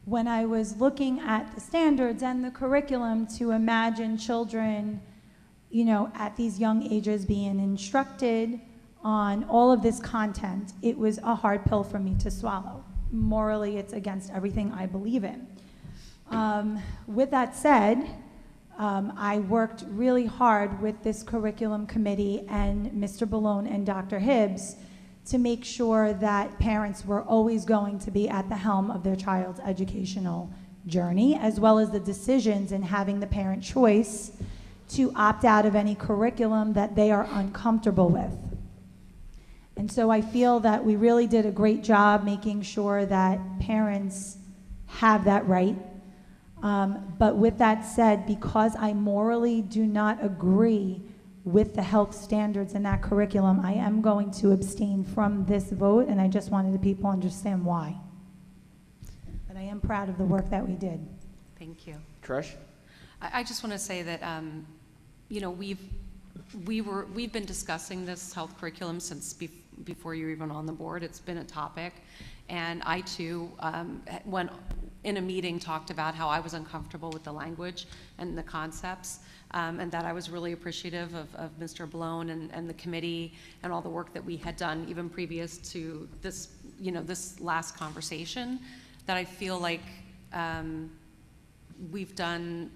when I was looking at the standards and the curriculum to imagine children, at these young ages being instructed on all of this content. It was a hard pill for me to swallow. Morally, it's against everything I believe in. With that said, I worked really hard with this curriculum committee and Mr. Ballone and Dr. Hibbs to make sure that parents were always going to be at the helm of their child's educational journey, as well as the decisions and having the parent choice to opt out of any curriculum that they are uncomfortable with. And so I feel that we really did a great job making sure that parents have that right. But with that said, because I morally do not agree with the health standards in that curriculum, I am going to abstain from this vote, and I just wanted the people to understand why. But I am proud of the work that we did. Thank you. Trish? I just want to say that, you know, we've been discussing this health curriculum since before you were even on the board. It's been a topic, and I too, when in a meeting, talked about how I was uncomfortable with the language and the concepts, and that I was really appreciative of Mr. Ballone and the committee and all the work that we had done even previous to this, you know, this last conversation. That I feel like we've done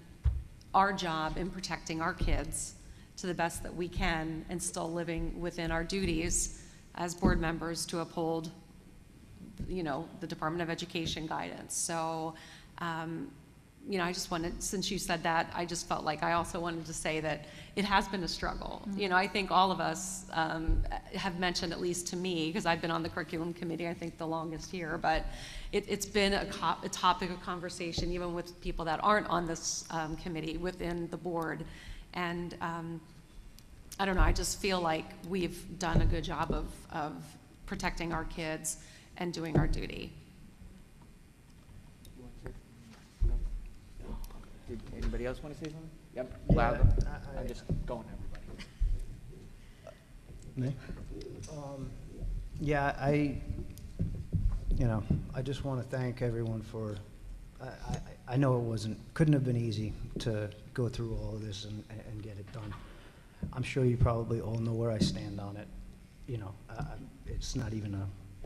our job in protecting our kids to the best that we can, and still living within our duties as board members to uphold, you know, the Department of Education guidance. So, you know, I just wanted, since you said that, I just felt like I also wanted to say that it has been a struggle. You know, I think all of us have mentioned, at least to me, because I've been on the curriculum committee, I think the longest here, but it's been a topic of conversation, even with people that aren't on this committee within the board. And I don't know, I just feel like we've done a good job of protecting our kids and doing our duty. Did anybody else want to say something? Yep, louder. I'm just going to everybody. Me? Yeah, I just want to thank everyone for, I know it couldn't have been easy to go through all of this and get it done. I'm sure you probably all know where I stand on it. You know, it's not even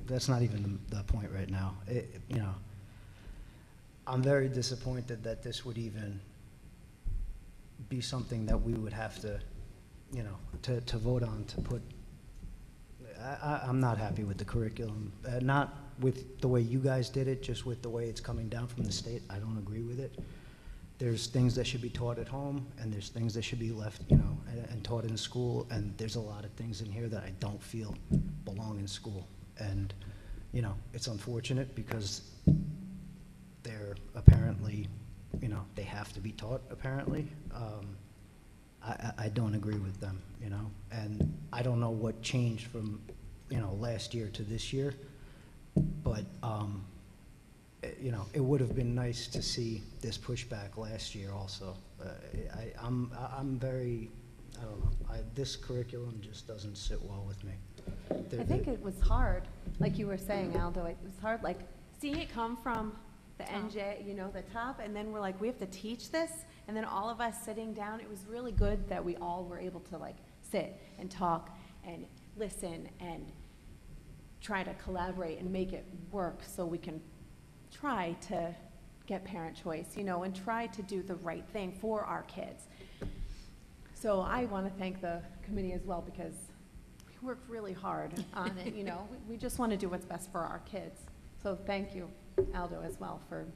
that's not even the point right now. You know, I'm very disappointed that this would even be something that we would have to, you know, to vote on, to put. I'm not happy with the curriculum, not with the way you guys did it, just with the way it's coming down from the state. I don't agree with it. There's things that should be taught at home, and there's things that should be left, you know, and taught in school, and there's a lot of things in here that I don't feel belong in school. And, you know, it's unfortunate because they're apparently, you know, they have to be taught, apparently. I don't agree with them, you know, and I don't know what changed from, you know, last year to this year, but, you know, it would have been nice to see this pushback last year also. I'm very, I don't know, this curriculum just doesn't sit well with me. I think it was hard, like you were saying, Aldo, it was hard, like, seeing it come from the NJ, you know, the top, and then we're like, we have to teach this, and then all of us sitting down, it was really good that we all were able to, like, sit and talk and listen and try to collaborate and make it work so we can try to get parent choice, you know, and try to do the right thing for our kids. So I want to thank the committee as well, because we worked really hard on it, you know. We just want to do what's best for our kids. So thank you, Aldo, as well, for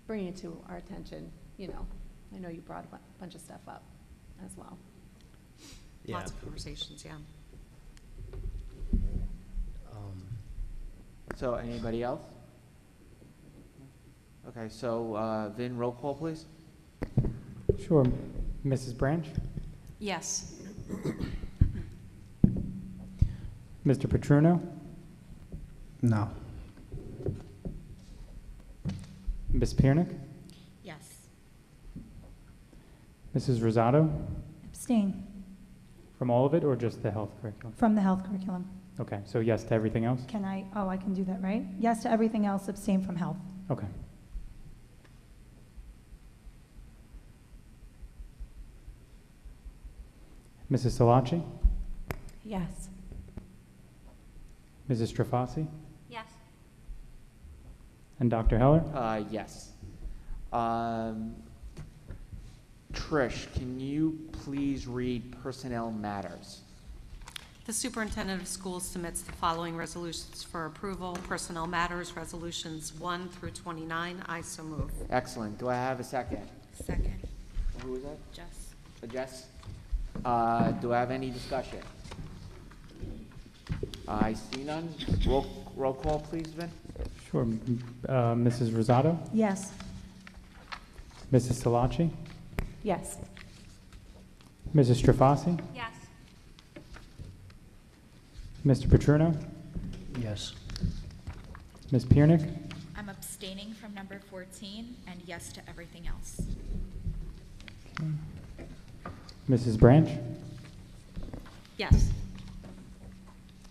bringing it to our attention. You know, I know you brought a bunch of stuff up as well. Yeah. Lots of conversations, yeah. So anybody else? Okay, so Vin, roll call, please. Sure. Mrs. Branch? Yes. Mr. Petruno? No. Ms. Piernick? Yes. Mrs. Rosado? Abstain From all of it, or just the health curriculum? from the health curriculum. Okay, so yes to everything else? Can I, oh, I can do that, right? Yes to everything else, abstain from health. Okay. Mrs. Salaci? Yes. Mrs. Strafasi? Yes. And Dr. Heller? Yes. Trish, can you please read personnel matters? The superintendent of schools submits the following resolutions for approval. Personnel matters, resolutions 1 through 29. I so move. Excellent. Do I have a second? Second. Who was that? Jess. Jess? Do I have any discussion? I see none. Roll call, please, Vin. Sure. Mrs. Rosado? Yes. Mrs. Salaci? Yes. Mrs. Strafasi? Yes. Mr. Petruno? Yes. Ms. Piernick? I'm abstaining from number 14 and yes to everything else. Mrs. Branch? Yes.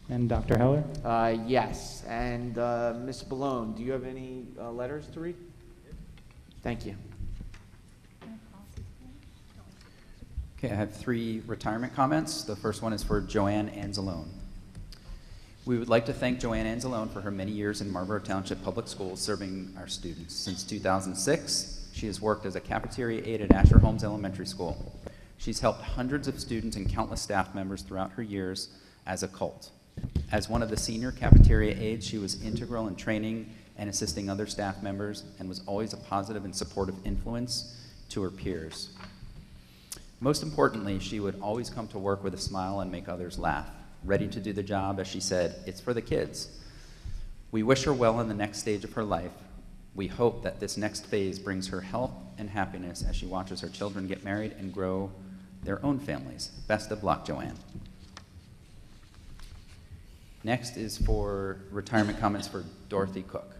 And Dr. Heller? Yes. And Ms. Balone, do you have any letters to read? Thank you. Okay, I have 3 retirement comments. The first one is for Joanne Anzalone. We would like to thank Joanne Anzalone for her many years in Marlboro Township Public Schools serving our students. Since 2006, she has worked as a cafeteria aide at Asher Holmes Elementary School. She's helped hundreds of students and countless staff members throughout her years as a cult. As one of the senior cafeteria aides, she was integral in training and assisting other staff members and was always a positive and supportive influence to her peers. Most importantly, she would always come to work with a smile and make others laugh, ready to do the job. As she said, it's for the kids. We wish her well in the next stage of her life. We hope that this next phase brings her health and happiness as she watches her children get married and grow their own families. Best of luck, Joanne. Next is for retirement comments for Dorothy Cook.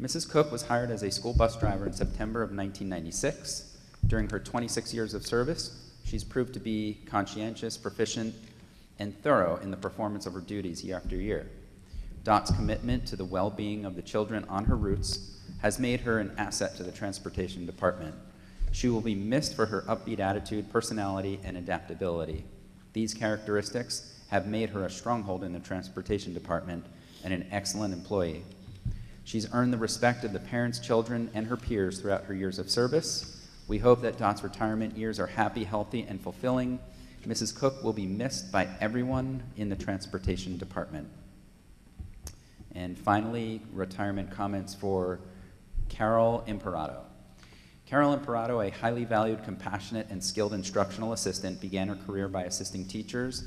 Mrs. Cook was hired as a school bus driver in September of 1996. During her 26 years of service, she's proved to be conscientious, proficient, and thorough in the performance of her duties year after year. Dot's commitment to the well-being of the children on her routes has made her an asset to the transportation department. She will be missed for her upbeat attitude, personality, and adaptability. These characteristics have made her a stronghold in the transportation department and an excellent employee. She's earned the respect of the parents, children, and her peers throughout her years of service. We hope that Dot's retirement years are happy, healthy, and fulfilling. Mrs. Cook will be missed by everyone in the transportation department. And finally, retirement comments for Carol Imperato. Carol Imperato, a highly valued, compassionate, and skilled instructional assistant, began her career by assisting teachers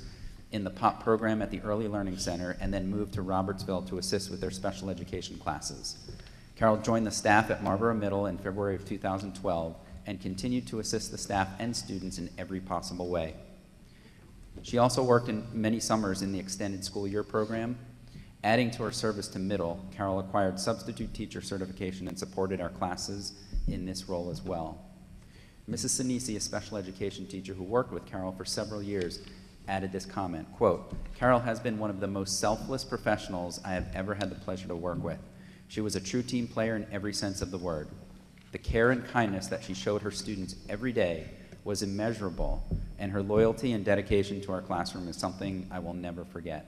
in the POP program at the Early Learning Center and then moved to Robertsville to assist with their special education classes. Carol joined the staff at Marlboro Middle in February of 2012 and continued to assist the staff and students in every possible way. She also worked in many summers in the extended school year program. Adding to her service to middle, Carol acquired substitute teacher certification and supported our classes in this role as well. Mrs. Sinisi, a special education teacher who worked with Carol for several years, added this comment, quote, "Carol has been one of the most selfless professionals I have ever had the pleasure to work with. She was a true team player in every sense of the word. The care and kindness that she showed her students every day was immeasurable, and her loyalty and dedication to our classroom is something I will never forget.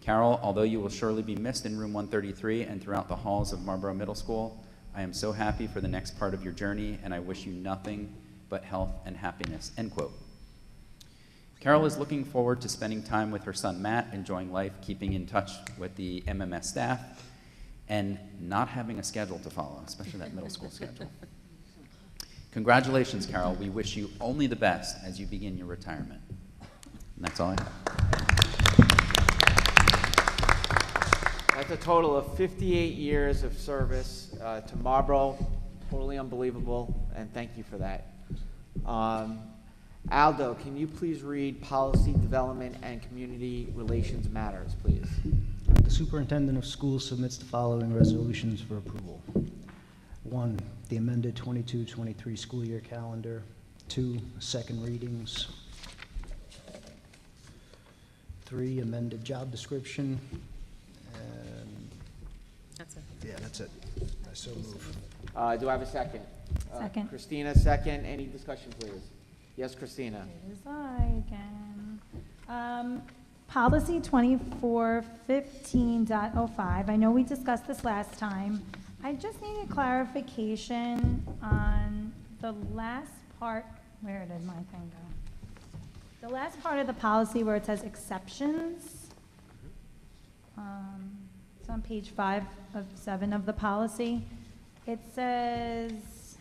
Carol, although you will surely be missed in room 133 and throughout the halls of Marlboro Middle School, I am so happy for the next part of your journey, and I wish you nothing but health and happiness," end quote. Carol is looking forward to spending time with her son Matt, enjoying life, keeping in touch with the MMS staff, and not having a schedule to follow, especially that middle school schedule. Congratulations, Carol. We wish you only the best as you begin your retirement. And that's all I have. That's a total of 58 years of service to Marlboro. Totally unbelievable, and thank you for that. Aldo, can you please read Policy Development and Community Relations Matters, please? The superintendent of schools submits the following resolutions for approval. 1, the amended 22-23 school year calendar. 2, second readings. 3, amended job description. And That's it. yeah, that's it. I so move. Do I have a second? Second. Christina, second. Any discussion, please? Yes, Christina. It is I again. Policy 2415.05, I know we discussed this last time. I just need a clarification on the last part, where did my thing go? The last part of the policy where it says exceptions. It's on page 5 of 7 of the policy. It says,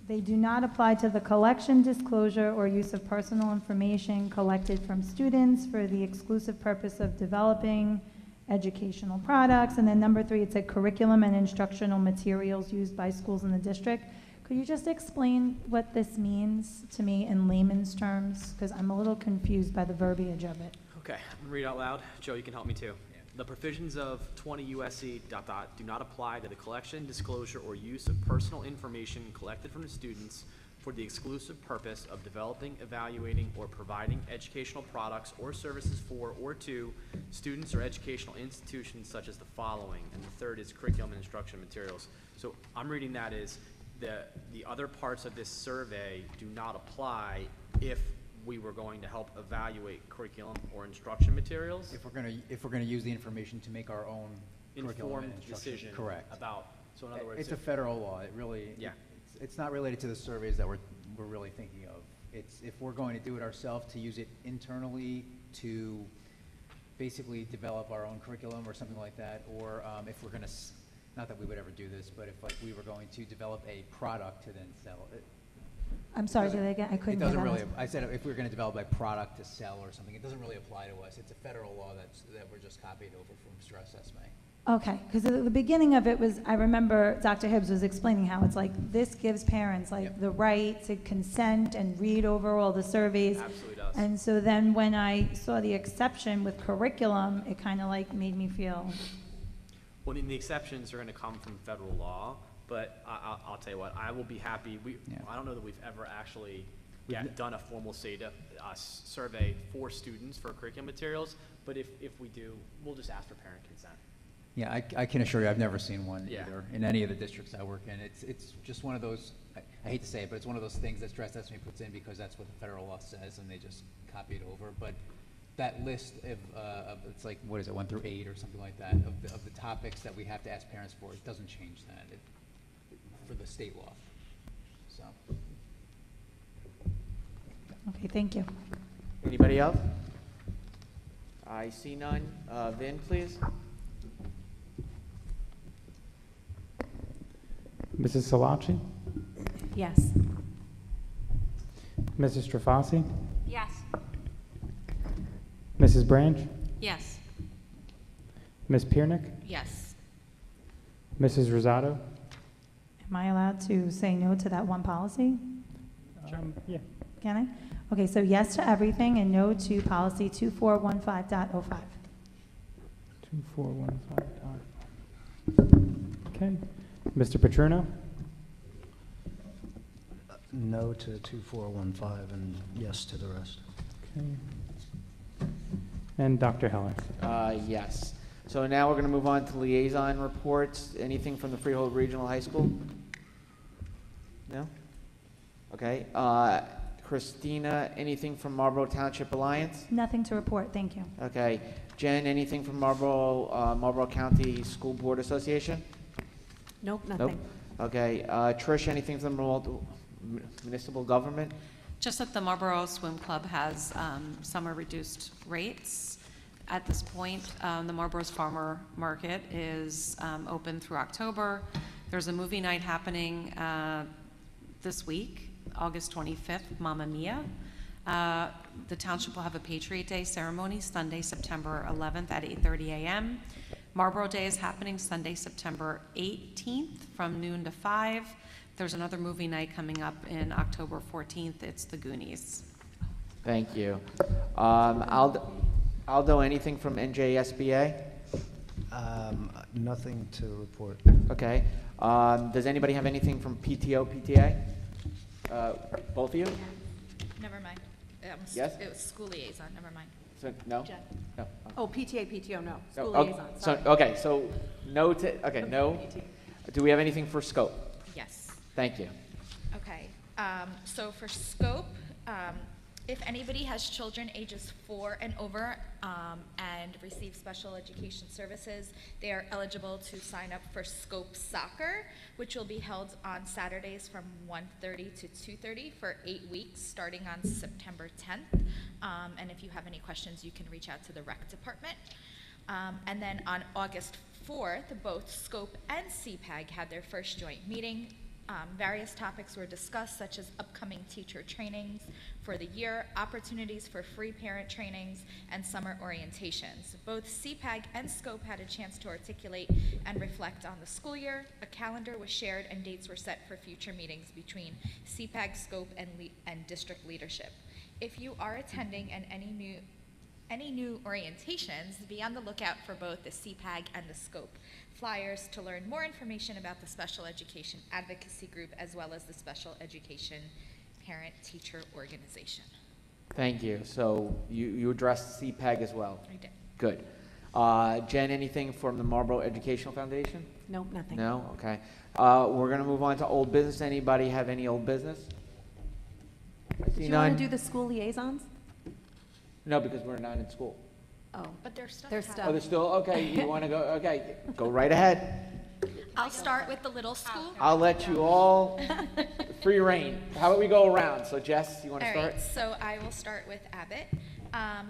they do not apply to the collection, disclosure, or use of personal information collected from students for the exclusive purpose of developing educational products. And then number 3, it said curriculum and instructional materials used by schools in the district. Could you just explain what this means to me in layman's terms? Because I'm a little confused by the verbiage of it. Okay, I'm gonna read out loud. Joe, you can help me too. The provisions of 20 USC ... do not apply to the collection, disclosure, or use of personal information collected from the students for the exclusive purpose of developing, evaluating, or providing educational products or services for or to students or educational institutions such as the following. And the third is curriculum and instruction materials. So I'm reading that as the other parts of this survey do not apply if we were going to help evaluate curriculum or instruction materials. If we're gonna use the information to make our own curriculum and Informed instruction. decision Correct. about, so in other words. It's a federal law. It really, Yeah. it's not related to the surveys that we're really thinking of. It's if we're going to do it ourselves, to use it internally to basically develop our own curriculum or something like that, or if we're gonna, not that we would ever do this, but if like we were going to develop a product to then sell it. I'm sorry, say that again, I couldn't It doesn't hear that. really, I said if we were gonna develop a product to sell or something, it doesn't really apply to us. It's a federal law that we're just copied over from Stress SMA. Okay, because at the beginning of it was, I remember Dr. Hibbs was explaining how it's like, this gives parents like Yep. the right to consent and read over all the surveys. Absolutely does. And so then when I saw the exception with curriculum, it kind of like made me feel, Well, the exceptions are gonna come from federal law, but I'll tell you what, I will be happy. Yeah. I don't know that we've ever actually We've done a formal survey for students for curriculum materials, but if we do, we'll just ask for parent consent. Yeah, I can assure you, I've never seen one Yeah. either in any of the districts I work in. It's just one of those, I hate to say it, but it's one of those things that Stress SMA puts in because that's what the federal law says, and they just copy it over. But that list of it's like, what is it, 1 through 8 or something like that, of the topics that we have to ask parents for, it doesn't change that for the state law. So. okay, thank you. Anybody else? I see none. Vin, please. Mrs. Salachi? Yes. Mrs. Strafasi? Yes. Mrs. Branch? Yes. Ms. Piernick? Yes. Mrs. Rosado? Am I allowed to say no to that one policy? Yeah. Can I? Okay, so yes to everything and no to policy 2415.05. 2415. Okay. Mr. Paterno? No to 2415 and yes to the rest. Okay. And Dr. Heller? Yes. So now we're going to move on to liaison reports. Anything from the Freehold Regional High School? No? Okay. Christina, anything from Marlboro Township Alliance? Nothing to report, thank you. Okay. Jen, anything from Marlboro County School Board Association? Nope, Nope. nothing. Okay. Trish, anything from the municipal government? Just that the Marlboro Swim Club has summer reduced rates. At this point, the Marlboro's Farmer Market is open through October. There's a movie night happening this week, August 25th, Mamma Mia. The township will have a Patriot Day ceremony Sunday, September 11th at 8:30 a.m. Marlboro Day is happening Sunday, September 18th from noon to 5. There's another movie night coming up in October 14th. It's The Goonies. Thank you. Aldo, anything from NJSBA? Nothing to report. Okay. Does anybody have anything from PTO, PTA? Both of you? Never mind. Yes? It was school liaison, never mind. So, no? Jen. No. Oh, PTA, PTO, no. No. School Oh, liaison, so, sorry. okay, so no no. Do we have anything for scope? Yes. Thank you. Okay, so for scope, If anybody has children ages 4 and over and receive special education services, they are eligible to sign up for Scope Soccer, which will be held on Saturdays from 1:30 to 2:30 for 8 weeks, starting on September 10th. And if you have any questions, you can reach out to the rec department. And then on August 4th, both Scope and CPAG had their first joint meeting. Various topics were discussed, such as upcoming teacher trainings for the year, opportunities for free parent trainings, and summer orientations. Both CPAG and Scope had a chance to articulate and reflect on the school year. A calendar was shared and dates were set for future meetings between CPAG, Scope, and district leadership. If you are attending any new orientations, be on the lookout for both the CPAG and the Scope flyers to learn more information about the Special Education Advocacy Group as well as the Special Education Parent-Teacher Organization. Thank you. So you addressed CPAG as well? I did. Good. Jen, anything from the Marlboro Educational Foundation? Nope, nothing. No? Okay. We're going to move on to old business. Anybody have any old business? I see Do you none. want to do the school liaisons? No, because we're not in school. Oh, But there's stuff there's happening. Oh, there's still, okay, you want to go, okay, go right ahead. I'll start with the little school. I'll let you all free reign. How about we go around? So Jess, you want to All start? right, so I will start with Abbott.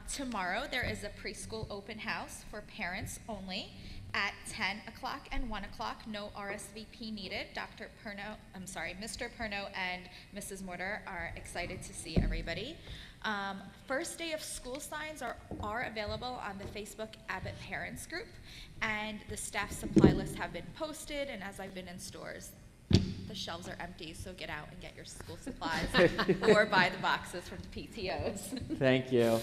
Tomorrow, there is a preschool open house for parents only at 10 o'clock and 1 o'clock. No RSVP needed. Mr. Perno and Mrs. Mortar are excited to see everybody. First day of school signs are available on the Facebook Abbott Parents group, and the staff supply lists have been posted, and as I've been in stores, the shelves are empty, so get out and get your school supplies or buy the boxes from the PTOs. Thank you.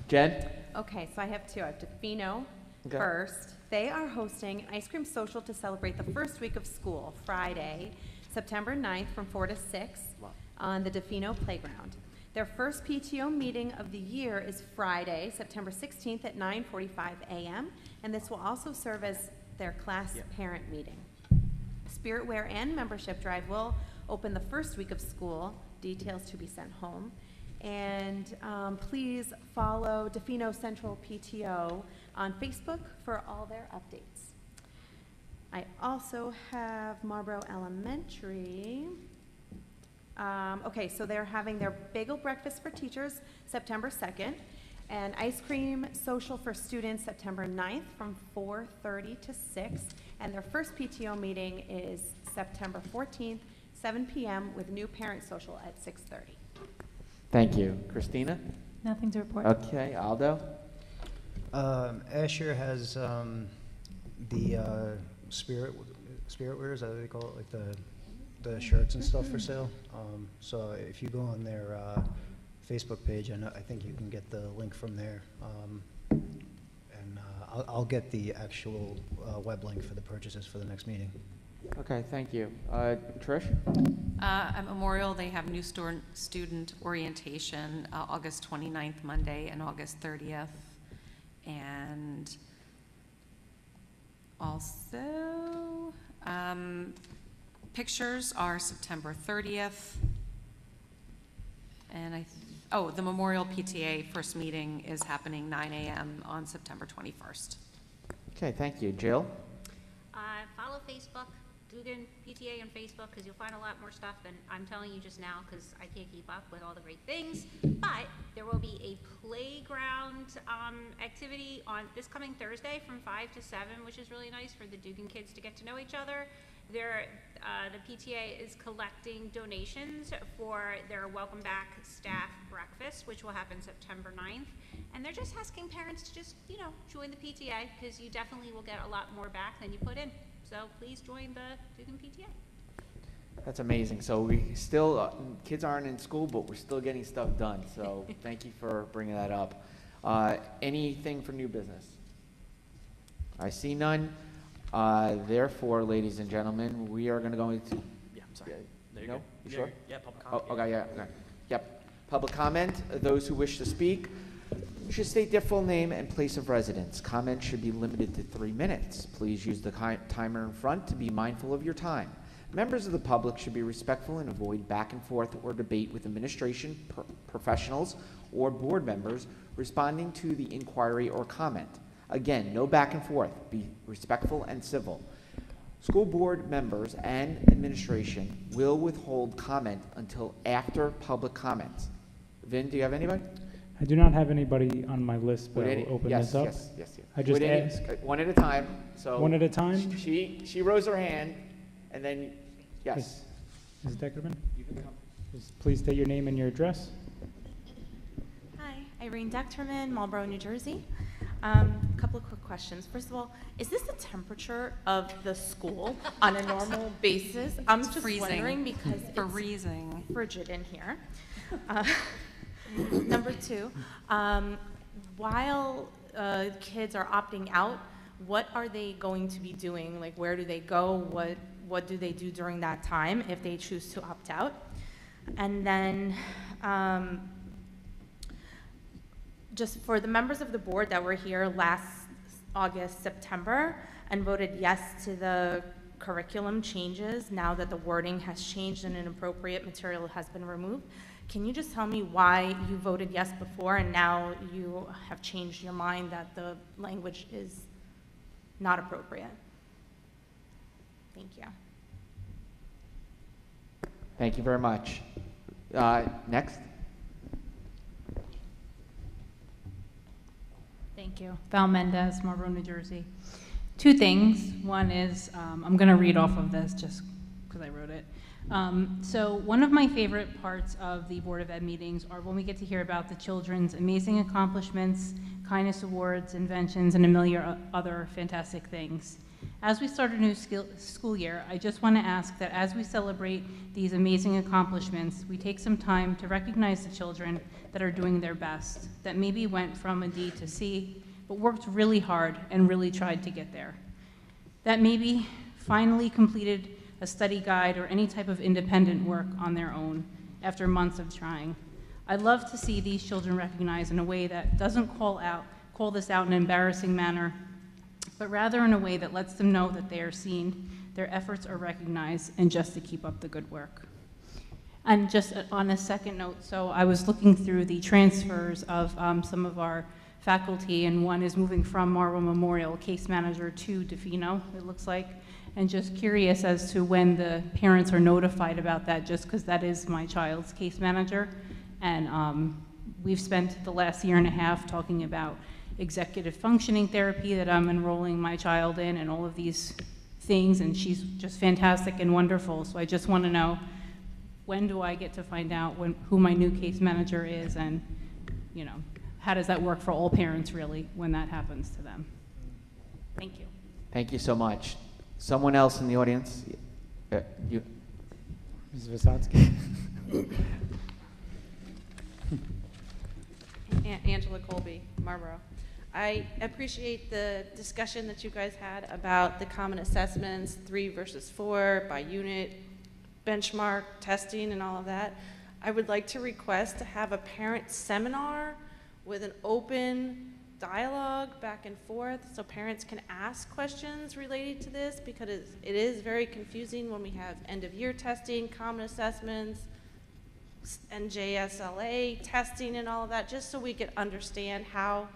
Jen? okay, so I have two. I have Defino Okay. first. They are hosting an ice cream social to celebrate the first week of school, Friday, September 9th from 4 to 6 on the Defino Playground. Their first PTO meeting of the year is Friday, September 16th at 9:45 a.m., and this will also serve as their class parent meeting. Spiritware and membership drive will open the first week of school, details to be sent home. And please follow Defino Central PTO on Facebook for all their updates. I also have Marlboro Elementary. Okay, so they're having their bagel breakfast for teachers September 2nd, and ice cream social for students September 9th from 4:30 to 6, and their first PTO meeting is September 14th, 7 p.m. with new parent social at 6:30. Thank you. Christina? Nothing to report. Okay, Aldo? Asher has the spiritware, is that what they call it, like the shirts and stuff for sale. So if you go on their Facebook page, I think you can get the link from there. And I'll get the actual web link for the purchases for the next meeting. Okay, thank you. Trish? At Memorial, they have new student orientation, August 29th, Monday, and August 30th. And also, pictures are September 30th. And the Memorial PTA first meeting is happening 9 a.m. on September 21st. Okay, thank you. Jill? Follow Facebook, Dugan PTA on Facebook, because you'll find a lot more stuff than I'm telling you just now, because I can't keep up with all the great things. But there will be a playground activity on this coming Thursday from 5 to 7, which is really nice for the Dugan kids to get to know each other. The PTA is collecting donations for their Welcome Back staff breakfast, which will happen September 9th. And they're just asking parents to just, join the PTA, because you definitely will get a lot more back than you put in. So please join the Dugan PTA. That's amazing. So we still, kids aren't in school, but we're still getting stuff done. So thank you for bringing that up. Anything for new business? I see none. Therefore, ladies and gentlemen, we are going to go into... Yeah, I'm sorry. There you No? go. You sure? Yeah, public comment. Oh, okay, yeah, okay. Yep. Public comment. Those who wish to speak should state their full name and place of residence. Comments should be limited to 3 minutes. Please use the timer in front to be mindful of your time. Members of the public should be respectful and avoid back and forth or debate with administration, professionals, or board members responding to the inquiry or comment. Again, no back and forth. Be respectful and civil. School board members and administration will withhold comment until after public comments. Vin, do you have anybody? I do not have anybody on my list, but Would I any- will open yes, this up. Yes. I just Would any- ask, one at a time. So one at a time? She rose her hand, and then yes. Ms. Deckerman? Just please state your name and your address. Hi, Irene Dekterman, Marlboro, New Jersey. Couple of quick questions. First of all, is this the temperature of the school on a normal basis? I'm just wondering because it's Freezing. frigid in here. Number two, while kids are opting out, what are they going to be doing? Like, where do they go? What do they do during that time if they choose to opt out? And then, just for the members of the board that were here last August, September, and voted yes to the curriculum changes, now that the wording has changed and inappropriate material has been removed, can you just tell me why you voted yes before and now you have changed your mind that the language is not appropriate? Thank you. Thank you very much. Next. Thank you. Val Mendez, Marlboro, New Jersey. Two things. One is, I'm going to read off of this just because I wrote it. So one of my favorite parts of the Board of Ed meetings are when we get to hear about the children's amazing accomplishments, kindness awards, inventions, and a million other fantastic things. As we start a new school year, I just want to ask that as we celebrate these amazing accomplishments, we take some time to recognize the children that are doing their best, that maybe went from a D to C, but worked really hard and really tried to get there. That maybe finally completed a study guide or any type of independent work on their own after months of trying. I'd love to see these children recognized in a way that doesn't call this out in an embarrassing manner, but rather in a way that lets them know that they are seen, their efforts are recognized, and just to keep up the good work. And just on a second note, so I was looking through the transfers of some of our faculty, and one is moving from Marlboro Memorial case manager to DeFino, it looks like, and just curious as to when the parents are notified about that, just because that is my child's case manager. And we've spent the last year and a half talking about executive functioning therapy that I'm enrolling my child in and all of these things, and she's just fantastic and wonderful. So I just want to know, when do I get to find out who my new case manager is, and how does that work for all parents really when that happens to them? Thank you. Thank you so much. Someone else in the audience? You. Ms. Vysotsky? Angela Colby, Marlboro. I appreciate the discussion that you guys had about the common assessments, 3 versus 4, by unit, benchmark, testing, and all of that. I would like to request to have a parent seminar with an open dialogue back and forth so parents can ask questions related to this, because it is very confusing when we have end of year testing, common assessments, NJSLA testing and all of that, just so we could understand how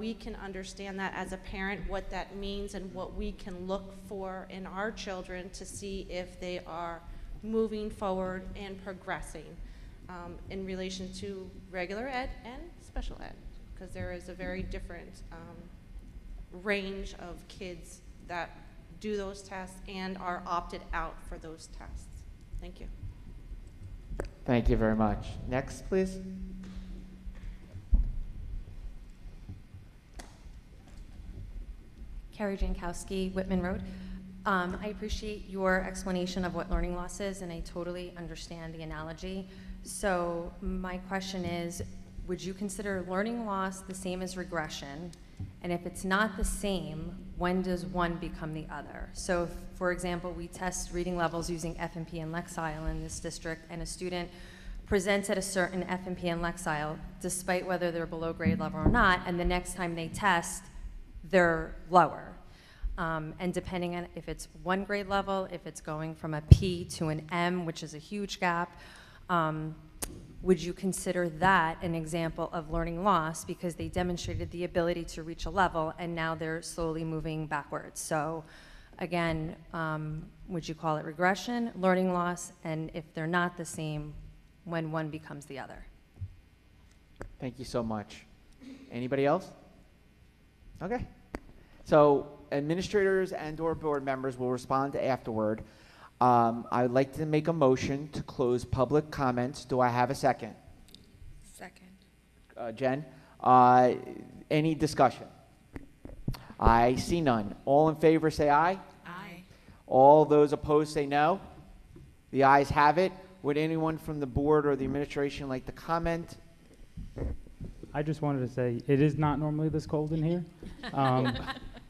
we can understand that as a parent, what that means and what we can look for in our children to see if they are moving forward and progressing in relation to regular ed and special ed, because there is a very different range of kids that do those tests and are opted out for those tests. Thank you. Thank you very much. Next, please. Carrie Jankowski, Whitman Road. I appreciate your explanation of what learning loss is, and I totally understand the analogy. So my question is, would you consider learning loss the same as regression? And if it's not the same, when does one become the other? So if, for example, we test reading levels using FMP and Lexile in this district, and a student presents at a certain FMP and Lexile, despite whether they're below grade level or not, and the next time they test, they're lower. And depending on if it's one grade level, if it's going from a P to an M, which is a huge gap, would you consider that an example of learning loss because they demonstrated the ability to reach a level and now they're slowly moving backwards? So again, would you call it regression, learning loss, and if they're not the same, when one becomes the other? Thank you so much. Anybody else? Okay. So administrators and/or board members will respond afterward. I would like to make a motion to close public comments. Do I have a second? Second. Jen, any discussion? I see none. All in favor say aye. Aye. All those opposed say no. The ayes have it. Would anyone from the board or the administration like to comment? I just wanted to say, it is not normally this cold in here.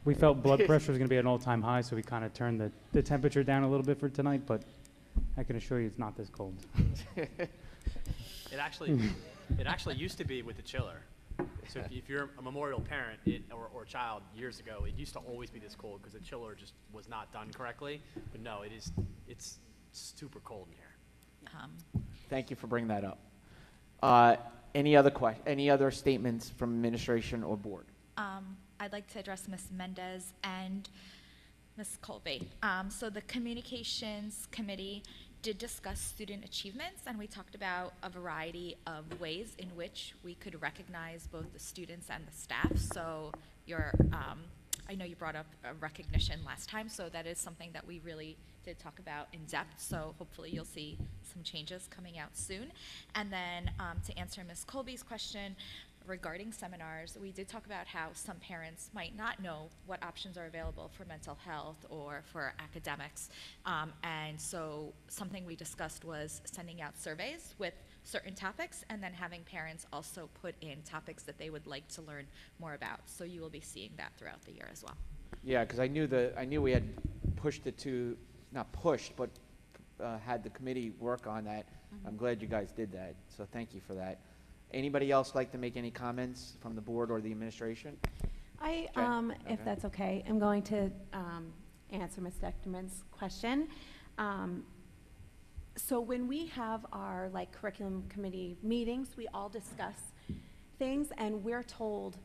We felt blood pressure was going to be at an all-time high, so we kind of turned the temperature down a little bit for tonight, but I can assure you it's not this cold. It actually used to be with the chiller. So if you're a Memorial parent or child years ago, it used to always be this cold because the chiller just was not done correctly. But no, it's super cold in here. Thank you for bringing that up. Any other statements from administration or board? I'd like to address Ms. Mendez and Ms. Colby. So the Communications Committee did discuss student achievements, and we talked about a variety of ways in which we could recognize both the students and the staff. So I know you brought up recognition last time, so that is something that we really did talk about in depth. So hopefully you'll see some changes coming out soon. And then to answer Ms. Colby's question, regarding seminars, we did talk about how some parents might not know what options are available for mental health or for academics. And so something we discussed was sending out surveys with certain topics and then having parents also put in topics that they would like to learn more about. So you will be seeing that throughout the year as well. Yeah, because I knew we had pushed it to, not pushed, but had the committee work on that. I'm glad you guys did that, so thank you for that. Anybody else like to make any comments from the board or the administration? If that's okay, I'm going to answer Ms. Dechterman's question. So when we have our curriculum committee meetings, we all discuss things, and we're told,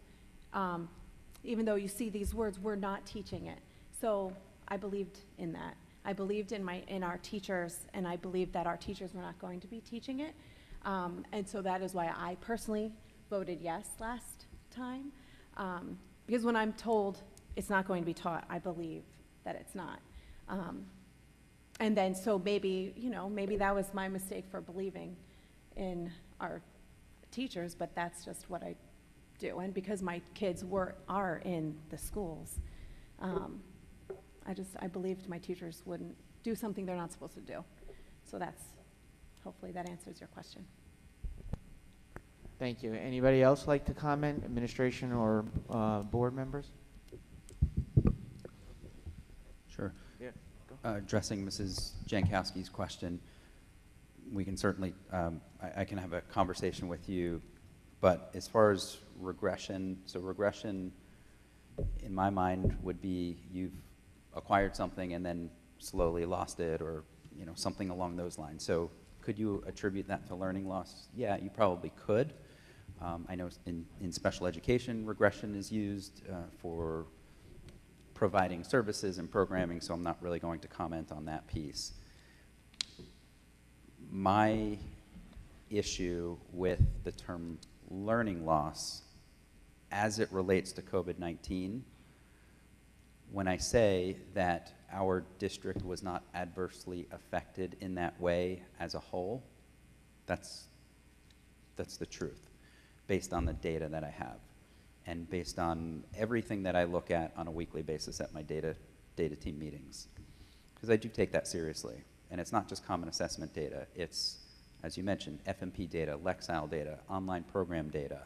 even though you see these words, we're not teaching it. So I believed in that. I believed in our teachers, and I believed that our teachers were not going to be teaching it. And so that is why I personally voted yes last time. Because when I'm told it's not going to be taught, I believe that it's not. And then so maybe that was my mistake for believing in our teachers, but that's just what I do. And because my kids are in the schools, I believed my teachers wouldn't do something they're not supposed to do. So hopefully that answers your question. Thank you. Anybody else like to comment, administration or board members? Sure. Yeah. Addressing Mrs. Jankowski's question, we can certainly, I can have a conversation with you, but as far as regression, so regression in my mind would be you've acquired something and then slowly lost it, or something along those lines. So could you attribute that to learning loss? Yeah, you probably could. I know in special education, regression is used for providing services and programming, so I'm not really going to comment on that piece. My issue with the term learning loss as it relates to COVID-19, when I say that our district was not adversely affected in that way as a whole, that's the truth, based on the data that I have, and based on everything that I look at on a weekly basis at my data team meetings. Because I do take that seriously. And it's not just common assessment data. It's, as you mentioned, FMP data, Lexile data, online program data,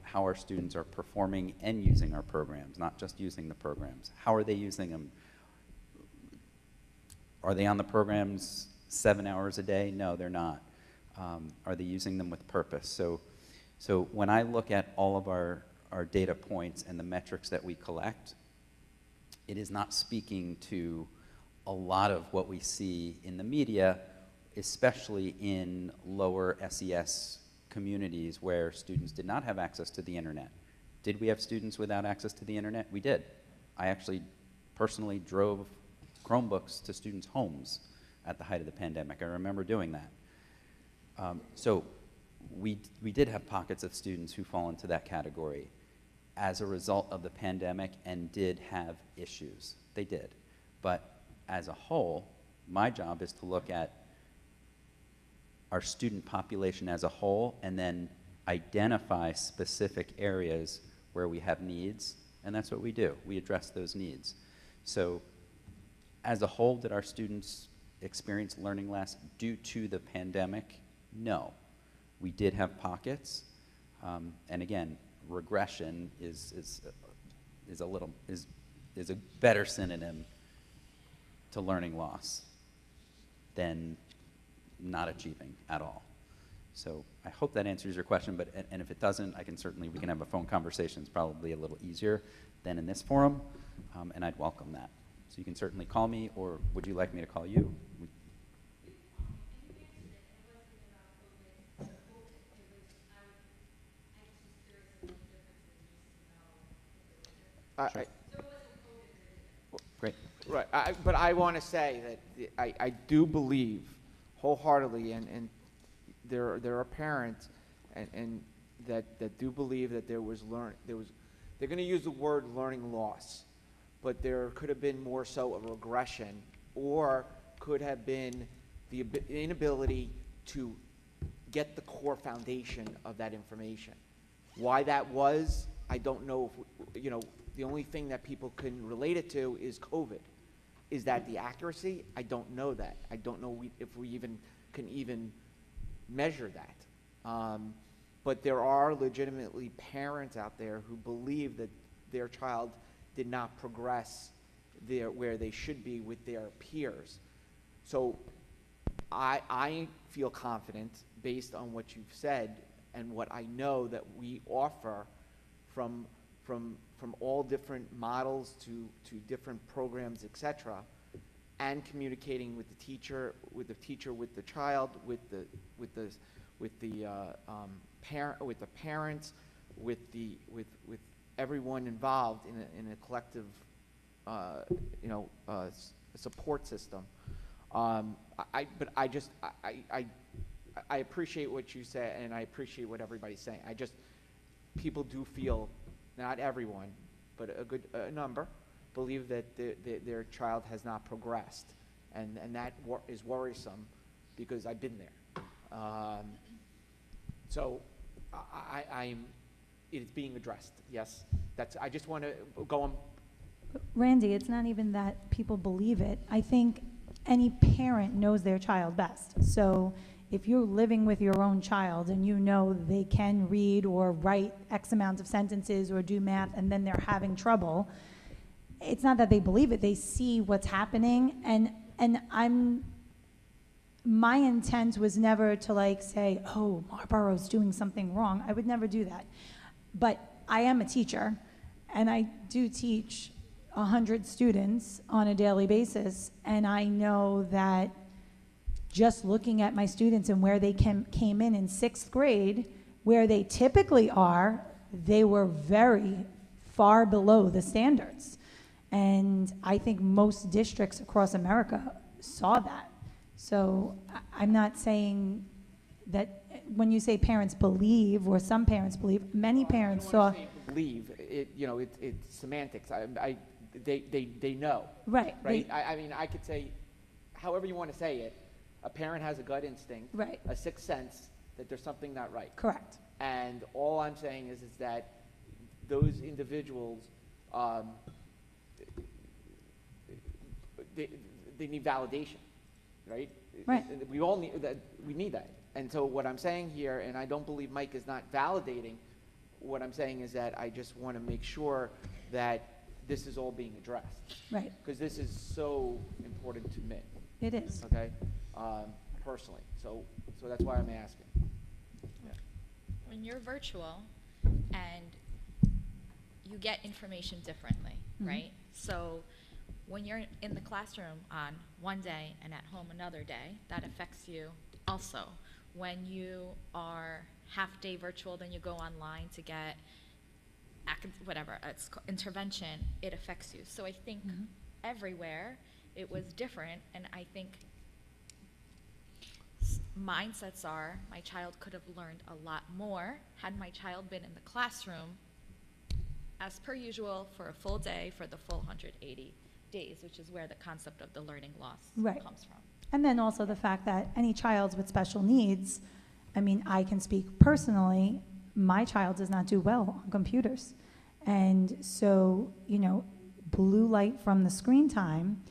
how our students are performing and using our programs, not just using the programs. How are they using them? Are they on the programs 7 hours a day? No, they're not. Are they using them with purpose? So when I look at all of our data points and the metrics that we collect, it is not speaking to a lot of what we see in the media, especially in lower SES communities where students did not have access to the internet. Did we have students without access to the internet? We did. I actually personally drove Chromebooks to students' homes at the height of the pandemic. I remember doing that. So we did have pockets of students who fall into that category as a result of the pandemic and did have issues. They did. But as a whole, my job is to look at our student population as a whole and then identify specific areas where we have needs, and that's what we do. We address those needs. So as a whole, did our students experience learning less due to the pandemic? No. We did have pockets, and again, regression is a better synonym to learning loss than not achieving at all. So I hope that answers your question, but and if it doesn't, we can have a phone conversation. It's probably a little easier than in this forum, and I'd welcome that. So you can certainly call me, or would you like me to call you? Great. Right, but I want to say that I do believe wholeheartedly, and there are parents and that do believe that they're going to use the word learning loss, but there could have been more so a regression, or could have been the inability to get the core foundation of that information. Why that was, I don't know. The only thing that people can relate it to is COVID. Is that the accuracy? I don't know that. I don't know if we even can measure that. But there are legitimately parents out there who believe that their child did not progress where they should be with their peers. So I feel confident based on what you've said and what I know that we offer from all different models to different programs, etc., and communicating with the teacher, with the child, with the parents, with everyone involved in a collective, support system. I appreciate what you say, and I appreciate what everybody's saying. People do feel, not everyone, but a good number, believe that their child has not progressed, and that is worrisome because I've been there. So it's being addressed. Yes, I just want to go on. Randy, it's not even that people believe it. I think any parent knows their child best. So if you're living with your own child and you know they can read or write X amount of sentences or do math and then they're having trouble, it's not that they believe it, they see what's happening. And my intent was never to say, oh, Marlboro's doing something wrong. I would never do that. But I am a teacher, and I do teach 100 students on a daily basis, and I know that just looking at my students and where they came in 6th grade, where they typically are, they were very far below the standards. And I think most districts across America saw that. So I'm not saying that when you say parents believe, or some parents believe, many parents saw. Believe it, it's semantics. They know. Right. Right. I could say, however you want to say it. A parent has a gut instinct, right, a sixth sense that there's something not right. Correct. And all I'm saying is that those individuals, they need validation, right? Right. We all need that. We need that. And so what I'm saying here, and I don't believe Mike is not validating, what I'm saying is that I just want to make sure that this is all being addressed. Right. Because this is so important to me. It is. Okay. Personally. So that's why I'm asking. Yeah. When you're virtual and you get information differently, Mhm. right? So when you're in the classroom on one day and at home another day, that affects you also. When you are half-day virtual, then you go online to get whatever, intervention, it affects you. So I think everywhere it was different, and I think mindsets are, my child could have learned a lot more had my child been in the classroom as per usual for a full day for the full 180 days, which is where the concept of the learning loss Right. comes from. And then also the fact that any child with special needs, I mean, I can speak personally, my child does not do well on computers. And so, you know, blue light from the screen time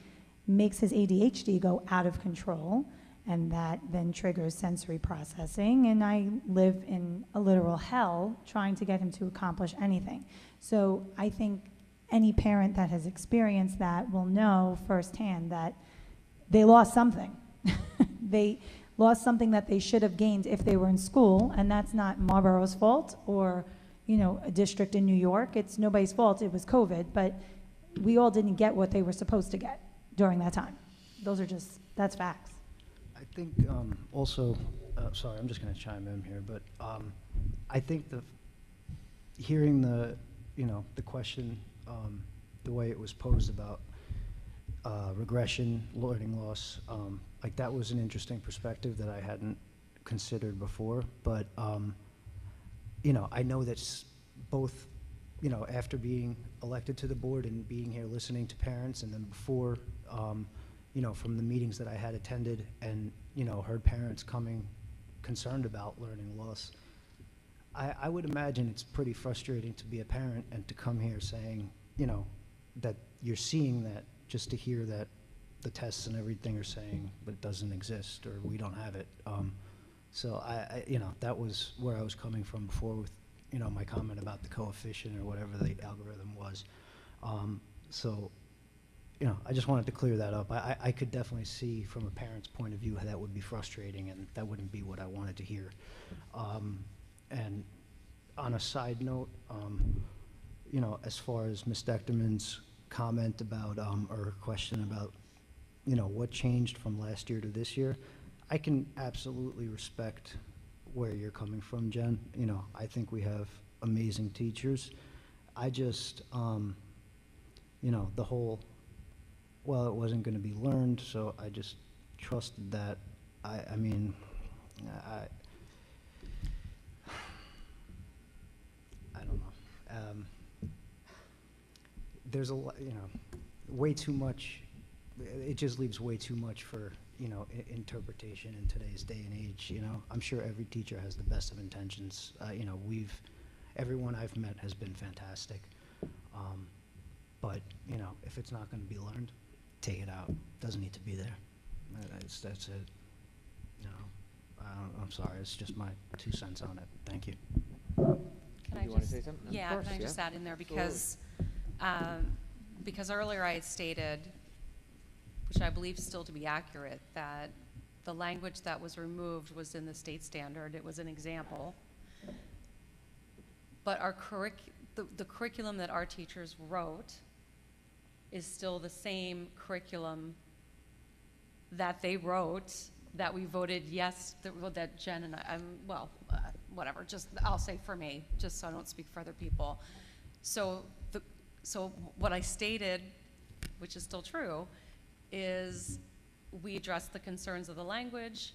makes his ADHD go out of control, and that then triggers sensory processing, and I live in a literal hell trying to get him to accomplish anything. So I think any parent that has experienced that will know firsthand that they lost something. They lost something that they should have gained if they were in school, and that's not Marlboro's fault or, you know, a district in New York. It's nobody's fault. It was COVID, but we all didn't get what they were supposed to get during that time. That's facts. I think also, sorry, I'm just going to chime in here, but I think hearing the question, the way it was posed about regression, learning loss, like that was an interesting perspective that I hadn't considered before. But I know that's both, after being elected to the board and being here listening to parents, and then before, from the meetings that I had attended and, heard parents coming concerned about learning loss, I would imagine it's pretty frustrating to be a parent and to come here saying, that you're seeing that, just to hear that the tests and everything are saying, but it doesn't exist or we don't have it. So I that was where I was coming from before with, my comment about the coefficient or whatever the algorithm was. So, I just wanted to clear that up. I could definitely see from a parent's point of view how that would be frustrating, and that wouldn't be what I wanted to hear. And on a side note, as far as Ms. Dechterman's comment about, or question about, what changed from last year to this year, I can absolutely respect where you're coming from, Jen. I think we have amazing teachers. I just, the whole, well, it wasn't going to be learned, so I just trusted that. I don't know. There's a lot, way too much. It just leaves way too much for, interpretation in today's day and age. I'm sure every teacher has the best of intentions. Everyone I've met has been fantastic. But, if it's not going to be learned, take it out. Doesn't need to be there. That's it. I'm sorry. It's just my 2 cents on it. Thank you. Can You want to say something? Yeah, Of course, can I just yeah. add in there because earlier I had stated, which I believe still to be accurate, that the language that was removed was in the state standard. It was an example. But the curriculum that our teachers wrote is still the same curriculum that they wrote, that we voted yes, that Jen and I, whatever, just I'll say for me, just so I don't speak for other people. So what I stated, which is still true, is we addressed the concerns of the language.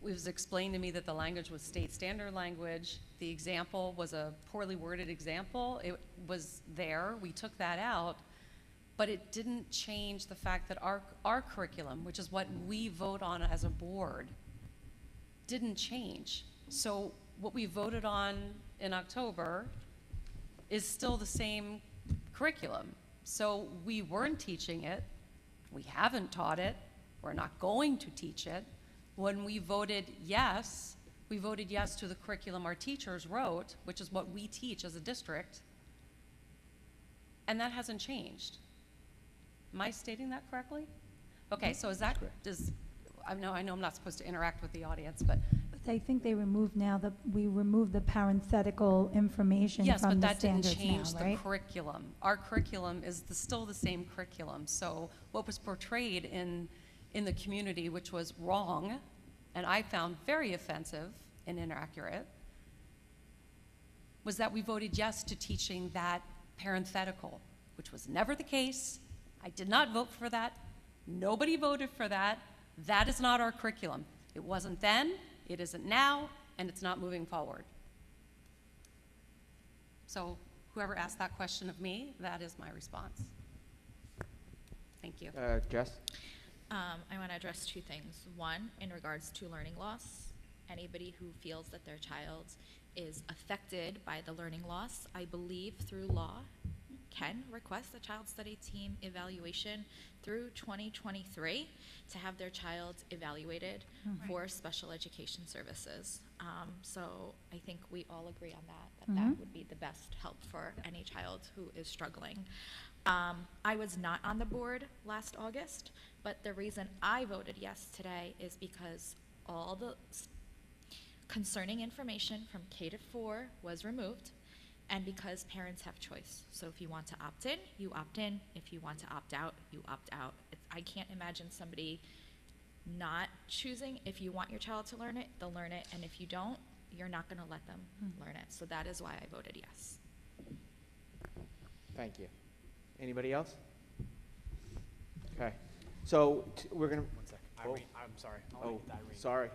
It was explained to me that the language was state standard language. The example was a poorly worded example. It was there. We took that out. But it didn't change the fact that our curriculum, which is what we vote on as a board, didn't change. So what we voted on in October is still the same curriculum. So we weren't teaching it. We haven't taught it. We're not going to teach it. When we voted yes to the curriculum our teachers wrote, which is what we teach as a district, and that hasn't changed. Am I stating that correctly? Okay, so is that, I know I'm not supposed to interact with the audience, but I think they removed we removed the parenthetical information Yes, from but the that didn't standards change now, the right? curriculum. Our curriculum is still the same curriculum. So what was portrayed in the community, which was wrong, and I found very offensive and inaccurate, was that we voted yes to teaching that parenthetical, which was never the case. I did not vote for that. Nobody voted for that. That is not our curriculum. It wasn't then, it isn't now, and it's not moving forward. So whoever asked that question of me, that is my response. Thank you. Jess? I want to address two things. One, in regards to learning loss, anybody who feels that their child is affected by the learning loss, I believe through law, can request a child study team evaluation through 2023 to have their child evaluated for special education services. So I think we all agree on that would be the best help for any child who is struggling. I was not on the board last August, but the reason I voted yes today is because all the concerning information from K to 4 was removed, and because parents have choice. So if you want to opt in, you opt in. If you want to opt out, you opt out. I can't imagine somebody not choosing. If you want your child to learn it, they'll learn it, and if you don't, you're not going to let them learn it. So that is why I voted yes. Thank you. Anybody else? Okay. So we're going to... One second. Irene, I'm sorry. Oh, sorry.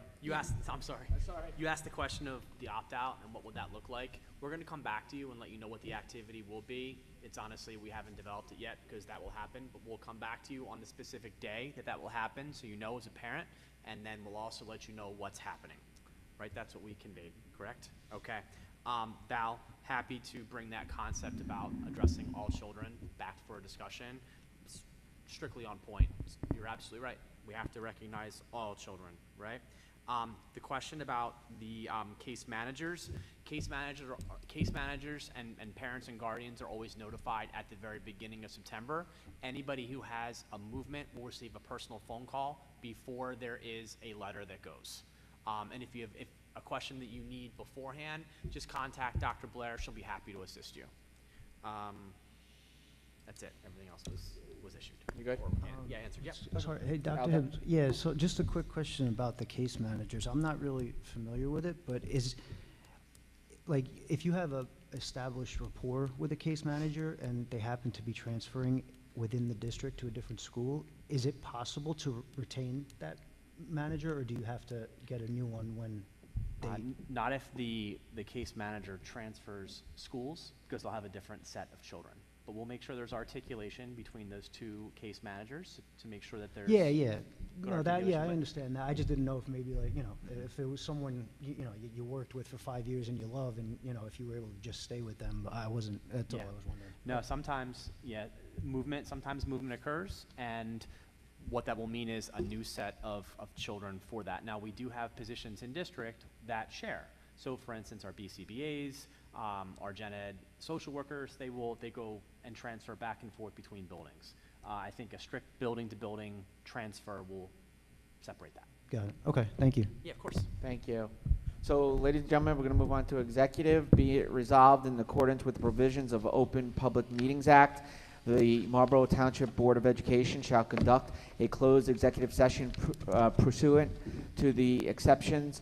I'm sorry. That's all right. You asked the question of the opt-out and what would that look like. We're going to come back to you and let you know what the activity will be. It's honestly, we haven't developed it yet because that will happen, but we'll come back to you on the specific day that will happen so you know as a parent, and then we'll also let you know what's happening. Right? That's what we conveyed, correct? Okay. Val, happy to bring that concept about addressing all children back for a discussion. It's strictly on point. You're absolutely right. We have to recognize all children, right? The question about the case managers and parents and guardians are always notified at the very beginning of September. Anybody who has a movement will receive a personal phone call before there is a letter that goes. And if you have a question that you need beforehand, just contact Dr. Blair. She'll be happy to assist you. That's it. Everything else was issued. You good? Yeah, answered. Yeah. Sorry, hey, Dr. Hibbs. Yeah, so just a quick question about the case managers. I'm not really familiar with it, but if you have a established rapport with a case manager and they happen to be transferring within the district to a different school, is it possible to retain that manager, or do you have to get a new one when they... Not if the case manager transfers schools, because they'll have a different set of children. But we'll make sure there's articulation between those two case managers to make sure that there's good No, articulation, I but- understand that. I just didn't know if maybe if it was someone you worked with for 5 years and you love, and if you were able to just stay with them. But I wasn't. That's all I was wondering. No, sometimes sometimes movement occurs, and what that will mean is a new set of children for that. Now, we do have positions in district that share. So, for instance, our BCBAs, our gen ed social workers, they go and transfer back and forth between buildings. I think a strict building-to-building transfer will separate that. Got it. Okay, thank you. Yeah, of course. Thank you. So, ladies and gentlemen, we're going to move on to executive. Be it resolved in accordance with the provisions of Open Public Meetings Act, the Marlboro Township Board of Education shall conduct a closed executive session pursuant to the exceptions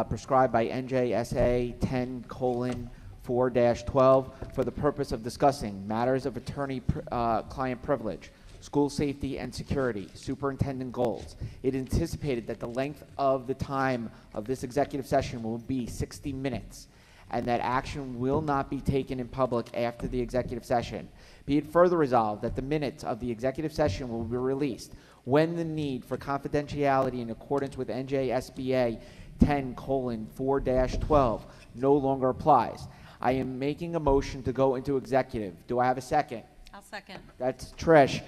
prescribed by NJSA 10:4-12 for the purpose of discussing matters of attorney-client privilege, school safety and security, superintendent goals. It anticipated that the length of the time of this executive session will be 60 minutes, and that action will not be taken in public after the executive session. Be it further resolved that the minutes of the executive session will be released when the need for confidentiality in accordance with NJSBA 10:4-12 no longer applies. I am making a motion to go into executive. Do I have a second? I'll second. That's Trish.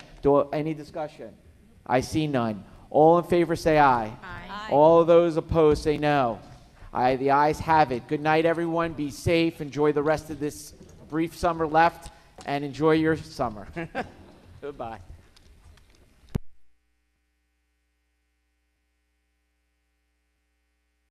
Any discussion? I see none. All in favor say aye. Aye. All of those opposed say no. The ayes have it. Good night, everyone. Be safe. Enjoy the rest of this brief summer left, and enjoy your summer. Goodbye.